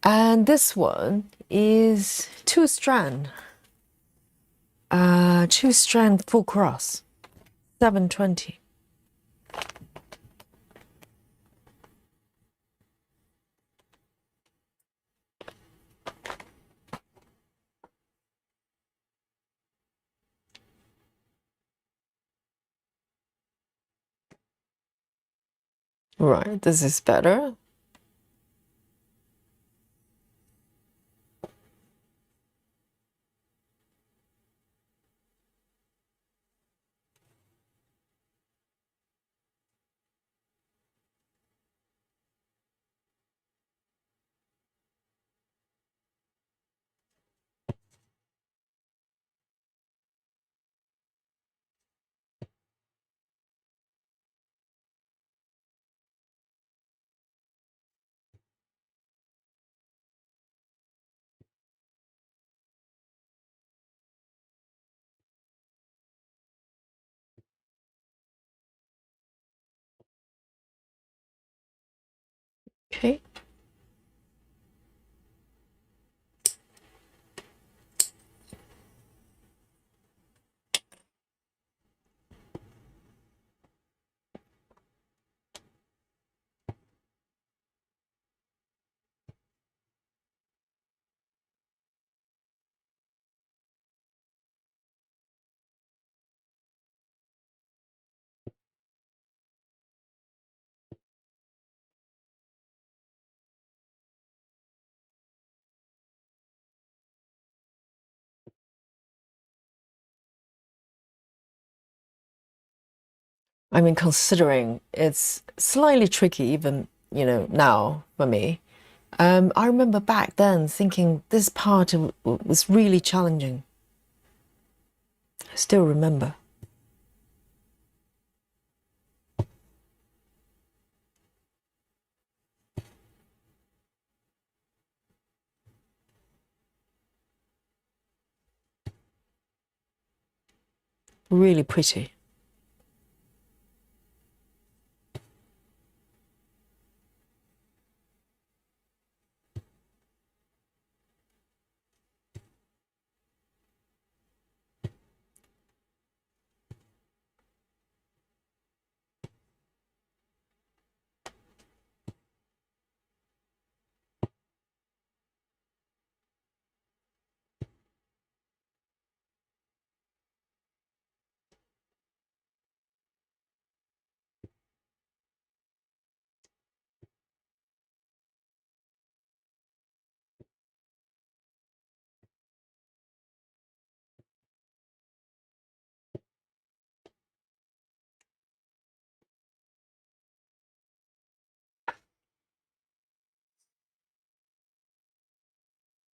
And this one is 2 strand. 2 strand full cross. 720. Right, this is better. Okay. I mean, considering it's slightly tricky even, now for me. I remember back then thinking this part was really challenging. I still remember. Really pretty.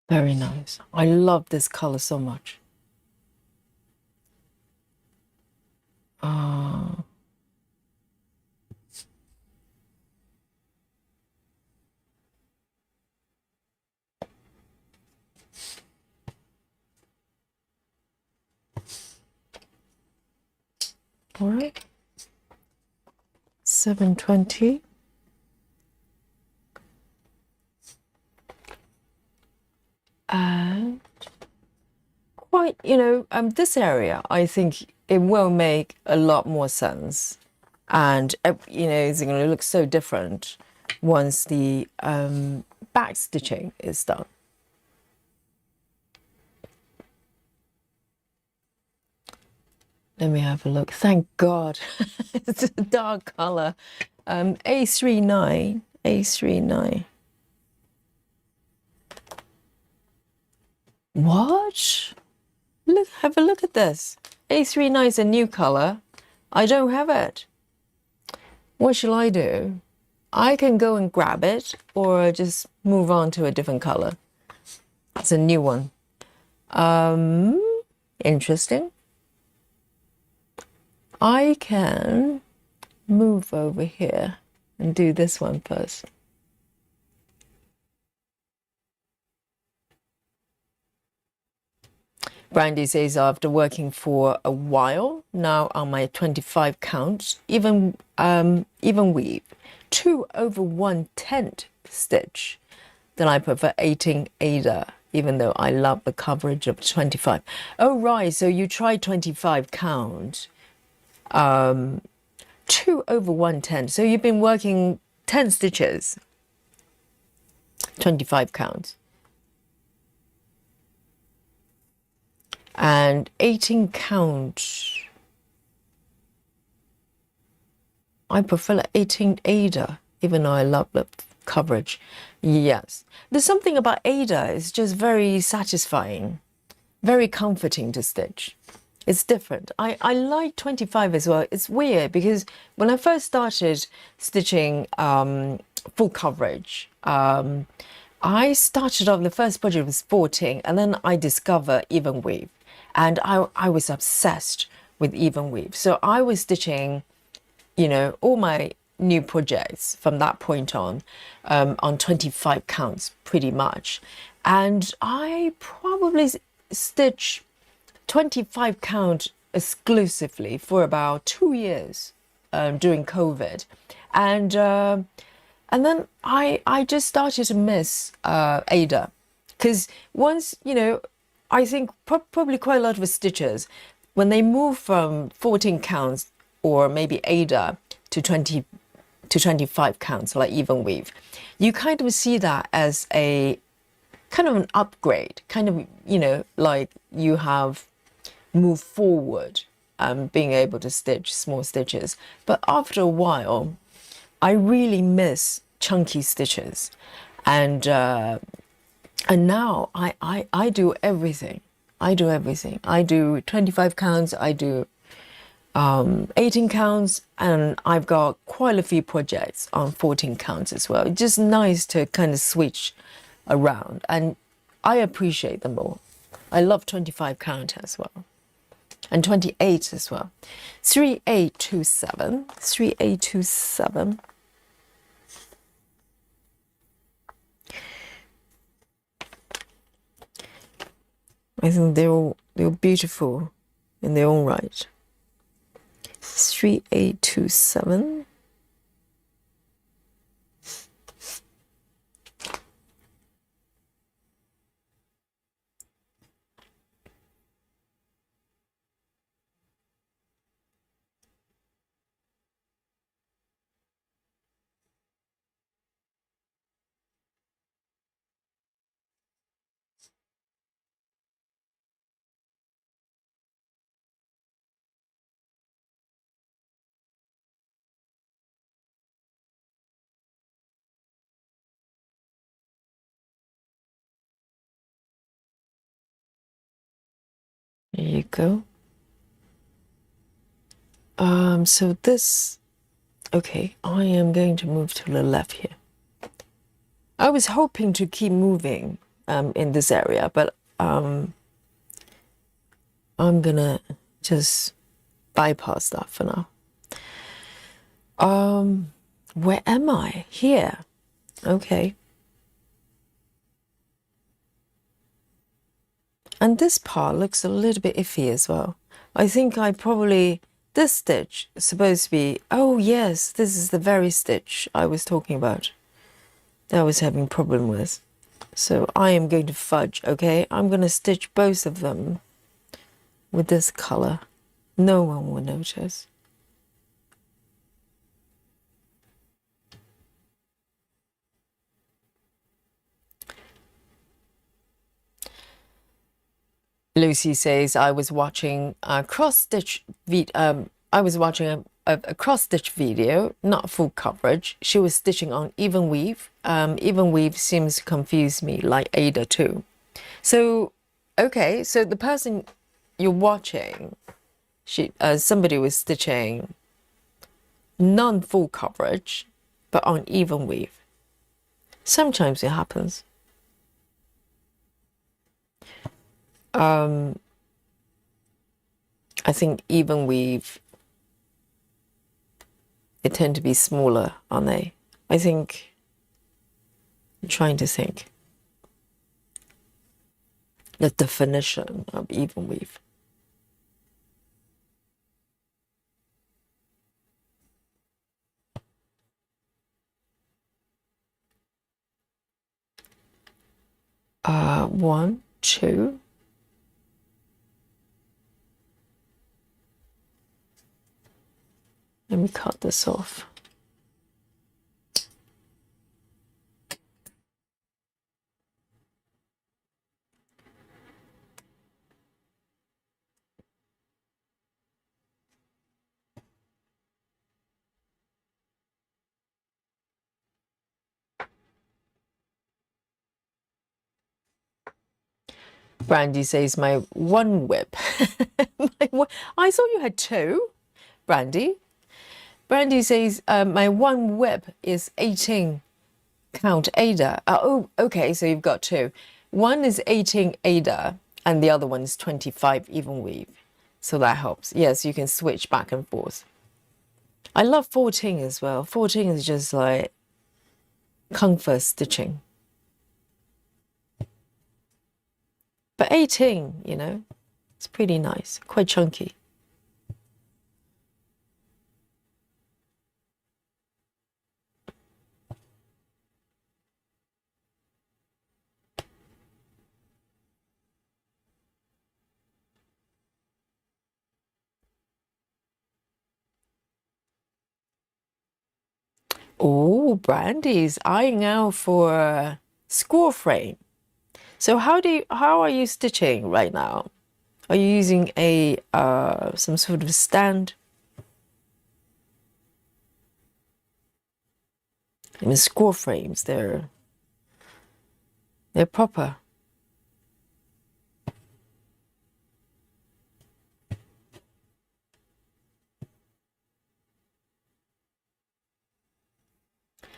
Very nice. I love this color so much. Ah. All right. 720. And quite, this area, I think it will make a lot more sense. And, it's going to look so different once the back stitching is done. Let me have a look. Thank God. It's a dark color. A39. A39. What? Look, have a look at this. A39 is a new color. I don't have it. What shall I do? I can go and grab it or just move on to a different color. It's a new one. Interesting. I can move over here and do this one first. Brandy says, after working for a while, now on my 25 count, even weave, 2/110 stitch, then I prefer 18 Ada, even though I love the coverage of 25. Oh, right, so you tried 25 count, 2/110. So you've been working 10 stitches, 25 counts. And 18 count, I prefer 18 Ada, even though I love the coverage. Yes, there's something about Ada, it's just very satisfying, very comforting to stitch. It's different. I like 25 as well. It's weird because when I first started stitching full coverage, I started off, the first project was 14, and then I discovered even weave. And I was obsessed with even weave. So I was stitching, all my new projects from that point on 25 counts pretty much. And I probably stitch 25 count exclusively for about 2 years during COVID. And And then I just started to miss Ada, because once, you know, I think probably quite a lot of stitchers, when they move from 14 counts or maybe Ada to 20 to 25 counts, like even weave, you kind of see that as a kind of an upgrade, kind of, you know, like you have moved forward, being able to stitch small stitches. But after a while, I really miss chunky stitches, and now I do everything. I do everything. I do 25 counts. I do 18 counts, and I've got quite a few projects on 14 counts as well. It's just nice to kind of switch around, and I appreciate them all. I love 25 count as well, and 28 as well. 3827, 3827. I think they're beautiful in their own right. 3827. There you go. So this, okay, I am going to move to the left here. I was hoping to keep moving in this area, but I'm gonna just bypass that for now. Where am I? Here. Okay. And this part looks a little bit iffy as well. I think I probably, this stitch is supposed to be, oh yes, this is the very stitch I was talking about that I was having problem with. So I am going to fudge, okay? I'm going to stitch both of them with this color. No one will notice. Lucy says, I was watching a cross-stitch I was watching a cross-stitch video, not full coverage. She was stitching on even weave. Even weave seems to confuse me, like Ada too. So, okay, so the person you're watching, somebody was stitching non-full coverage, but on even weave. Sometimes it happens. I think even weave, they tend to be smaller, aren't they? I think, I'm trying to think the definition of even weave. One, two. Let me cut this off. Brandy says, my one whip. I thought you had two, Brandy. Brandy says, my one whip is 18 count Ada. Oh, okay, so you've got two. One is 18 Ada, and the other one is 25 even weave. So that helps. Yes, you can switch back and forth. I love 14 as well. 14 is just like comfort stitching. But 18, you know, it's pretty nice, quite chunky. Oh, Brandy's eyeing out for a score frame. So how are you stitching right now? Are you using a some sort of stand? I mean, score frames, they're proper.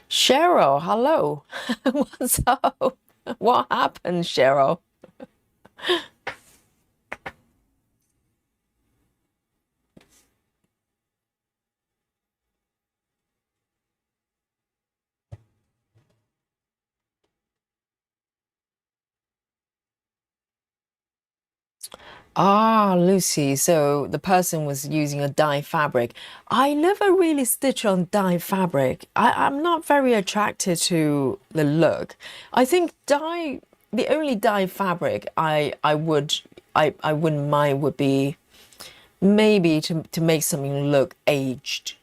Cheryl, hello. What's up? What happened, Cheryl? Ah, Lucy. So the person was using a dye fabric. I never really stitch on dye fabric. I'm not very attracted to the look. I think the only dye fabric I wouldn't mind would be maybe to make something look aged.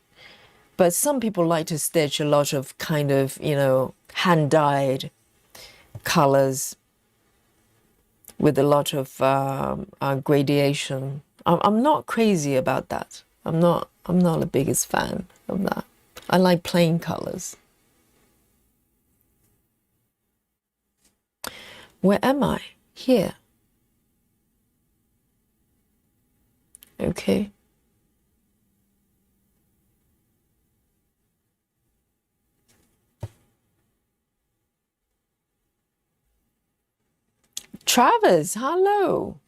But some people like to stitch a lot of kind of, hand dyed colors with a lot of gradation. I'm not crazy about that. I'm not the biggest fan of that. I like plain colors. Where am I? Here. Okay. Travis, hello.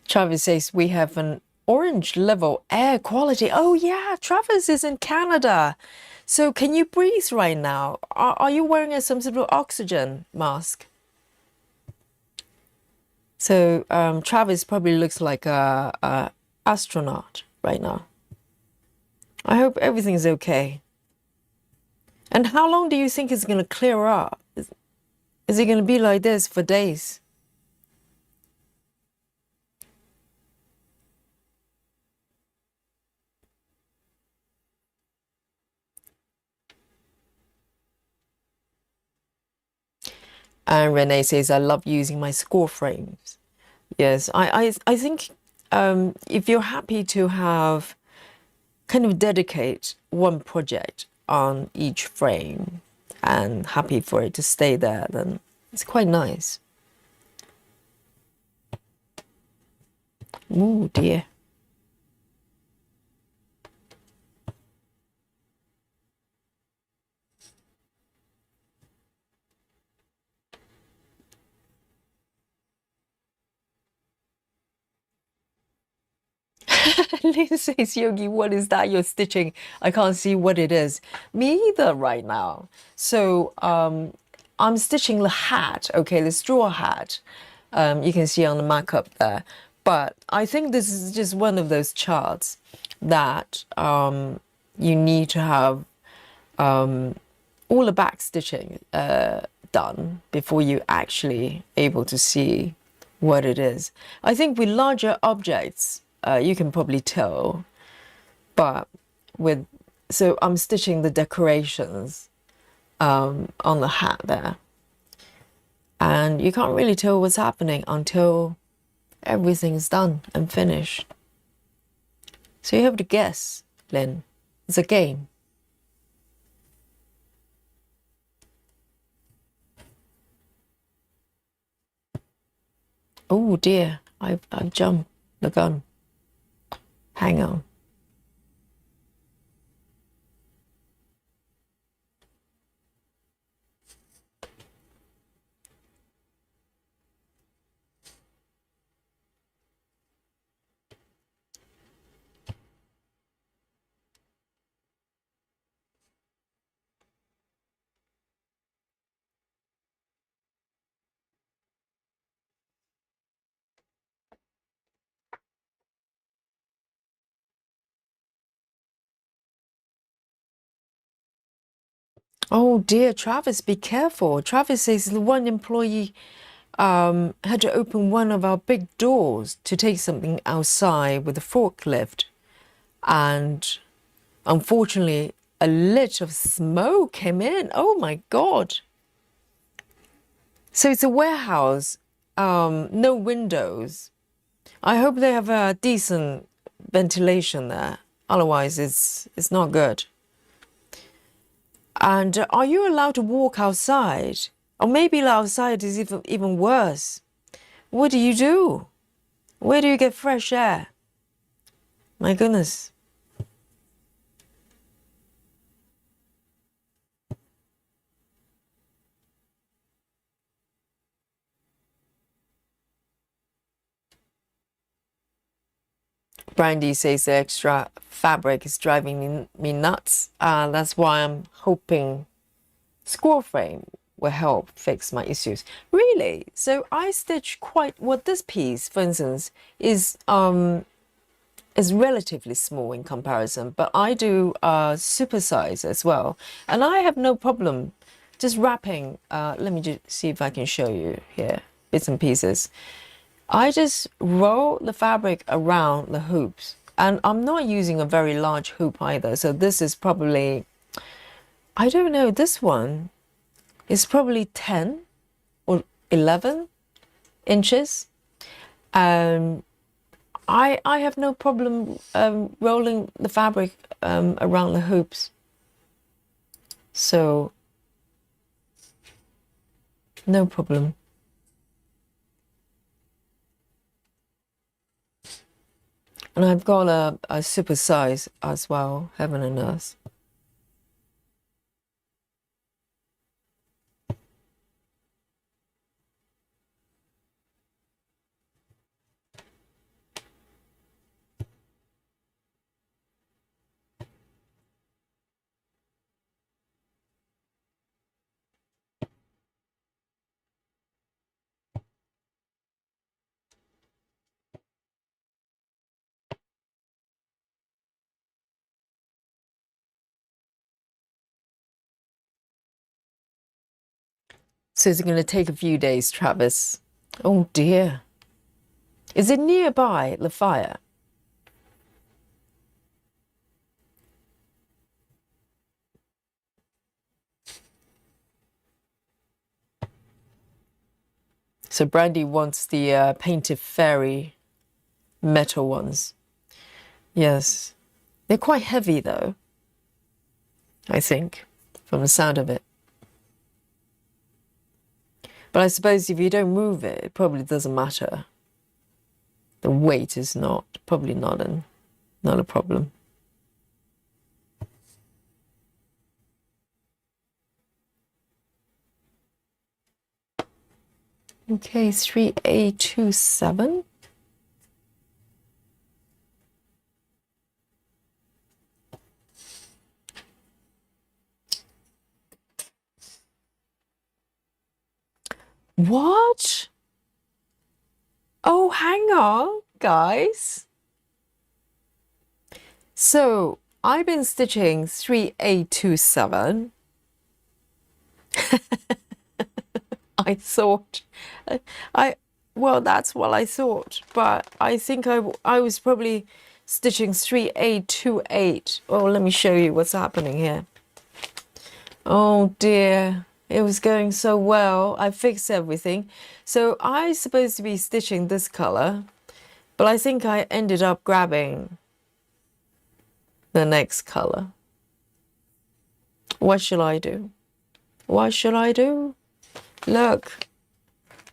Travis says we have an orange level air quality. Oh yeah, Travis is in Canada. So can you breathe right now? Are you wearing some sort of oxygen mask? So Travis probably looks like a astronaut right now. I hope everything's okay. And how long do you think it's going to clear up? Is it going to be like this for days? And Renee says, I love using my score frames. Yes, I think if you're happy to have kind of dedicate one project on each frame and happy for it to stay there, then it's quite nice. Oh dear. Lynn says, Yogi, what is that you're stitching? I can't see what it is. Me either right now. So I'm stitching the hat, okay, the straw hat. You can see on the markup there. But I think this is just one of those charts that you need to have all the back stitching done before you actually able to see what it is. I think with larger objects, you can probably tell, but so I'm stitching the decorations on the hat there, and you can't really tell what's happening until everything's done and finished. So you have to guess, Lynn. It's a game. Oh dear, I've jumped the gun. Hang on. Oh dear, Travis, be careful. Travis says the one employee had to open one of our big doors to take something outside with a forklift, and Unfortunately, a lit of smoke came in. Oh my God. So it's a warehouse, no windows. I hope they have a decent ventilation there. Otherwise, it's not good. And are you allowed to walk outside? Or maybe outside is even worse. What do you do? Where do you get fresh air? My goodness. Brandy says the extra fabric is driving me nuts. That's why I'm hoping scroll frame will help fix my issues. Really? So I stitch quite, well, this piece, for instance, is relatively small in comparison, but I do supersize as well. And I have no problem just wrapping, let me just see if I can show you here, bits and pieces. I just roll the fabric around the hoops, and I'm not using a very large hoop either. So this is probably, I don't know, this one is probably 10 or 11 inches. I have no problem rolling the fabric around the hoops. So no problem. And I've got a super size as well, heaven and earth. So it's going to take a few days, Travis. Oh dear. Is it nearby, the fire? So Brandy wants the painted fairy metal ones. Yes. They're quite heavy though, I think, from the sound of it. But I suppose if you don't move it, it probably doesn't matter. The weight is probably not a problem. Okay, 3A27. What? Oh, hang on, guys. So I've been stitching 3A27. I thought, well, that's what I thought, but I think I was probably stitching 3A28. Oh, let me show you what's happening here. Oh dear, it was going so well. I fixed everything. So I supposed to be stitching this color, but I think I ended up grabbing the next color. What shall I do? What should I do? Look,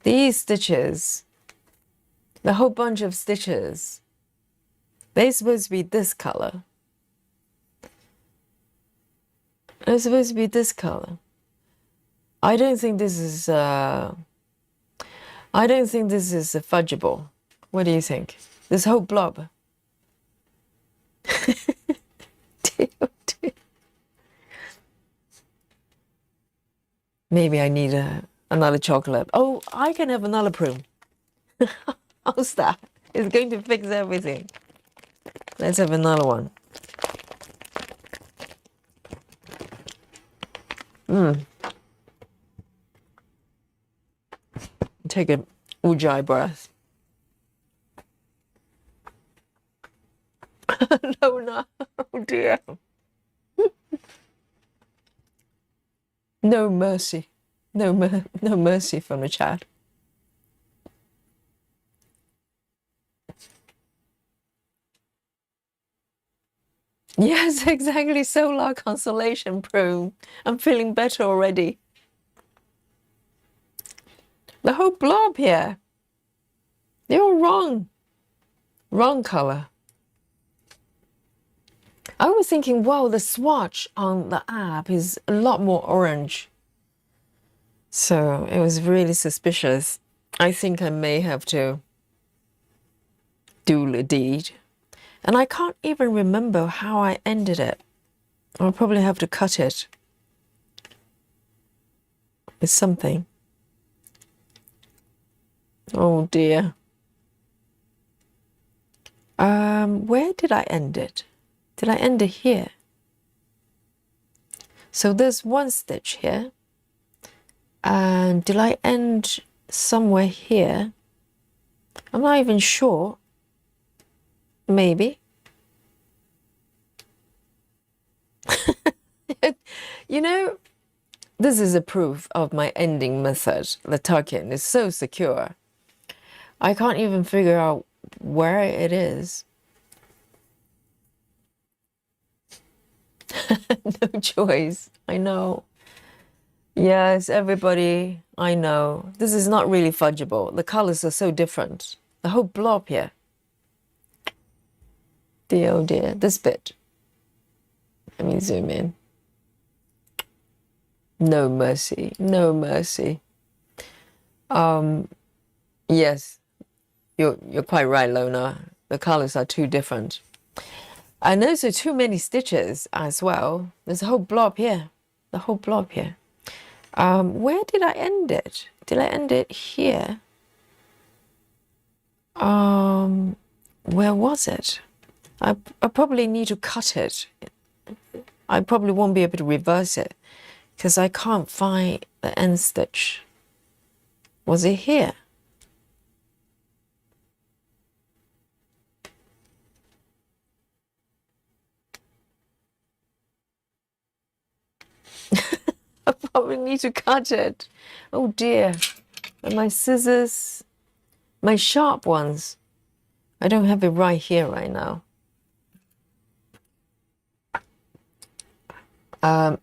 these stitches, the whole bunch of stitches, they're supposed to be this color. They're supposed to be this color. I don't think this is fudgeable. What do you think? This whole blob. Dear, dear. Maybe I need another chocolate. Oh, I can have another prune. How's that? It's going to fix everything. Let's have another one. Take a ujjayi breath. No, oh dear. No mercy. No mercy from the chat. Yes, exactly. Solar consolation prune. I'm feeling better already. The whole blob here. They're all wrong. Wrong color. I was thinking, wow, the swatch on the app is a lot more orange. So it was really suspicious. I think I may have to do the deed. And I can't even remember how I ended it. I'll probably have to cut it with something. Oh dear. Where did I end it? Did I end it here? So there's one stitch here. And did I end somewhere here? I'm not even sure. Maybe. You know, this is a proof of my ending method. The tuck-in is so secure. I can't even figure out where it is. No choice. I know. Yes, everybody, I know. This is not really fudgeable. The colors are so different. The whole blob here. Dear, oh dear. This bit. Let me zoom in. No mercy. No mercy. Yes, you're quite right, Lona. The colors are too different. And those are too many stitches as well. There's a whole blob here. The whole blob here. Where did I end it? Did I end it here? Where was it? I probably need to cut it. I probably won't be able to reverse it because I can't find the end stitch. Was it here? I probably need to cut it. Oh dear. And my scissors, my sharp ones, I don't have it right here right now.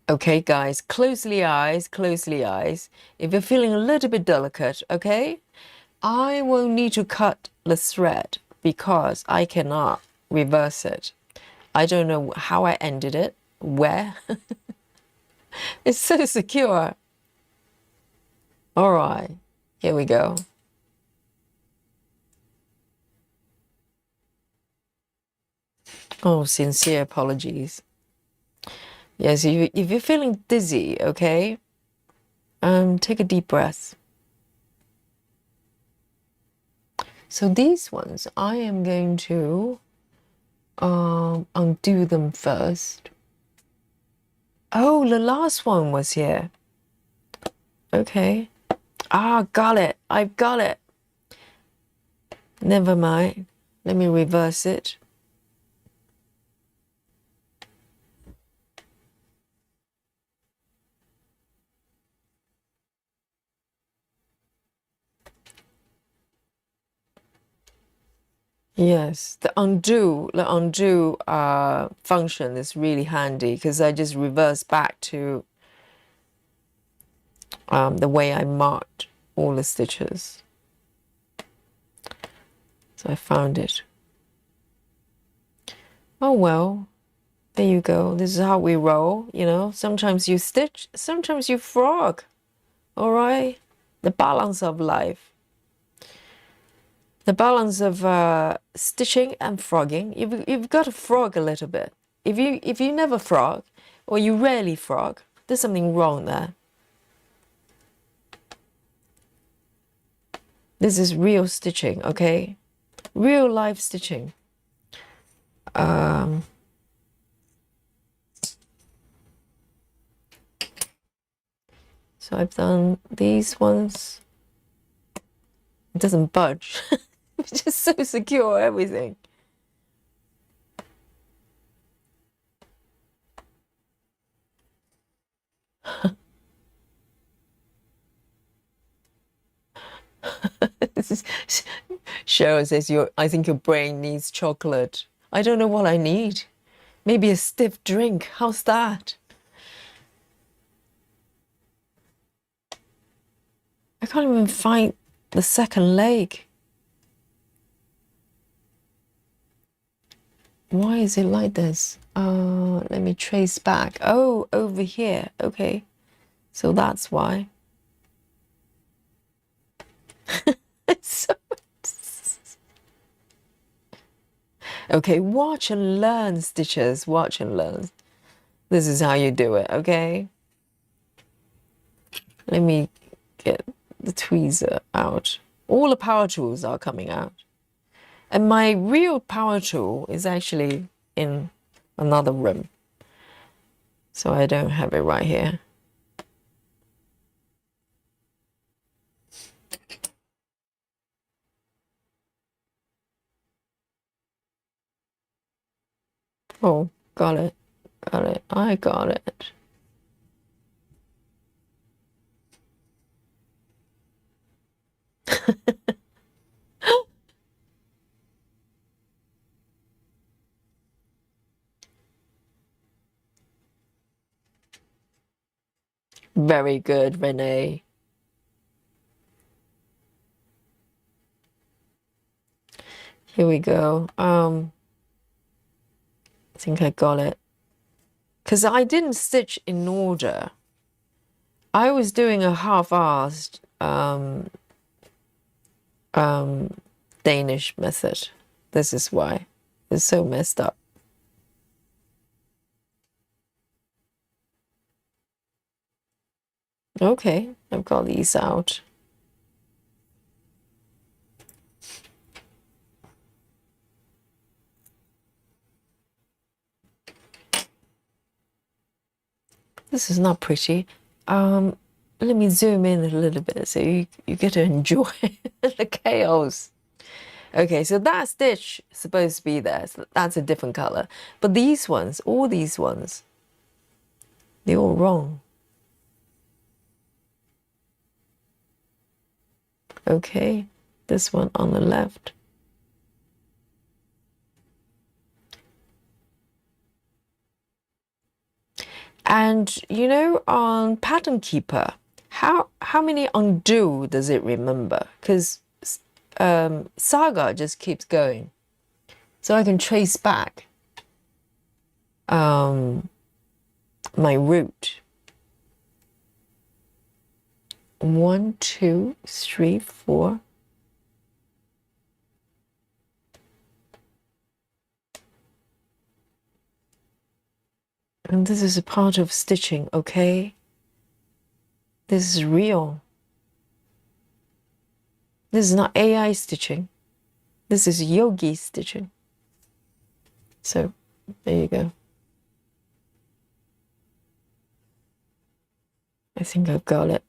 Okay, guys, closely eyes, closely eyes. If you're feeling a little bit delicate, okay, I will need to cut the thread because I cannot reverse it. I don't know how I ended it, where. It's so secure. All right, here we go. Oh, sincere apologies. Yes, if you're feeling dizzy, okay, take a deep breath. So these ones, I am going to undo them first. Oh, the last one was here. Okay. Ah, got it. I've got it. Never mind. Let me reverse it. Yes, the undo function is really handy because I just reverse back to the way I marked all the stitches. So I found it. Oh well, there you go. This is how we roll, you know. Sometimes you stitch, sometimes you frog. All right, the balance of life. The balance of stitching and frogging. You've got to frog a little bit. If you never frog, or you rarely frog, there's something wrong there. This is real stitching, okay? Real life stitching. So I've done these ones. It doesn't budge. It's just so secure, everything. Cheryl says, I think your brain needs chocolate. I don't know what I need. Maybe a stiff drink. How's that? I can't even find the second leg. Why is it like this? Let me trace back. Oh, over here. Okay. So that's why. So, okay, watch and learn, stitchers. Watch and learn. This is how you do it, okay? Let me get the tweezer out. All the power tools are coming out. And my real power tool is actually in another room. So I don't have it right here. Oh, got it. Got it. I got it. Very good, Renee. Here we go. I think I got it. Because I didn't stitch in order. I was doing a half-assed Danish method. This is why. It's so messed up. Okay, I've got these out. This is not pretty. Let me zoom in a little bit so you get to enjoy the chaos. Okay, so that stitch is supposed to be there. So that's a different color. But these ones, all these ones, they're all wrong. Okay, this one on the left. And you know, on Pattern Keeper, how many undo does it remember? Because Saga just keeps going, so I can trace back my route. 1, 2, 3, 4. And this is a part of stitching, okay? This is real. This is not AI stitching. This is yogi stitching. So, there you go. I think I've got it.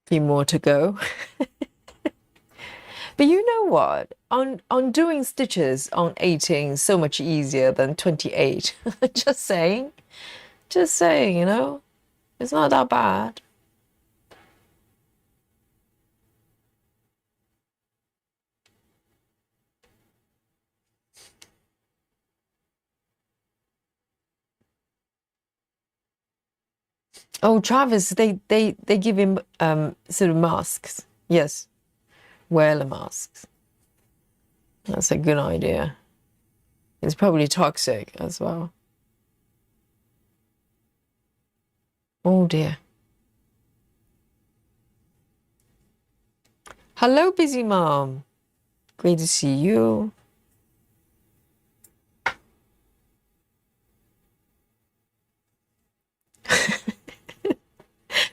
Few more to go. But you know what? On doing stitches on 18 is so much easier than 28. Just saying. Just saying, you know? It's not that bad. Oh, Travis, they give him sort of masks. Yes. Wear the masks. That's a good idea. It's probably toxic as well. Oh dear. Hello, busy mom. Great to see you.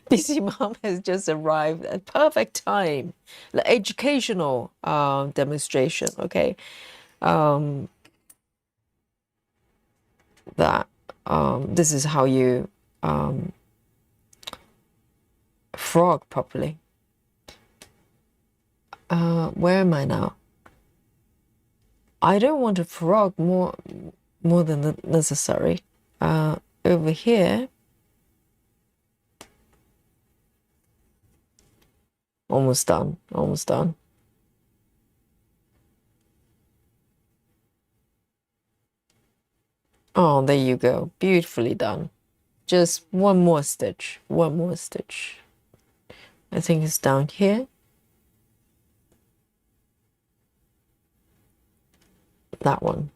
Busy mom has just arrived at perfect time. The educational demonstration, okay? That this is how you frog properly. Where am I now? I don't want a frog more than necessary. Over here. Almost done, almost done. Oh, there you go. Beautifully done. Just one more stitch. One more stitch. I think it's down here. That one.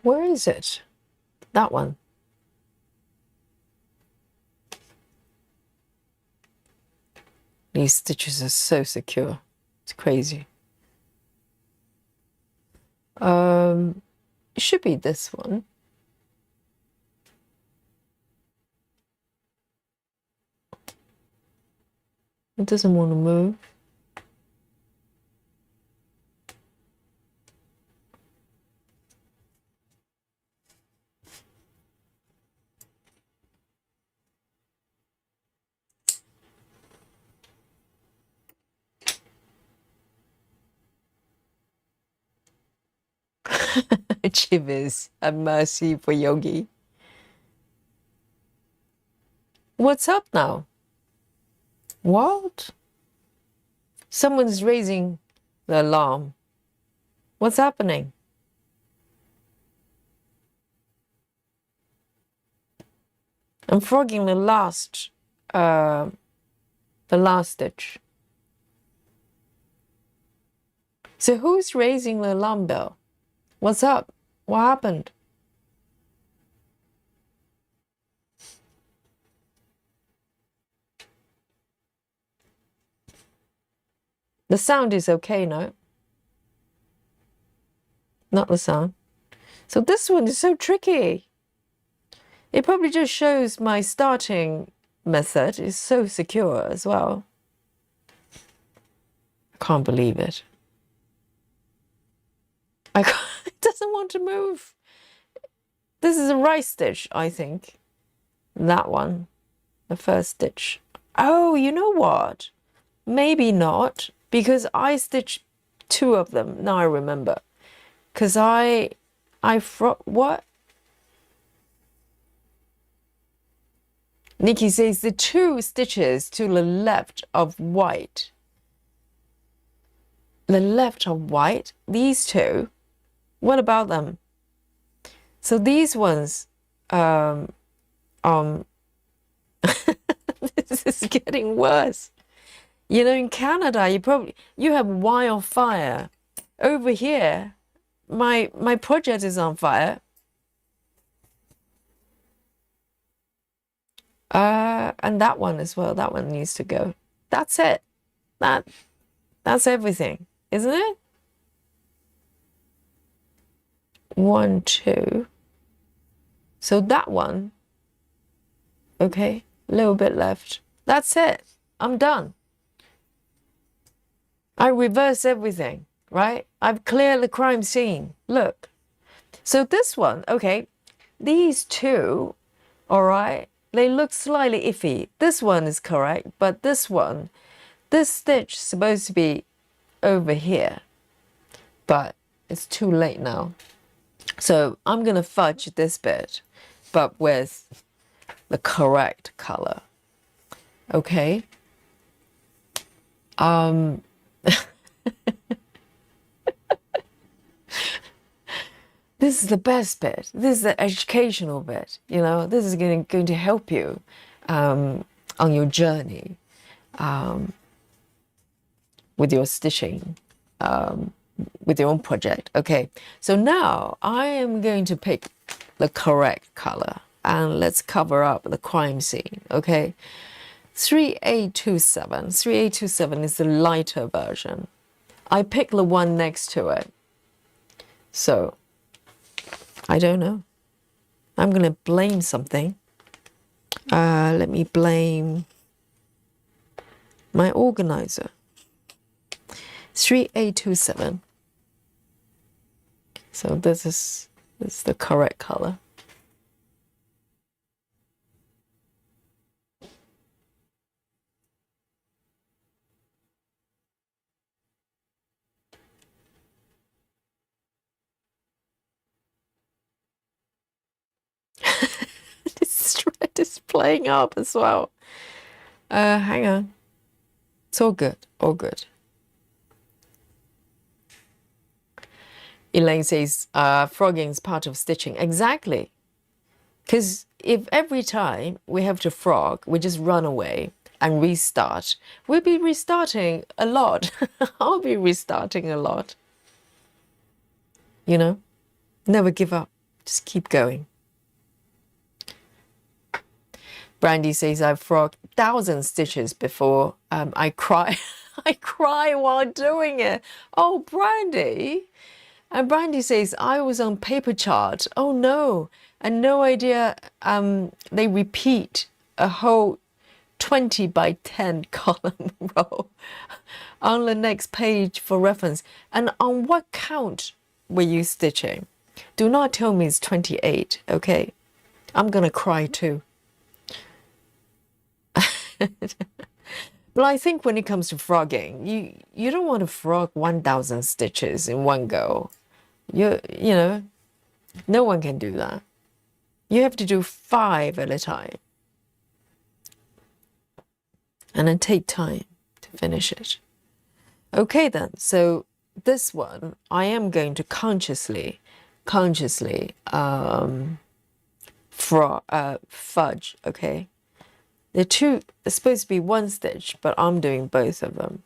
Where is it? That one. These stitches are so secure. It's crazy. It should be this one. It doesn't want to move. Chivers, a mercy for Yogi. What's up now? What? Someone's raising the alarm. What's happening? I'm frogging the last stitch. So who's raising the alarm bell? What's up? What happened? The sound is okay, no? Not the sound. So this one is so tricky. It probably just shows my starting method is so secure as well. I can't believe it. It doesn't want to move. This is a right stitch, I think. That one, the first stitch. Oh, you know what? Maybe not, because I stitched two of them. Now I remember. Because what? Nikki says the two stitches to the left of white. The left of white, these two. What about them? So these ones, this is getting worse. You know, in Canada, you have wildfire. Over here, my project is on fire. And that one as well. That one needs to go. That's it. That's everything, isn't it? 1, 2. So that one, okay, a little bit left. That's it. I'm done. I reverse everything, right? I've cleared the crime scene. Look. So this one, okay, these two, all right, they look slightly iffy. This one is correct, but this one, this stitch is supposed to be over here, but it's too late now. So I'm going to fudge this bit, but with the correct color. Okay. This is the best bit. This is the educational bit. You know, this is going to help you on your journey with your stitching, with your own project. Okay, so now I am going to pick the correct color and let's cover up the crime scene. Okay, 3827. 3827 is the lighter version. I picked the one next to it. So I don't know. I'm going to blame something. Let me blame my organizer. 3827. So this is the correct color. This thread is playing up as well. Hang on. It's all good, all good. Elaine says, frogging is part of stitching. Exactly. Because if every time we have to frog, we just run away and restart, we'll be restarting a lot. I'll be restarting a lot. You know, never give up. Just keep going. Brandy says, I've frogged 1,000 stitches before. I cry. I cry while doing it. Oh, Brandy. And Brandy says, I was on paper chart. Oh, no. And no idea they repeat a whole 20 by 10 column row on the next page for reference. And on what count were you stitching? Do not tell me it's 28, okay? I'm going to cry too. But I think when it comes to frogging, you don't want to frog 1,000 stitches in one go. You know, no one can do that. You have to do 5 at a time. And then take time to finish it. Okay then, so this one, I am going to consciously fudge, okay? They're supposed to be one stitch, but I'm doing both of them.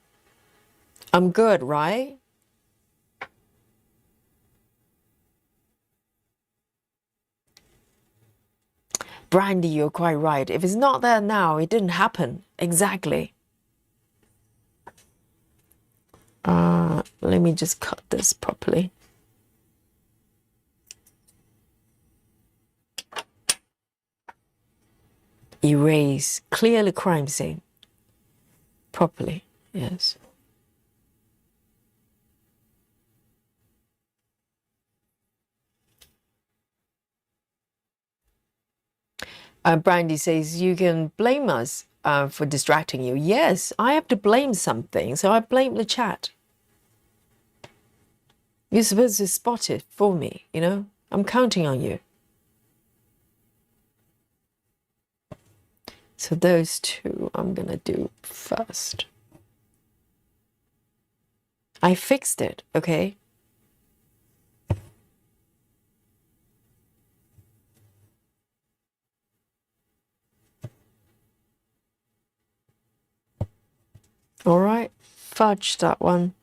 I'm good, right? Brandy, you're quite right. If it's not there now, it didn't happen. Exactly. Let me just cut this properly. Erase, clear the crime scene. Properly, yes. Brandy says, you can blame us for distracting you. Yes, I have to blame something, so I blame the chat. You're supposed to spot it for me, you know? I'm counting on you. So those two I'm gonna do first. I fixed it, okay? All right, fudge that one.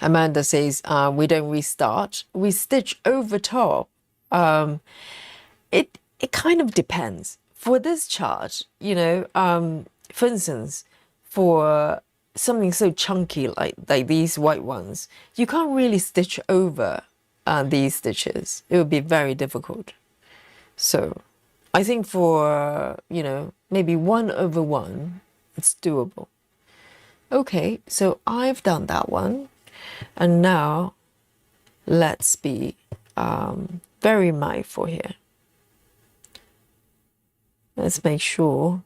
Amanda says, we don't restart, we stitch over top. It kind of depends. For this chart, you know, for instance, for something so chunky like these white ones, you can't really stitch over these stitches. It would be very difficult. So I think for, you know, maybe 1/1, it's doable. Okay, so I've done that one. And now let's be very mindful here. Let's make sure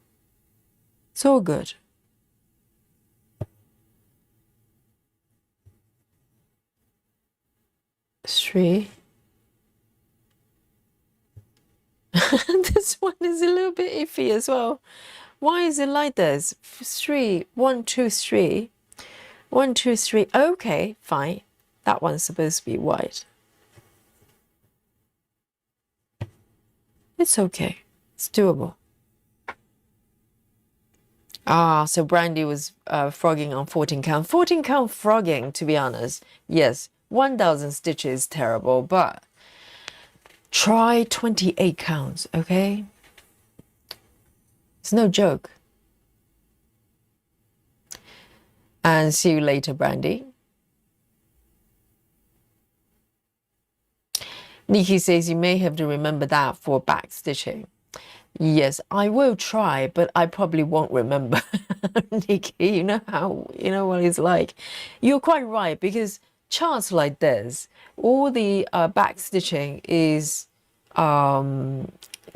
it's all good. Three. This one is a little bit iffy as well. Why is it like this? 3, 1, 2, 3. 1, 2, 3. Okay, fine. That one's supposed to be white. It's okay. It's doable. So Brandy was frogging on 14 count. 14 count frogging, to be honest. Yes, 1,000 stitches is terrible, but try 28 counts, okay? It's no joke. And see you later, Brandy. Nikki says you may have to remember that for back stitching. Yes, I will try, but I probably won't remember. Nikki, you know what it's like. You're quite right, because charts like this, all the back stitching is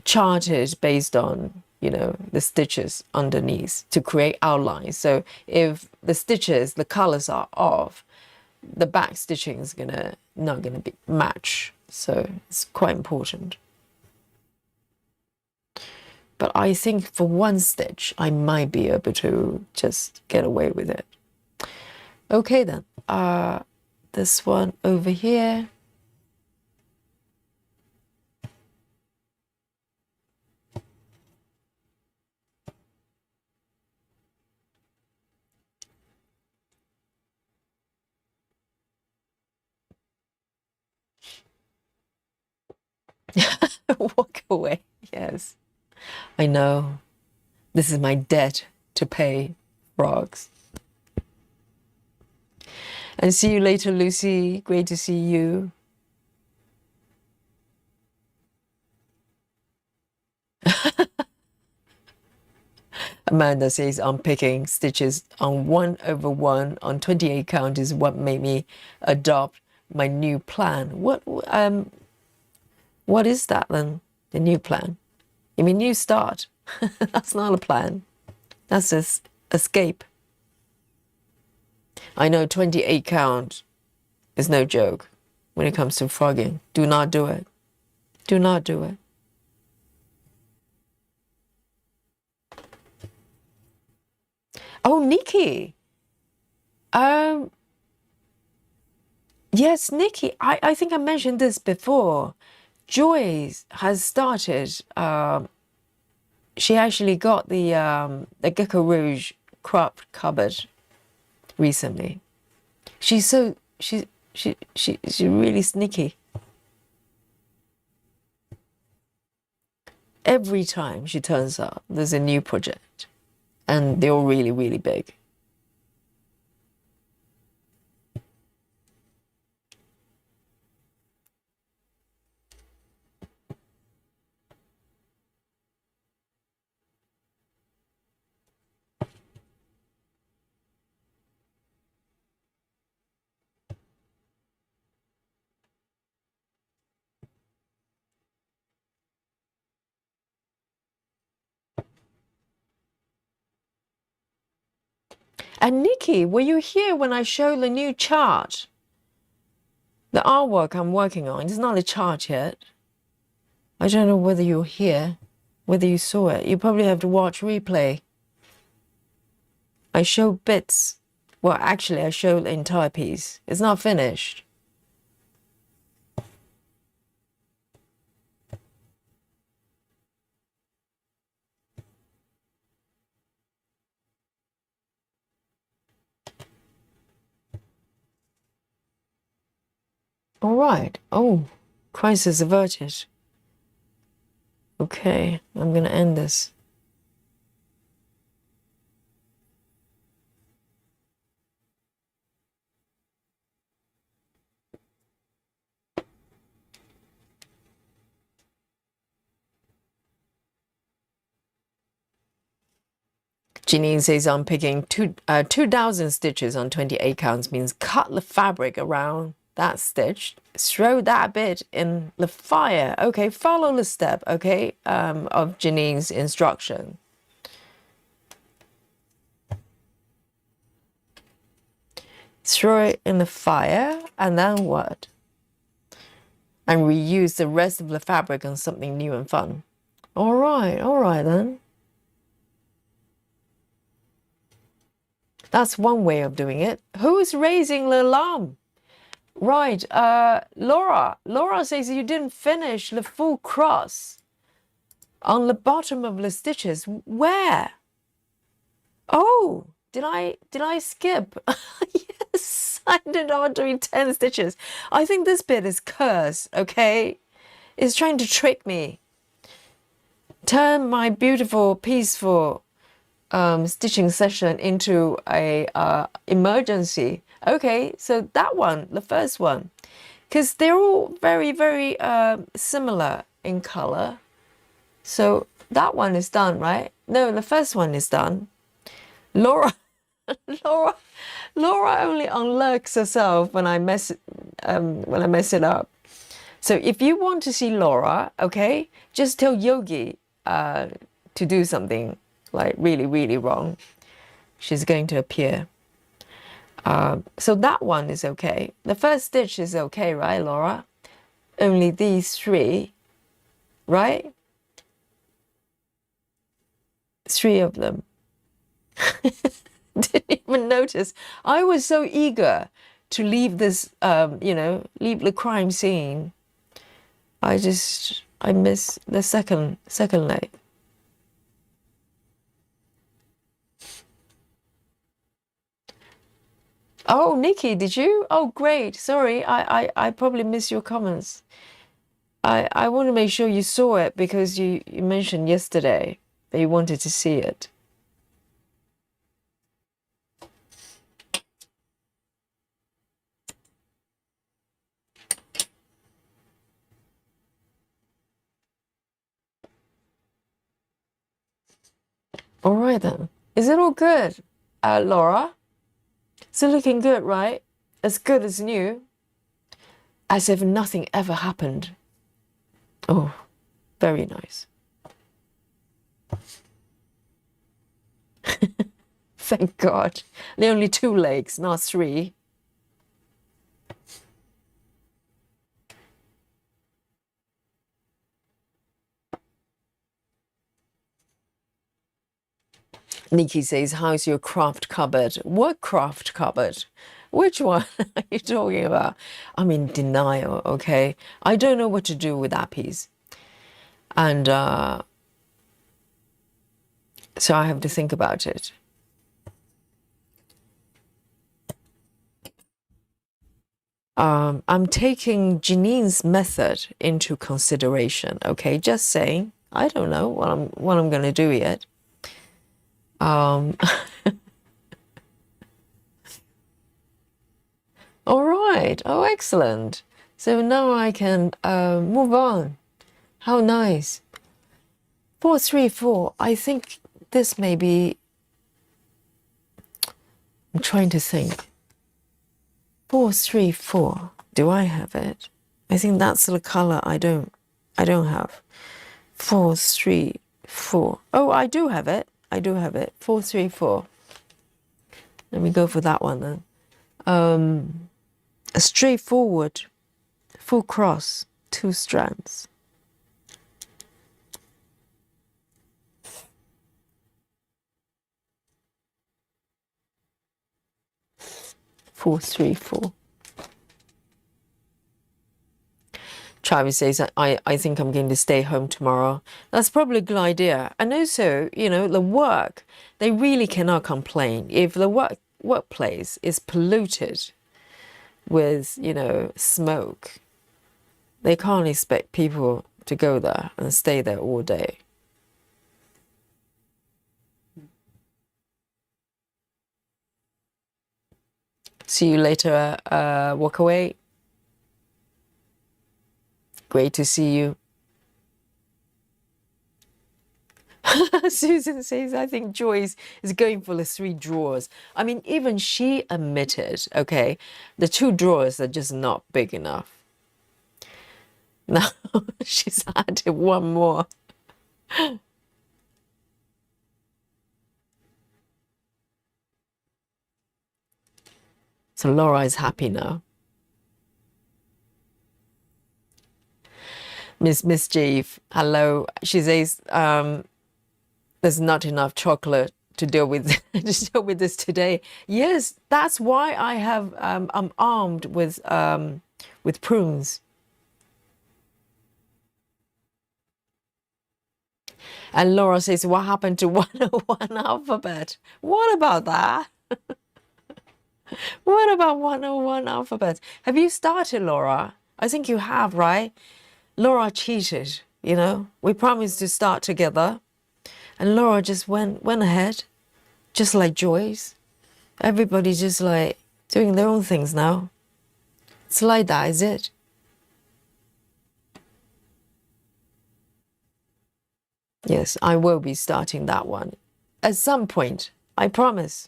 charted based on, the stitches underneath to create outlines. So if the stitches, the colors are off, the back stitching is not gonna be match. So it's quite important. But I think for one stitch, I might be able to just get away with it. Okay then, this one over here. Walk away, yes. I know. This is my debt to pay, frogs. And see you later, Lucy. Great to see you. Amanda says unpicking stitches on 1/1 on 28 count is what made me adopt my new plan. What is that then? The new plan? You mean new start? That's not a plan. That's just escape. I know 28 count is no joke when it comes to frogging. Do not do it. Do not do it. Oh, Nikki. Yes, Nikki. I think I mentioned this before. Joy has started. She actually got the Gecko Rouge cropped cupboard recently. She's really sneaky. Every time she turns up, there's a new project, and they're all really, really big. And Nikki, were you here when I showed the new chart? The artwork I'm working on, it's not a chart yet. I don't know whether you're here, whether you saw it. You probably have to watch replay. I show bits. Well, actually, I showed the entire piece. It's not finished. All right. Oh, crisis averted. Okay, I'm gonna end this. Janine says I'm picking 2,000 stitches on 28 counts means cut the fabric around that stitch, throw that bit in the fire. Okay, follow the step, okay, of Janine's instruction. Throw it in the fire, and then what? And reuse the rest of the fabric on something new and fun. All right then. That's one way of doing it. Who's raising the alarm? Right, Laura. Laura says you didn't finish the full cross on the bottom of the stitches. Where? Oh, did I skip? Yes, I did not doing 10 stitches. I think this bit is cursed, okay? It's trying to trick me. Turn my beautiful, peaceful stitching session into a emergency. Okay, so that one, the first one. because they're all very, very similar in color. So that one is done, right? No, the first one is done. Laura, Laura, Laura only unlurks herself when I mess it up. So if you want to see Laura, okay, just tell Yogi to do something like really, really wrong. She's going to appear. So that one is okay. The first stitch is okay, right, Laura? Only these three, right? 3 of them. Didn't even notice. I was so eager to leave this, leave the crime scene. I missed the second leg. Oh, Nikki, did you? Oh, great. Sorry, I probably missed your comments. I want to make sure you saw it because you mentioned yesterday that you wanted to see it. All right then. Is it all good, Laura? It's looking good, right? As good as new. As if nothing ever happened. Oh, very nice. Thank God. There are only 2 legs, not 3. Nikki says, how's your craft cupboard? What craft cupboard? Which one are you talking about? I'm in denial, okay? I don't know what to do with that piece. And so I have to think about it. I'm taking Janine's method into consideration, okay? Just saying. I don't know what I'm going to do yet. All right. Oh, excellent. So now I can move on. How nice. 4, 3, 4. I think this may be. I'm trying to think. 4, 3, 4. Do I have it? I think that's the color I don't have. 4, 3, 4. Oh, I do have it. 4, 3, 4. Let me go for that one then. A straightforward full cross, 2 strands. Four, 3, 4. Travis says, I think I'm going to stay home tomorrow. That's probably a good idea. And also, the work, they really cannot complain. If the workplace is polluted with, smoke, they can't expect people to go there and stay there all day. See you later, Wakey-wakey. Great to see you. Susan says, I think Joyce is going for the 3 drawers. I mean, even she admitted, okay, the 2 drawers are just not big enough. Now she's added 1 more. So Laura is happy now. Miss Jeeve, hello. She says, there's not enough chocolate to deal with this today. Yes, that's why I have I'm armed with prunes. And Laura says, what happened to 101 alphabet? What about that? What about 101 alphabet? Have you started, Laura? I think you have, right? Laura cheated, We promised to start together. And Laura just went ahead, just like Joyce. Everybody's just like doing their own things now. It's like that, is it? Yes, I will be starting that one at some point. I promise.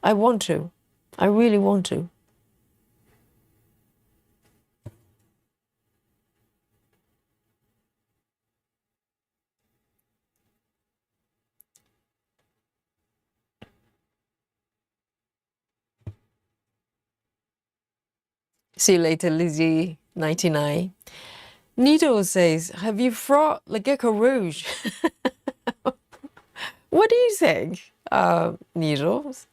I want to. I really want to. See you later, Lizzie 99. Needle says, have you fraught the gecko rouge? What do you think, Needles?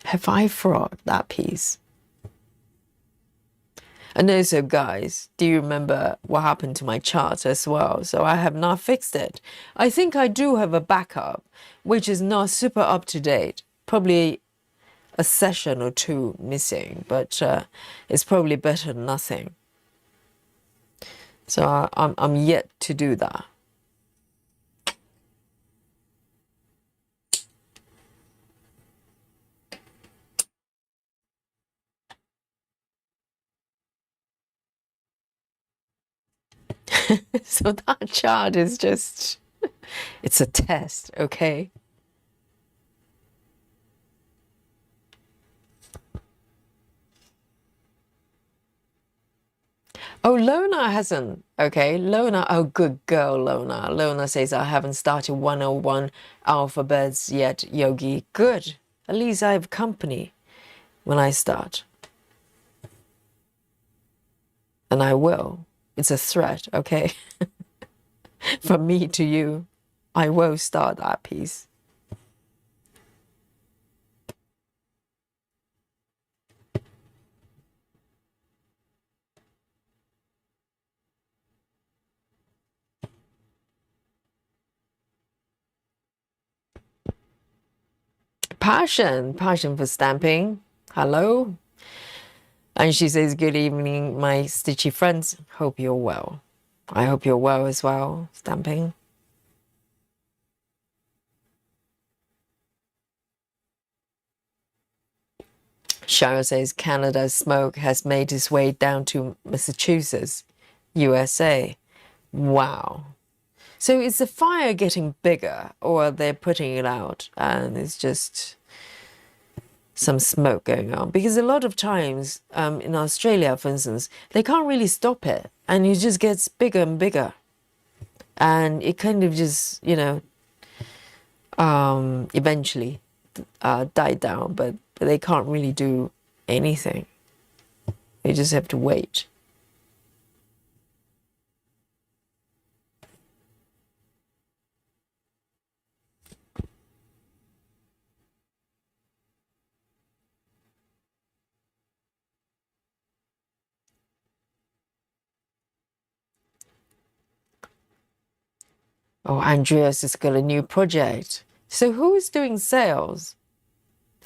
Have I fraught that piece? And also, guys, do you remember what happened to my chart as well? So I have not fixed it. I think I do have a backup, which is not super up to date. Probably a session or two missing, but it's probably better than nothing. So I'm yet to do that. So that chart is just, it's a test, okay? Oh, Lona hasn't. Okay, Lona. Oh, good girl, Lona. Lona says, I haven't started 101 alphabets yet, Yogi. Good. At least I have company when I start. And I will. It's a threat, okay? From me to you. I will start that piece. Passion for stamping. Hello. And she says, good evening, my stitchy friends. Hope you're well. I hope you're well as well, stamping. Cheryl says, Canada's smoke has made its way down to Massachusetts, USA. Wow. So is the fire getting bigger, or they're putting it out and it's just some smoke going on? Because a lot of times in Australia, for instance, they can't really stop it, and it just gets bigger and bigger, and it kind of just, you know, eventually die down, but they can't really do anything. They just have to wait. Oh, Andreas has got a new project. So who is doing sales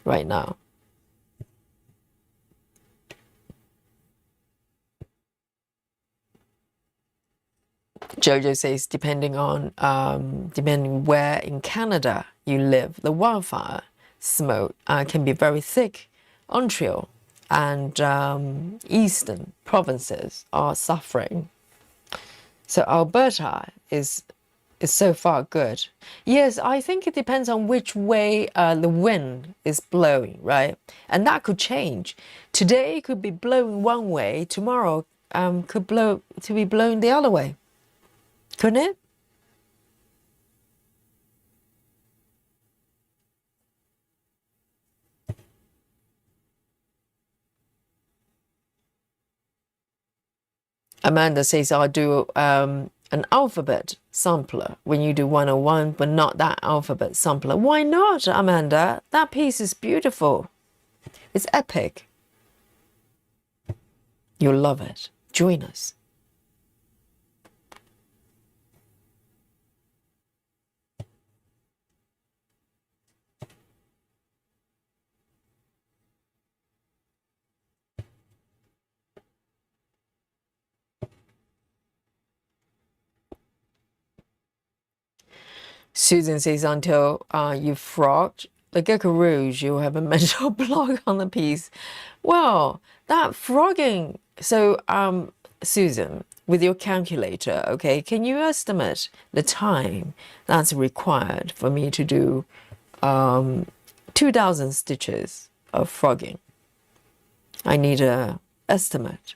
right now? Jojo says, depending where in Canada you live, the wildfire smoke can be very thick. Ontario and eastern provinces are suffering. So Alberta is so far good. Yes, I think it depends on which way the wind is blowing, right? And that could change. Today it could be blowing one way, tomorrow could be blowing the other way. Couldn't it? Amanda says, I'll do an alphabet sampler when you do 101, but not that alphabet sampler. Why not, Amanda? That piece is beautiful. It's epic. You'll love it. Join us. Susan says, until you frogged the gecko rouge, you'll have a mental block on the piece. Well, that frogging So, Susan, with your calculator, okay, can you estimate the time that's required for me to do 2,000 stitches of frogging? I need a estimate.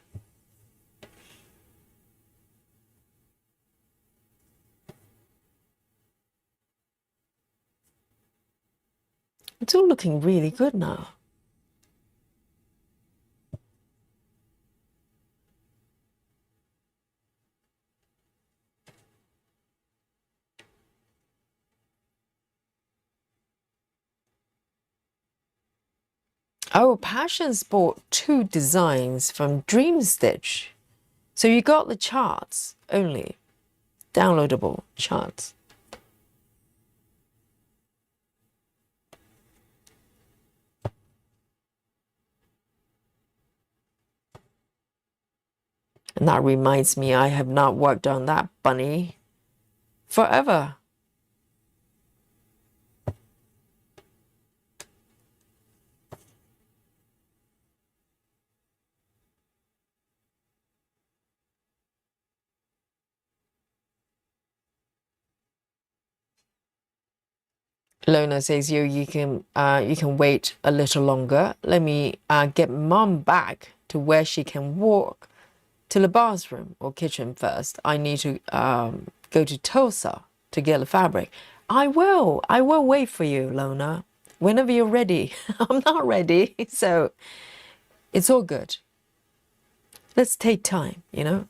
It's all looking really good now. Oh, Passion's bought 2 designs from Dream Stitch. So you got the charts only, downloadable charts. And that reminds me, I have not worked on that bunny forever. Lona says, you can wait a little longer. Let me get Mum back to where she can walk to the bathroom or kitchen first. I need to go to Tulsa to get the fabric. I will wait for you, Lona, whenever you're ready. I'm not ready, so it's all good. Let's take time, you know.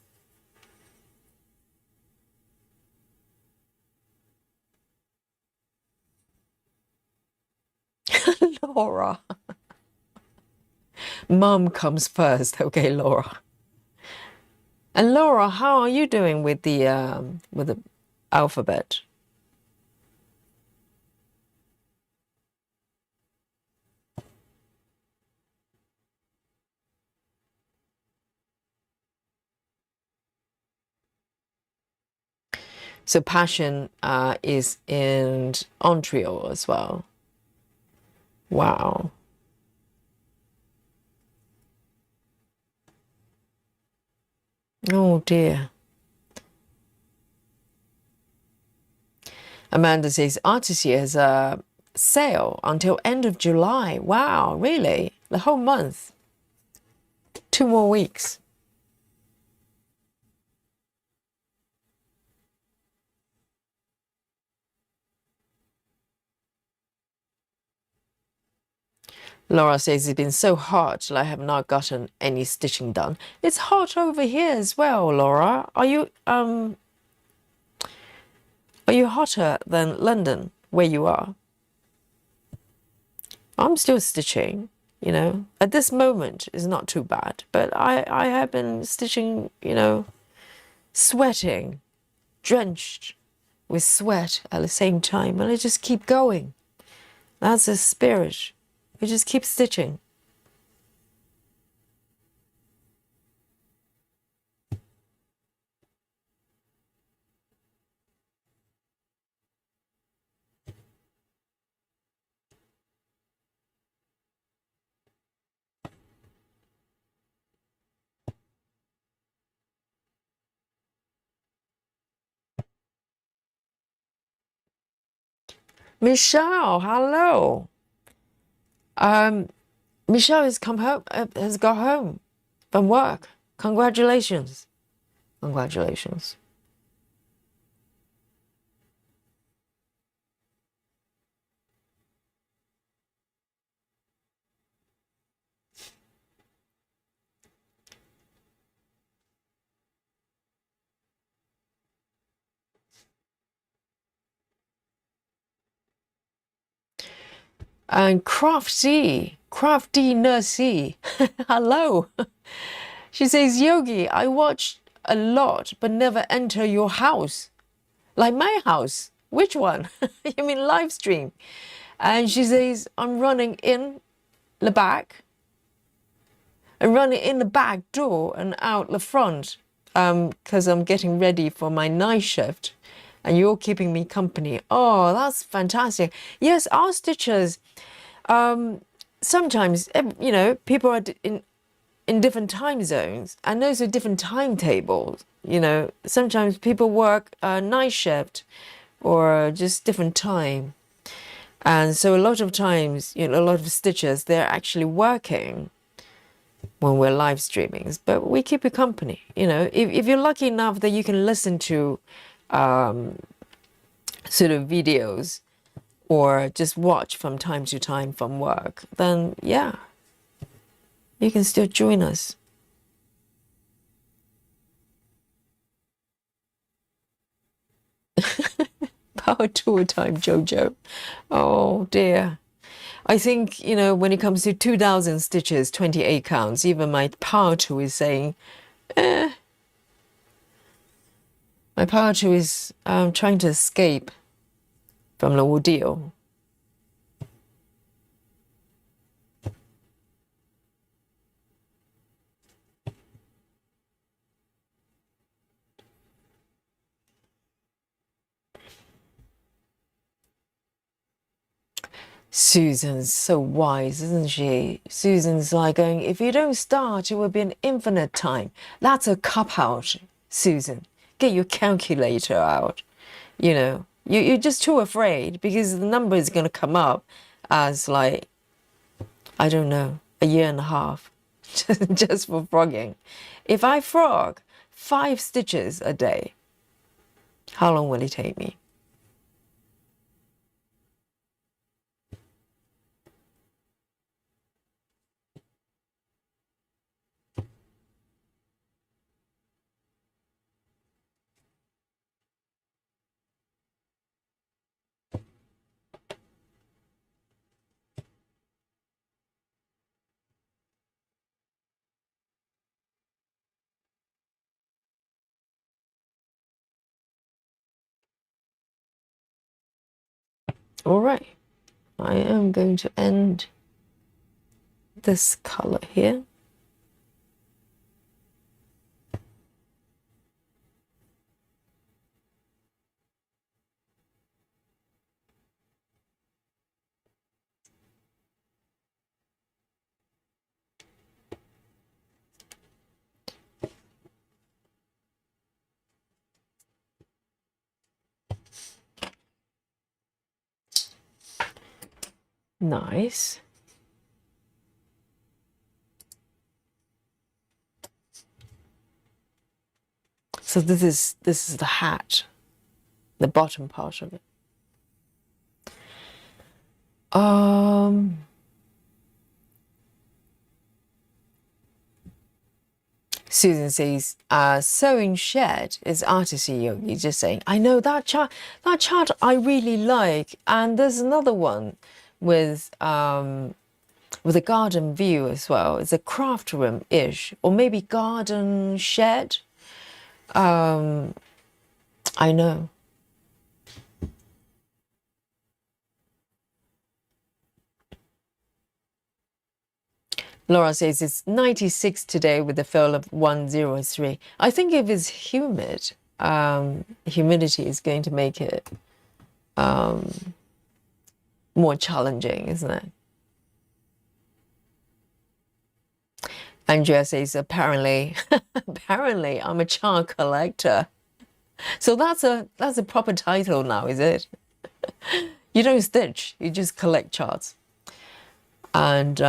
Laura. Mum comes first. Okay, Laura. And Laura, how are you doing with the alphabet? So Passion is in Montreal as well. Wow. Oh dear. Amanda says Artisan has a sale until end of July. Wow, really? The whole month? 2 more weeks. Laura says it's been so hot that I have not gotten any stitching done. It's hot over here as well, Laura. Are you hotter than London, where you are? I'm still stitching, you know. At this moment, it's not too bad. But I have been stitching, you know, sweating, drenched with sweat at the same time. And I just keep going. That's the spirit. We just keep stitching. Michelle, hello. Michelle has come home, has got home from work. Congratulations. Congratulations. And Crafty Nursey, hello. She says, Yogi, I watch a lot but never enter your house. Like my house. Which one? You mean live stream? And she says, I'm running in the back. And running in the back door and out the front. Because I'm getting ready for my night shift. And you're keeping me company. Oh, that's fantastic. Yes, our stitchers, sometimes, you know, people are in different time zones and also different timetables. You know, sometimes people work a night shift or just different time. And so a lot of times, you know, a lot of stitchers, they're actually working when we're live streaming, but we keep you company. You know, if you're lucky enough that you can listen to sort of videos or just watch from time to time from work, then yeah, you can still join us. Power tool time, Jojo. Oh dear. I think, you know, when it comes to 2,000 stitches, 28 counts, even my power tool is saying, my power tool is trying to escape from the ordeal. Susan's so wise, isn't she? Susan's like going, if you don't start, it will be an infinite time. That's a cop-out, Susan. Get your calculator out. You know, you're just too afraid because the number is going to come up as like, I don't know, a year and a half just for frogging. If I frog 5 stitches a day, how long will it take me? All right, I am going to end this color here. Nice. So this is the hat, the bottom part of it. Susan says, sewing shed is artisy yogi. Just saying, I know that chart. That chart I really like, and there's another one with a garden view as well. It's a craft room-ish, or maybe garden shed. I know. Laura says it's 96 today with a feel of 103. I think if it's humid, humidity is going to make it more challenging, isn't it? Andrea says apparently I'm a chart collector. So that's a proper title now, is it? You don't stitch, you just collect charts. And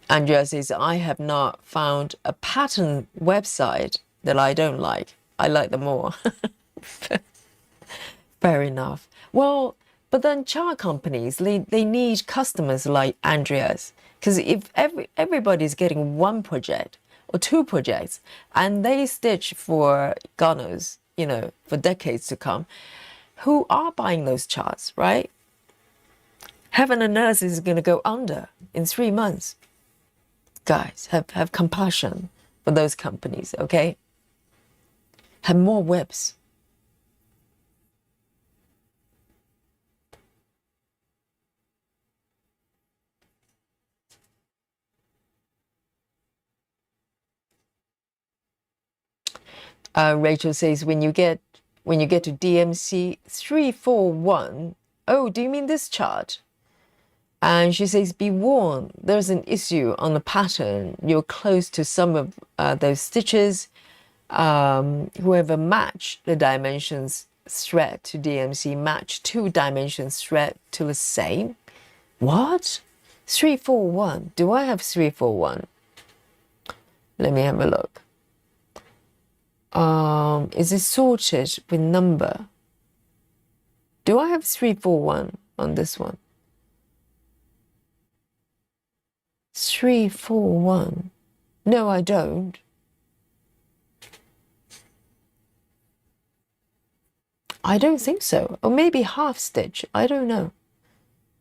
Andrea says, I have not found a pattern website that I don't like. I like them all. Fair enough. Well, but then chart companies, they need customers like Andrea's. Because if everybody's getting one project or 2 projects and they stitch for God knows, you know, for decades to come, who are buying those charts, right? Heaven and earth is going to go under in 3 months. Guys, have compassion for those companies, okay? Have more webs. Rachel says, when you get to DMC 341, oh, do you mean this chart? And she says, be warned, there's an issue on the pattern. You're close to some of those stitches. Whoever matched the dimensions thread to DMC match 2 dimensions thread to the same. What? 341. Do I have 341? Let me have a look. Is it sorted with number? Do I have 341 on this one? 341. No, I don't. I don't think so. Or maybe half stitch. I don't know.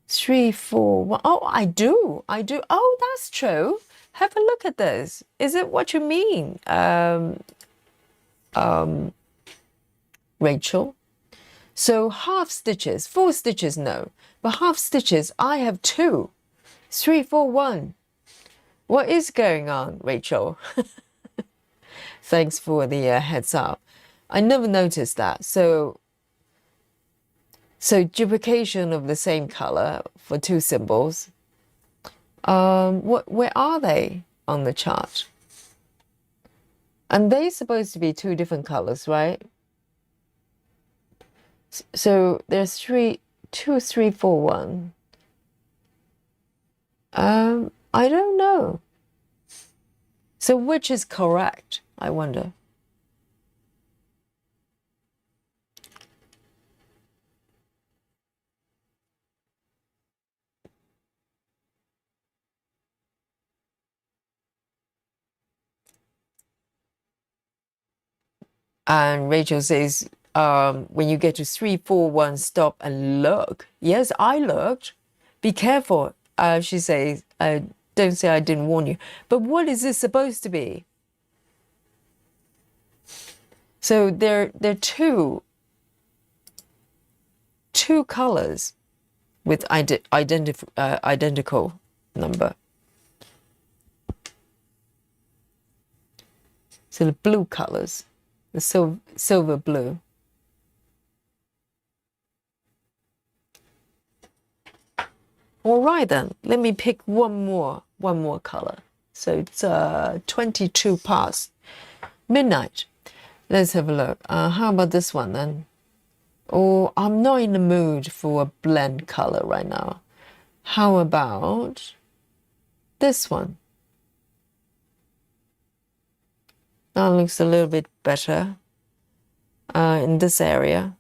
341. Oh, I do. Oh, that's true. Have a look at this. Is it what you mean, Rachel? So half stitches, 4 stitches, no. But half stitches, I have 2. 341. What is going on, Rachel? Thanks for the heads up. I never noticed that. So duplication of the same color for 2 symbols. Where are they on the chart? And they're supposed to be 2 different colors, right? So there's 2, 3, 4, 1. I don't know. So which is correct, I wonder? And Rachel says, when you get to 3, 4, 1, stop and look. Yes, I looked. Be careful. She says, don't say I didn't warn you. But what is this supposed to be? So there are two colors with identical number. So the blue colors, the silver blue. All right then, let me pick one more color. So it's 22 past midnight. Let's have a look. How about this one then? Oh, I'm not in the mood for a blend color right now. How about this one? That looks a little bit better in this area.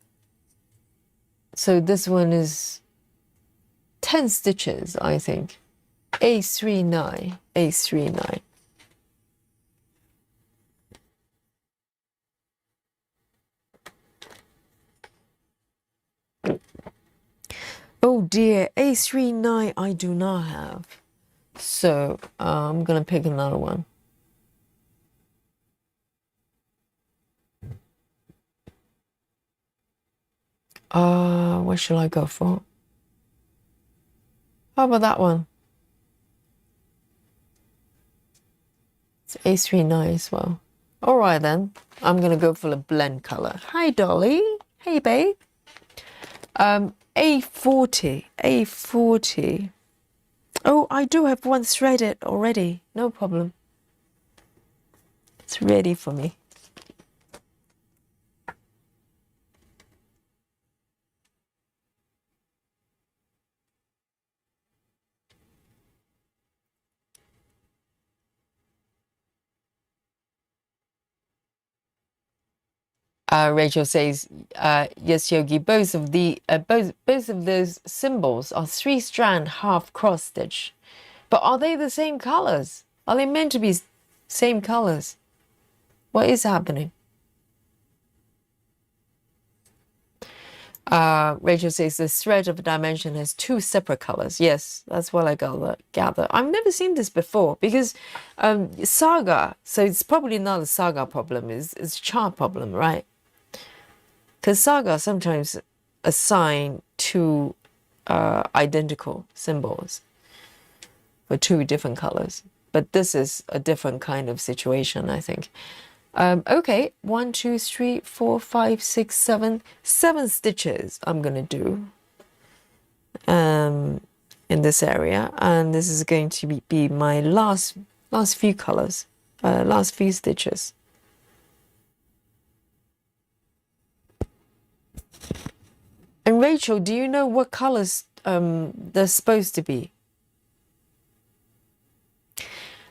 So this one is 10 stitches, I think. A39. Oh dear, A39 I do not have. So I'm gonna pick another one. What should I go for? How about that one? It's A39 as well. All right then, I'm gonna go for a blend color. Hi Dolly, hey babe. A40. Oh, I do have one threaded already. No problem. It's ready for me. Rachel says, yes, Yogi, both of those symbols are 3-strand half cross stitch. But are they the same colors? Are they meant to be same colors? What is happening? Rachel says the thread of dimension has 2 separate colors. Yes, that's what I gather. I've never seen this before because Saga, so it's probably not a Saga problem, it's a chart problem, right? Because Saga sometimes assign 2 identical symbols for 2 different colors. But this is a different kind of situation, I think. Okay, 1, 2, 3, 4, 5, 6, 7 stitches I'm gonna do. in this area, and this is going to be my last few colors, last few stitches. And Rachel, do you know what colors they're supposed to be?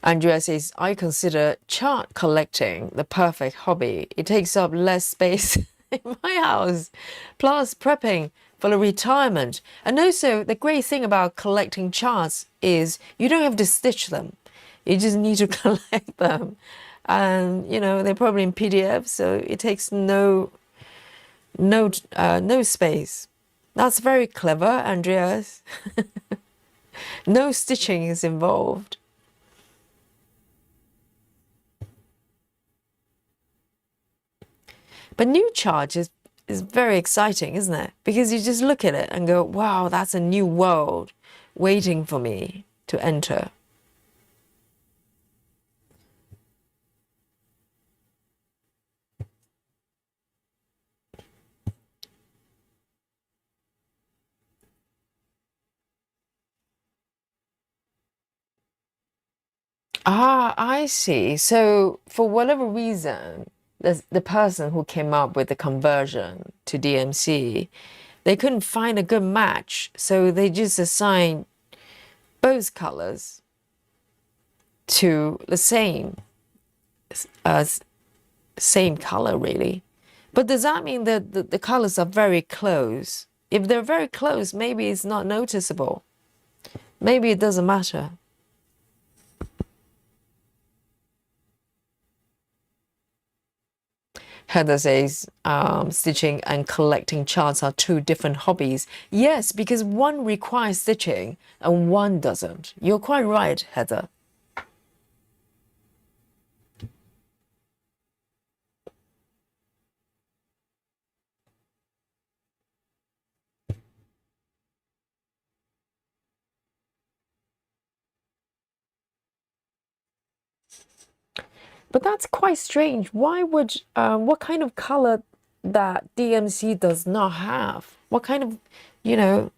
Andrea says, I consider chart collecting the perfect hobby. It takes up less space in my house, plus prepping for the retirement. And also, the great thing about collecting charts is you don't have to stitch them. You just need to collect them. And, you know, they're probably in PDF, so it takes no space. That's very clever, Andreas. No stitching is involved. But new charge is very exciting, isn't it? Because you just look at it and go, wow, that's a new world waiting for me to enter. Ah, I see. So for whatever reason, the person who came up with the conversion to DMC, they couldn't find a good match. So they just assigned both colors to the same color, really. But does that mean that the colors are very close? If they're very close, maybe it's not noticeable. Maybe it doesn't matter. Heather says, stitching and collecting charts are two different hobbies. Yes, because one requires stitching and one doesn't. You're quite right, Heather. But that's quite strange. Why would, what kind of color that DMC does not have? What kind of, you know,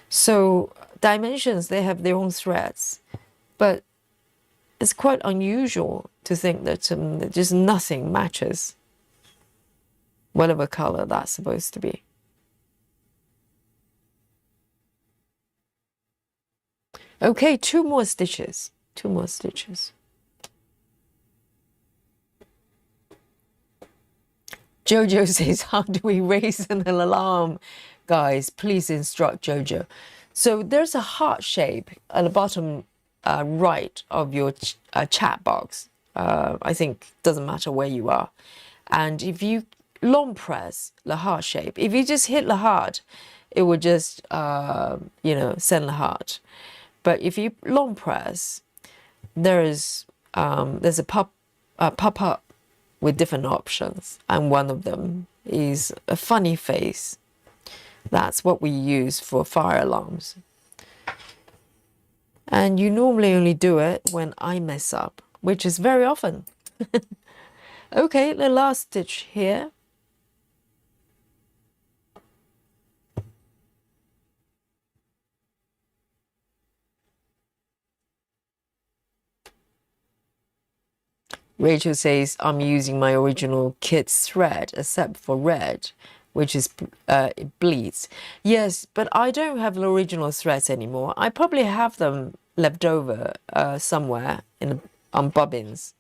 so dimensions, they have their own threads. But it's quite unusual to think that just nothing matches whatever color that's supposed to be. Okay, two more stitches. Two more stitches. Jojo says, how do we raise an alarm? Guys, please instruct Jojo. So there's a heart shape at the bottom right of your chat box. I think doesn't matter where you are. And if you long press the heart shape, if you just hit the heart, it will just, you know, send the heart. But if you long press, there's a pop-up with different options, and one of them is a funny face. That's what we use for fire alarms. And you normally only do it when I mess up, which is very often. Okay, the last stitch here. Rachel says, I'm using my original kit's thread, except for red, which is it bleeds. Yes, but I don't have the original threads anymore. I probably have them left over somewhere on bobbins,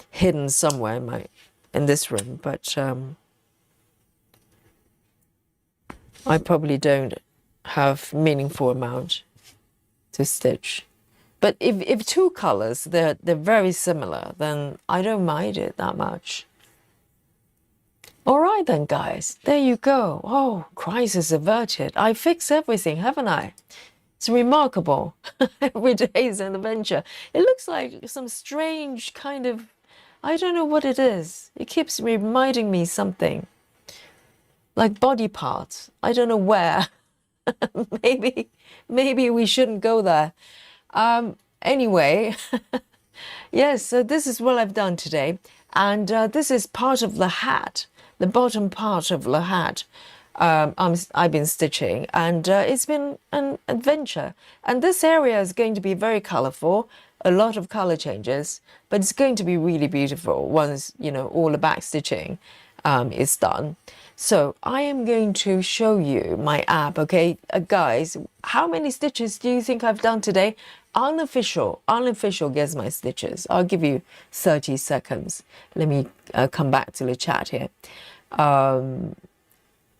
hidden somewhere in this room. But I probably don't have meaningful amount to stitch. But if two colors, they're very similar, then I don't mind it that much. All right then, guys, there you go. Oh, crisis averted. I fixed everything, haven't I? It's remarkable. Every day is an adventure. It looks like some strange kind of, I don't know what it is. It keeps reminding me something. Like body parts. I don't know where. Maybe we shouldn't go there. Anyway, yes, so this is what I've done today. And this is part of the hat, the bottom part of the hat. I've been stitching, and it's been an adventure. And this area is going to be very colorful, a lot of color changes, but it's going to be really beautiful once, you know, all the back stitching is done. So I am going to show you my app, okay? Guys, how many stitches do you think I've done today? Unofficial guess my stitches. I'll give you 30 seconds. Let me come back to the chat here.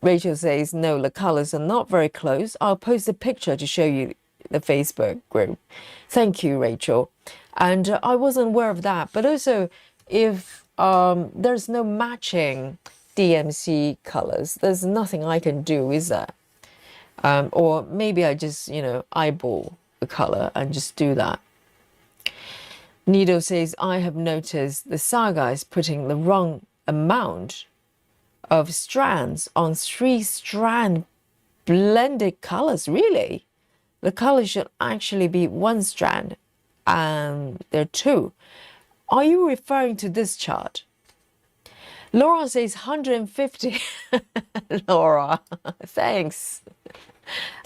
Rachel says, no, the colors are not very close. I'll post a picture to show you the Facebook group. Thank you, Rachel. And I wasn't aware of that. But also, if there's no matching DMC colors, there's nothing I can do, is there? Or maybe I just, you know, eyeball the color and just do that. Nido says, I have noticed the Saga is putting the wrong amount of strands on 3-strand blended colors. Really? The color should actually be 1 strand, and there are 2. Are you referring to this chart? Laura says 150. Laura, thanks.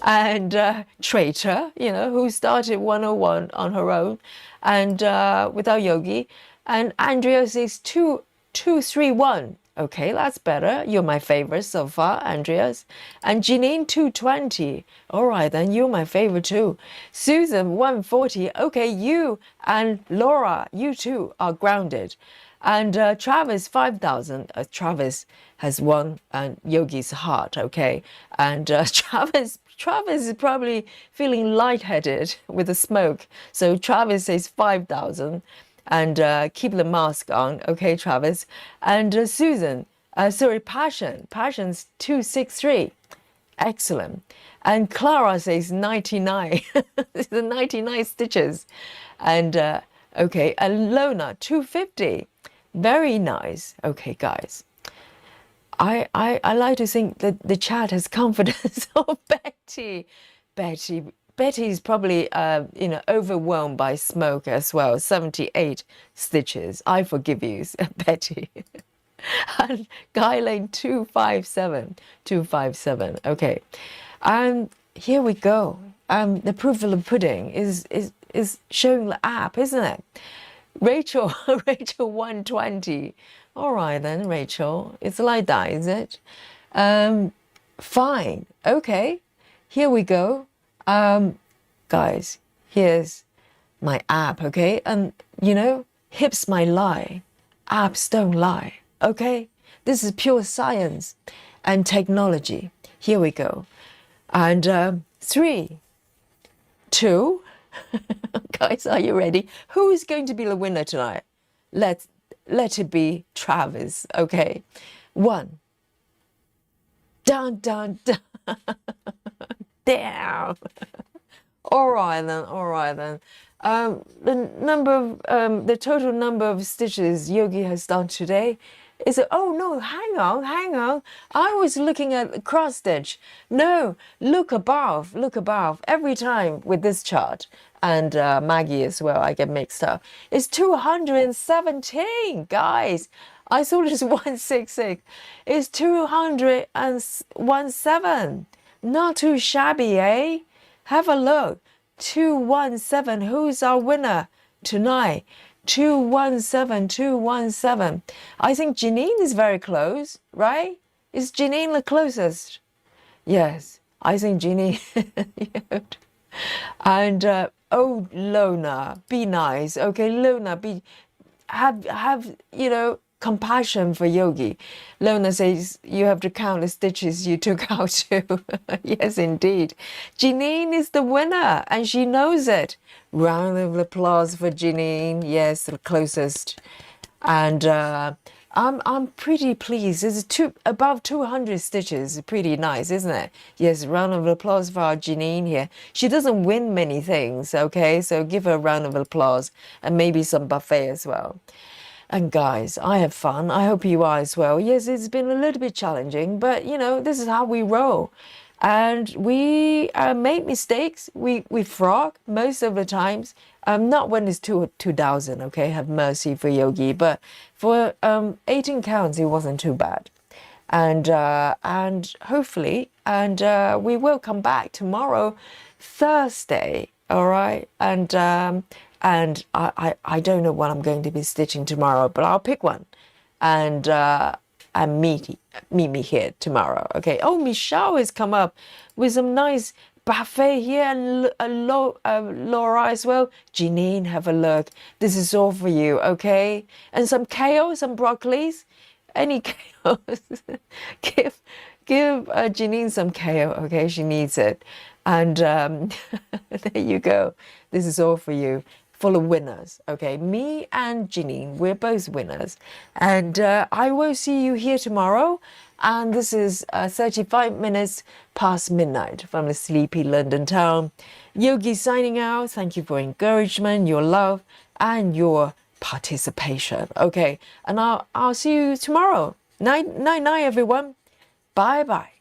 And Traitor, you know, who started 101 on her own and without Yogi. And Andrea says 231. Okay, that's better. You're my favorite so far, Andreas. And Janine 220. All right, then you're my favorite too. Susan 140. Okay, you and Laura, you two are grounded. And Travis 5,000. Travis has won and Yogi's heart. Okay, and Travis is probably feeling lightheaded with the smoke. So Travis says 5,000. And keep the mask on, okay, Travis. And Susan, Passion's 263. Excellent. And Clara says 99. The 99 stitches. And okay, and Lona 250. Very nice. Okay, guys. I like to think that the chat has confidence of Betty. Betty's probably, you know, overwhelmed by smoke as well. 78 stitches. I forgive you, Betty. And Guy Lane 257. Okay. And here we go. The proof of the pudding is showing the app, isn't it? Rachel 120. All right then, Rachel. It's like that, is it? Fine. Okay. Here we go. Guys, here's my app, okay? And, you know, hips might lie, apps don't lie, okay? This is pure science and technology. Here we go. And 3, 2, guys, are you ready? Who is going to be the winner tonight? Let it be Travis, okay? 1. Dun, dun, dun. Damn. All right then. The total number of stitches Yogi has done today is, oh no, hang on. I was looking at the cross stitch. No, look above. Every time with this chart, and Maggie as well, I get mixed up. It's 217, guys. I thought it was 166. It's 217. Not too shabby, eh? Have a look. 217. Who's our winner tonight? 217. I think Janine is very close, right? Is Janine the closest? Yes, I think Janine. And oh, Lona, be nice. Okay, Lona, have you know, compassion for Yogi. Lona says you have to count the stitches you took out too. Yes, indeed. Janine is the winner and she knows it. Round of applause for Janine. Yes, the closest. And I'm pretty pleased. It's above 200 stitches. Pretty nice, isn't it? Yes, round of applause for our Janine here. She doesn't win many things, okay? So give her a round of applause and maybe some buffet as well. And guys, I have fun. I hope you are as well. Yes, it's been a little bit challenging, but you know, this is how we roll. And we make mistakes. We frog most of the times. Not when it's 2,000, okay? Have mercy for Yogi. But for 18 counts, it wasn't too bad. and hopefully, we will come back tomorrow, Thursday. All right, and I don't know what I'm going to be stitching tomorrow, but I'll pick one, and meet me here tomorrow. Okay. Oh, Michelle has come up with some nice buffet here, and Laura as well. Janine, have a look. This is all for you. Okay, and some kale, some broccolis, any kale. give Janine some kale. Okay, she needs it. And there you go. This is all for you. Full of winners. Okay, me and Janine, we're both winners. And I will see you here tomorrow. And this is 35 minutes past midnight from the sleepy London town. Yogi signing out. Thank you for encouragement, your love, and your participation. Okay, and I'll see you tomorrow. Night, everyone. Bye bye.